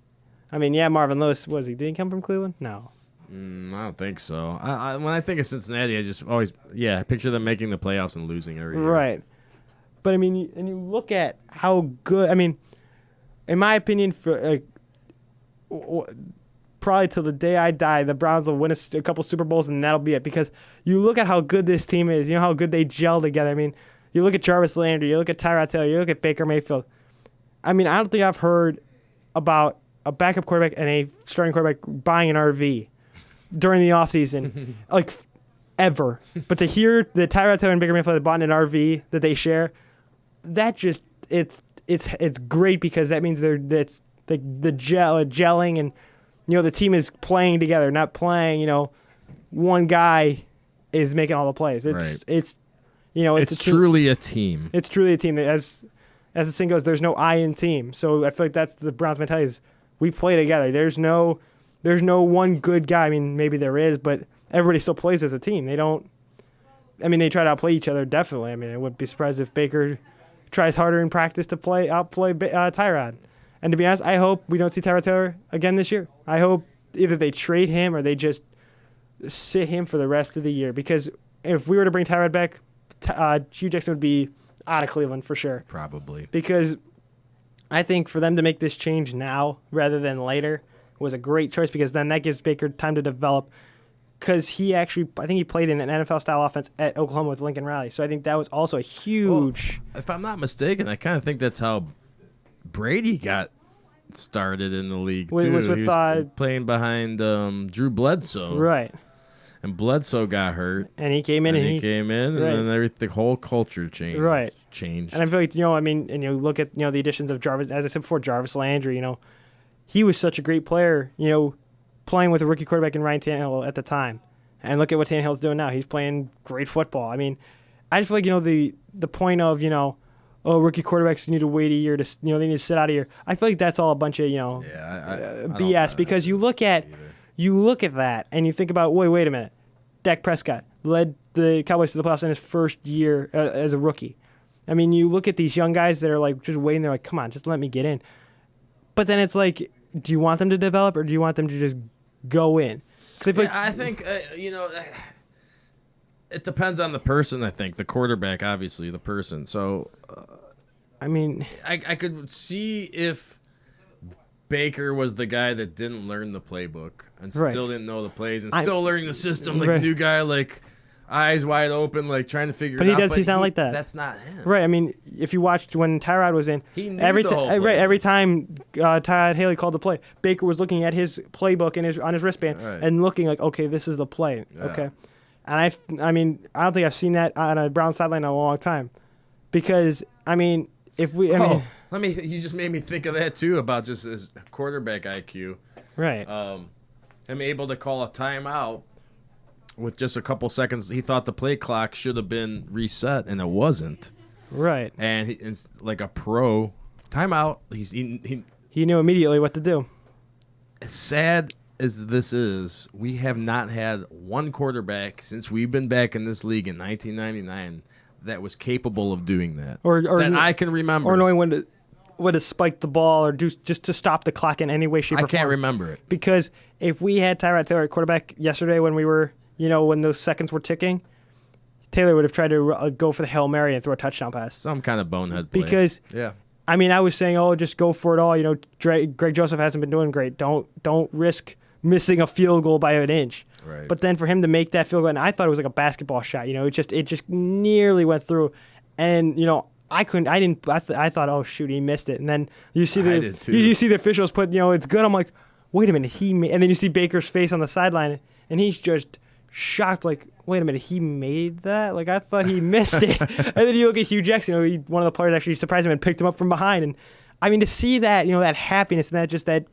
I mean, yeah, Marvin Lewis, did he come from Cleveland? No. I don't think so. When I think of Cincinnati, I just always I picture them making the playoffs and losing every year. Right. But I mean, and you look at how good. I mean, in my opinion, for probably till the day I die, the Browns will win a couple Super Bowls and that'll be it. Because you look at how good this team is. You know how good they gel together. I mean, you look at Jarvis Landry, you look at Tyrod Taylor, you look at Baker Mayfield. I mean, I don't think I've heard about a backup quarterback and a starting quarterback buying an RV during the offseason, ever. But to hear that Tyrod Taylor and Baker Mayfield have bought an RV that they share, that just it's great because that means it's the gelling and the team is playing together, not playing. One guy is making all the plays. It's truly a team. It's truly a team. As the saying goes, there's no I in team. So I feel like that's the Browns' mentality is we play together. There's no one good guy. I mean, maybe there is, but everybody still plays as a team. They don't. I mean, they try to outplay each other, definitely. I mean, I wouldn't be surprised if Baker tries harder in practice to outplay Tyrod. And to be honest, I hope we don't see Tyrod Taylor again this year. I hope either they trade him or they just sit him for the rest of the year. Because if we were to bring Tyrod back, Hugh Jackson would be out of Cleveland for sure. Probably. Because I think for them to make this change now rather than later was a great choice because then that gives Baker time to develop. because I think he played in an NFL style offense at Oklahoma with Lincoln Riley. So I think that was also a huge. Well, if I'm not mistaken, I kind of think that's how Brady got started in the league too. He was playing behind Drew Bledsoe, right, and Bledsoe got hurt, and he came in and then the whole culture changed. Right. Changed. And I feel like and you look at the additions of Jarvis, as I said before, Jarvis Landry. He was such a great player. Playing with a rookie quarterback in Ryan Tannehill at the time, and look at what Tannehill's doing now. He's playing great football. I mean, I just feel like the point of rookie quarterbacks need to wait a year to they need to sit out a year. I feel like that's all a bunch of BS because you look at that and you think about wait a minute, Dak Prescott led the Cowboys to the playoffs in his first year as a rookie. I mean, you look at these young guys that are like just waiting. They're like, come on, just let me get in. But then it's like, do you want them to develop or do you want them to just go in? I think it depends on the person. I think the quarterback, obviously, the person. So, I mean, I could see if Baker was the guy that didn't learn the playbook and still didn't know the plays and still learning the system, like a new guy, like eyes wide open, like trying to figure it out. But he's not like that. That's not him. Right. I mean, if you watched when Tyrod was in, he knew every time Tyrod Haley called the play, Baker was looking at his playbook and on his wristband and looking like, okay, this is the play. Yeah. Okay. And I mean, I don't think I've seen that on a Brown sideline in a long time, because I mean, you just made me think of that too, about just his quarterback IQ. Right. Him able to call a timeout with just a couple seconds. He thought the play clock should have been reset, and it wasn't. Right. And it's like a pro timeout. He knew immediately what to do. As sad as this is, we have not had one quarterback since we've been back in this league in 1999 that was capable of doing that. Or that I can remember. Or knowing when to spike the ball or do just to stop the clock in any way, shape, or form. I can't remember it. Because if we had Tyrod Taylor at quarterback yesterday when we were, when those seconds were ticking, Taylor would have tried to go for the Hail Mary and throw a touchdown pass. Some kind of bonehead play. Because, I mean, I was saying, just go for it all. Greg Joseph hasn't been doing great. Don't risk missing a field goal by an inch. Right. But then for him to make that field goal, and I thought it was like a basketball shot. It just nearly went through. And, I thought, oh, shoot, he missed it. And then you see you see the officials put, it's good. I'm like, wait a minute, and then you see Baker's face on the sideline, and he's just shocked, like, wait a minute, he made that? Like, I thought he missed it. And then you look at Hugh Jackson, one of the players actually surprised him and picked him up from behind. And, I mean, to see that, that happiness and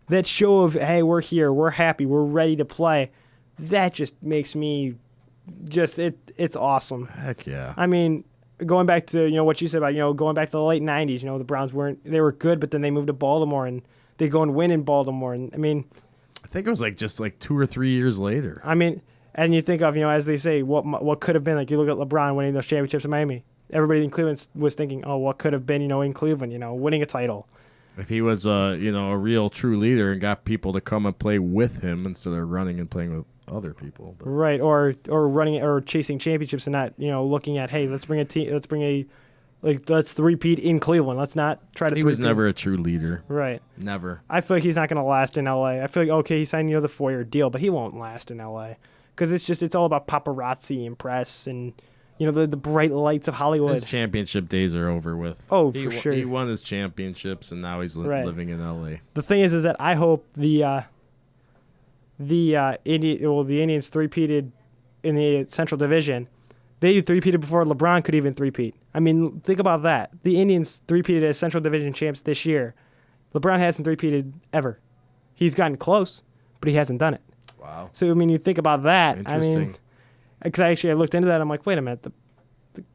that show of, hey, we're here, we're happy, we're ready to play, that just makes me it's awesome. Heck yeah. I mean, going back to, what you said about, going back to the late 90s, the Browns they were good, but then they moved to Baltimore and they go and win in Baltimore. And, I mean, I think it was just 2 or 3 years later. I mean, and you think of, as they say, what could have been. Like, you look at LeBron winning those championships in Miami. Everybody in Cleveland was thinking, oh, what could have been, in Cleveland, winning a title. If he was, a real true leader and got people to come and play with him instead of running and playing with other people. But. Right, or running or chasing championships and not, looking at, hey, let's repeat in Cleveland. Let's not try to. He was never a true leader. Right. Never. I feel like he's not going to last in L.A. I feel like, okay, he signed, the 4-year deal, but he won't last in L.A. because it's all about paparazzi and press and, the bright lights of Hollywood. His championship days are over with. Oh, for sure. He won his championships, and now he's living in L.A. The thing is that I hope the Indians three-peated in the Central Division. They three-peated before LeBron could even three-peat. I mean, think about that. The Indians three-peated as Central Division champs this year. LeBron hasn't three-peated ever. He's gotten close, but he hasn't done it. Wow. So, I mean, you think about that. Interesting. I mean, because I looked into that. I'm like, wait a minute. The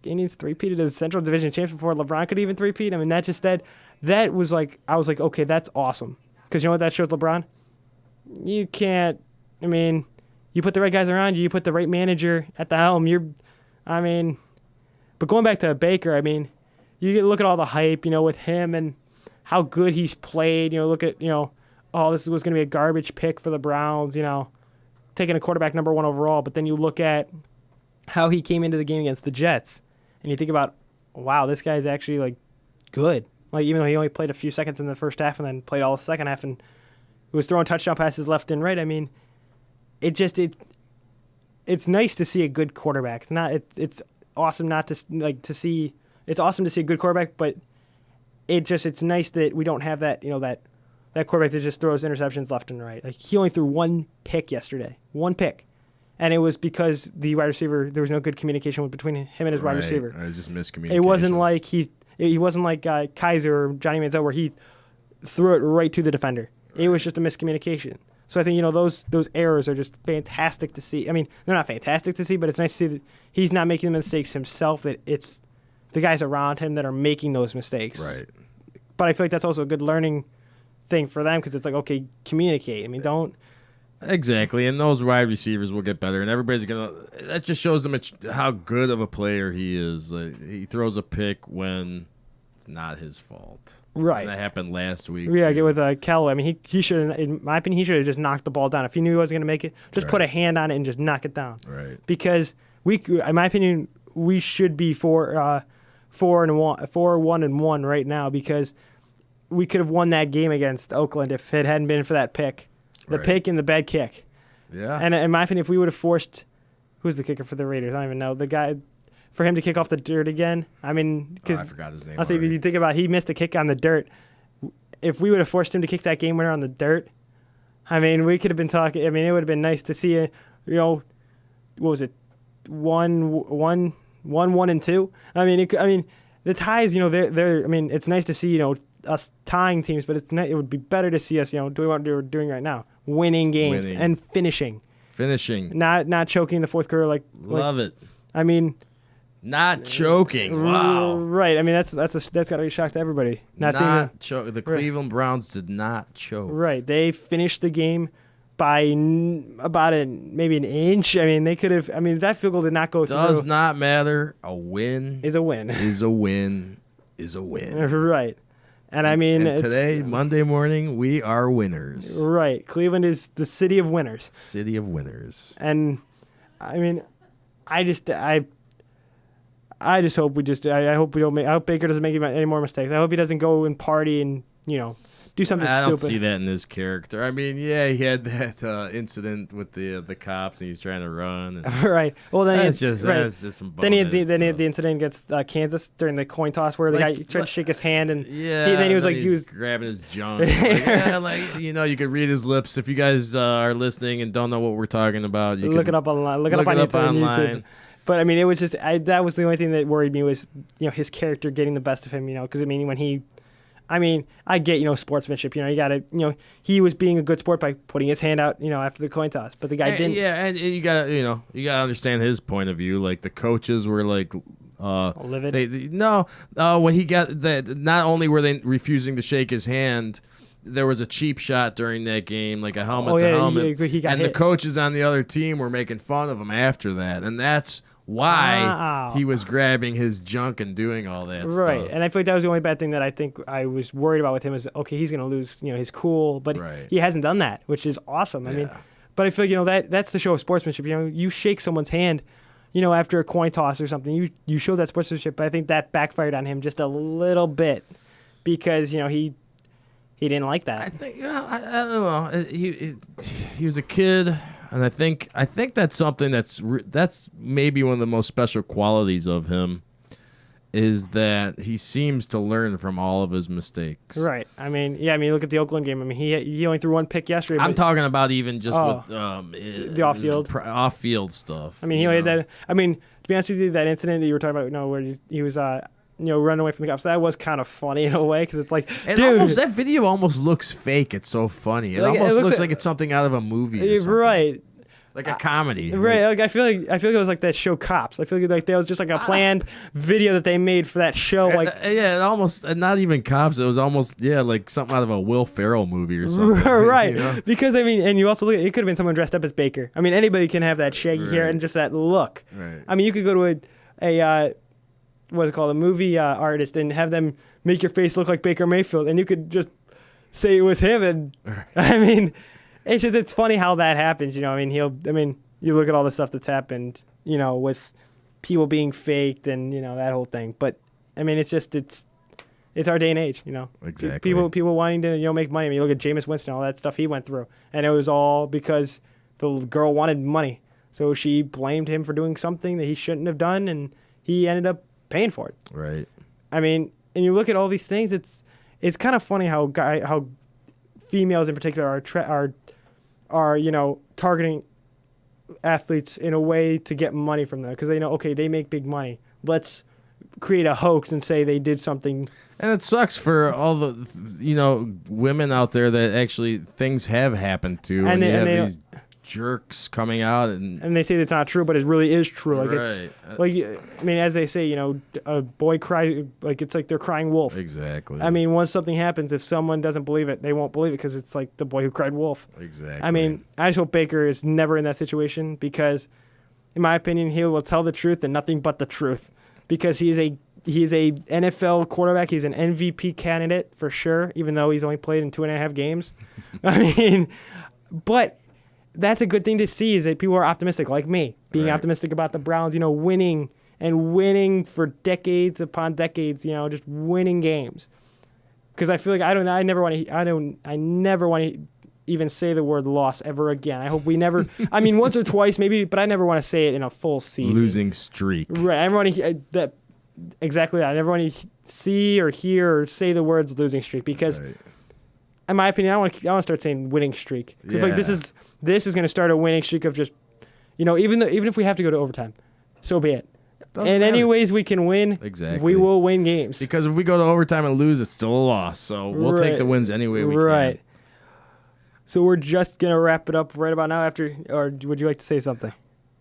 Indians three-peated as Central Division champs before LeBron could even three-peat? I mean, that was like, I was like, okay, that's awesome. Because you know what that shows LeBron? You can't, I mean, you put the right guys around you, you put the right manager at the helm, but going back to Baker, I mean, you look at all the hype, with him and how good he's played, look at, oh, this was going to be a garbage pick for the Browns, taking a quarterback number 1 overall, but then you look at how he came into the game against the Jets, and you think about, wow, this guy's actually, good. Even though he only played a few seconds in the first half and then played all the second half and was throwing touchdown passes left and right, I mean, it's nice to see a good quarterback. It's awesome not to to see. It's awesome to see a good quarterback, but it's nice that we don't have that that quarterback that just throws interceptions left and right. Like he only threw one pick yesterday, one pick, and it was because the wide receiver there was no good communication between him and his wide receiver. It was just miscommunication. It wasn't like he wasn't like Kaiser or Johnny Manziel where he threw it right to the defender. It was just a miscommunication. So I think those errors are just fantastic to see. I mean, they're not fantastic to see, but it's nice to see that he's not making the mistakes himself. That it's the guys around him that are making those mistakes. Right. But I feel like that's also a good learning thing for them because it's like, okay, communicate. I mean, don't. Exactly, and those wide receivers will get better, and everybody's gonna. That just shows them how good of a player he is. Like, he throws a pick when it's not his fault. Right. And that happened last week. Yeah, I too. get with Callaway. I mean, he should, in my opinion, he should have just knocked the ball down. If he knew he wasn't going to make it, just put a hand on it and just knock it down. Right. Because in my opinion, we should be 4-1 right now because we could have won that game against Oakland if it hadn't been for that pick, the pick and the bad kick. Yeah. And in my opinion, if we would have forced, who's the kicker for the Raiders? I don't even know the guy. For him to kick off the dirt again, I mean, because I forgot his name. I'll say if you think about it, he missed a kick on the dirt. If we would have forced him to kick that game winner on the dirt, I mean, we could have been talking. I mean, it would have been nice to see what was it, 1-1-1-1-2. I mean, the ties. They're. I mean, it's nice to see us tying teams, but it would be better to see us doing what we're doing right now, winning games and finishing. Not choking the fourth quarter like. Love it. I mean. Not choking. Wow. Right. I mean, that's got to be a shock to everybody. Not choke. The Cleveland Browns did not choke. Right. They finished the game by about maybe an inch. I mean, they could have. I mean, that field goal did not go through. Does not matter. A win is a win. Is a win. Is a win. Right. And I mean, today, Monday morning, we are winners. Right. Cleveland is the city of winners. City of winners. And I mean, I just hope I hope we don't make. I hope Baker doesn't make any more mistakes. I hope he doesn't go and party and do something stupid. I don't see that in his character. I mean, yeah, he had that incident with the cops and he's trying to run. And right. Well, then that's just some. Then he had the incident against Kansas during the coin toss where the guy tried to shake his hand and then he was grabbing his junk. You could read his lips. If you guys are listening and don't know what we're talking about, you look it up online. Look it up on YouTube. But I mean, it was just that was the only thing that worried me was his character getting the best of him. Because I mean I get sportsmanship. You got to he was being a good sport by putting his hand out after the coin toss, but the guy didn't. Yeah, and you got to understand his point of view. Like the coaches were like. Livid. When he got that, not only were they refusing to shake his hand. There was a cheap shot during that game, like a helmet to helmet, he got and hit. The coaches on the other team were making fun of him after that, and that's why he was grabbing his junk and doing all that stuff. Right, and I feel like that was the only bad thing that I think I was worried about with him is, okay, he's going to lose, his cool, but he hasn't done that, which is awesome. I mean, but I feel like, that's the show of sportsmanship. You shake someone's hand, after a coin toss or something, you show that sportsmanship, but I think that backfired on him just a little bit because, he didn't like that. I think, I don't know. He was a kid. And I think that's something that's maybe one of the most special qualities of him is that he seems to learn from all of his mistakes. Right. I mean, look at the Oakland game. I mean, he only threw one pick yesterday. I'm talking about even just with the off-field stuff. I mean, he only had that. I mean, to be honest with you, that incident that you were talking about, where he was running away from the cops. That was kind of funny in a way because it's like, dude, that video almost looks fake. It's so funny. It almost looks like it's something out of a movie. Or something. Right. Like a comedy. Right. Like I feel like it was like that show Cops. I feel like that was just like a planned video that they made for that show. Like it almost not even Cops. It was almost like something out of a Will Ferrell movie or something. Right. Because I mean, and you also look. It could have been someone dressed up as Baker. I mean, anybody can have that shaggy hair and just that look. Right. I mean, you could go to a what's it called, a movie artist and have them make your face look like Baker Mayfield, and you could just say it was him. And I mean. It's funny how that happens, I mean, you look at all the stuff that's happened, with people being faked and, that whole thing. But, I mean, it's our day and age, Exactly. People wanting to, make money. I mean, you look at Jameis Winston, all that stuff he went through. And it was all because the girl wanted money, so she blamed him for doing something that he shouldn't have done, and he ended up paying for it. Right. I mean, and you look at all these things. It's kind of funny how females in particular are targeting athletes in a way to get money from them because they know, okay, they make big money. Let's create a hoax and say they did something. And it sucks for all the women out there that actually things have happened to, and you have these jerks coming out and they say it's not true, but it really is true. Like right. It's like, I mean, as they say, a boy cry, like it's like they're crying wolf. Exactly. I mean, once something happens, if someone doesn't believe it, they won't believe it because it's like the boy who cried wolf. Exactly. I mean, I just hope Baker is never in that situation because, in my opinion, he will tell the truth and nothing but the truth because he is a NFL quarterback. He's an MVP candidate for sure, even though he's only played in 2.5 games. I mean, but that's a good thing to see is that people are optimistic, like me, being optimistic about the Browns, winning for decades upon decades, just winning games. Because I feel like I never want to even say the word loss ever again. I hope we never. I mean, once or twice maybe, but I never want to say it in a full season. Losing streak. Right. I never want to that. Exactly that. I never want to see or hear or say the words losing streak because. Right. In my opinion, I want to start saying winning streak. Because like this is going to start a winning streak of just, even if we have to go to overtime, so be it. In any ways we can win, we will win games. Because if we go to overtime and lose, it's still a loss. So we'll take the wins any way we can. Right. So we're just going to wrap it up right about now or would you like to say something?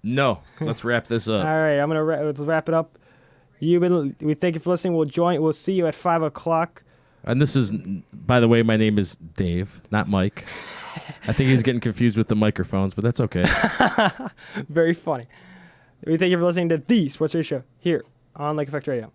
No. Let's wrap this up. All right, let's wrap it up. We thank you for listening. We'll see you at 5 o'clock. And this is, by the way, my name is Dave, not Mike. I think he's getting confused with the microphones, but that's okay. Very funny. We thank you for listening to The Sports Radio Show here on Lake Effect Radio.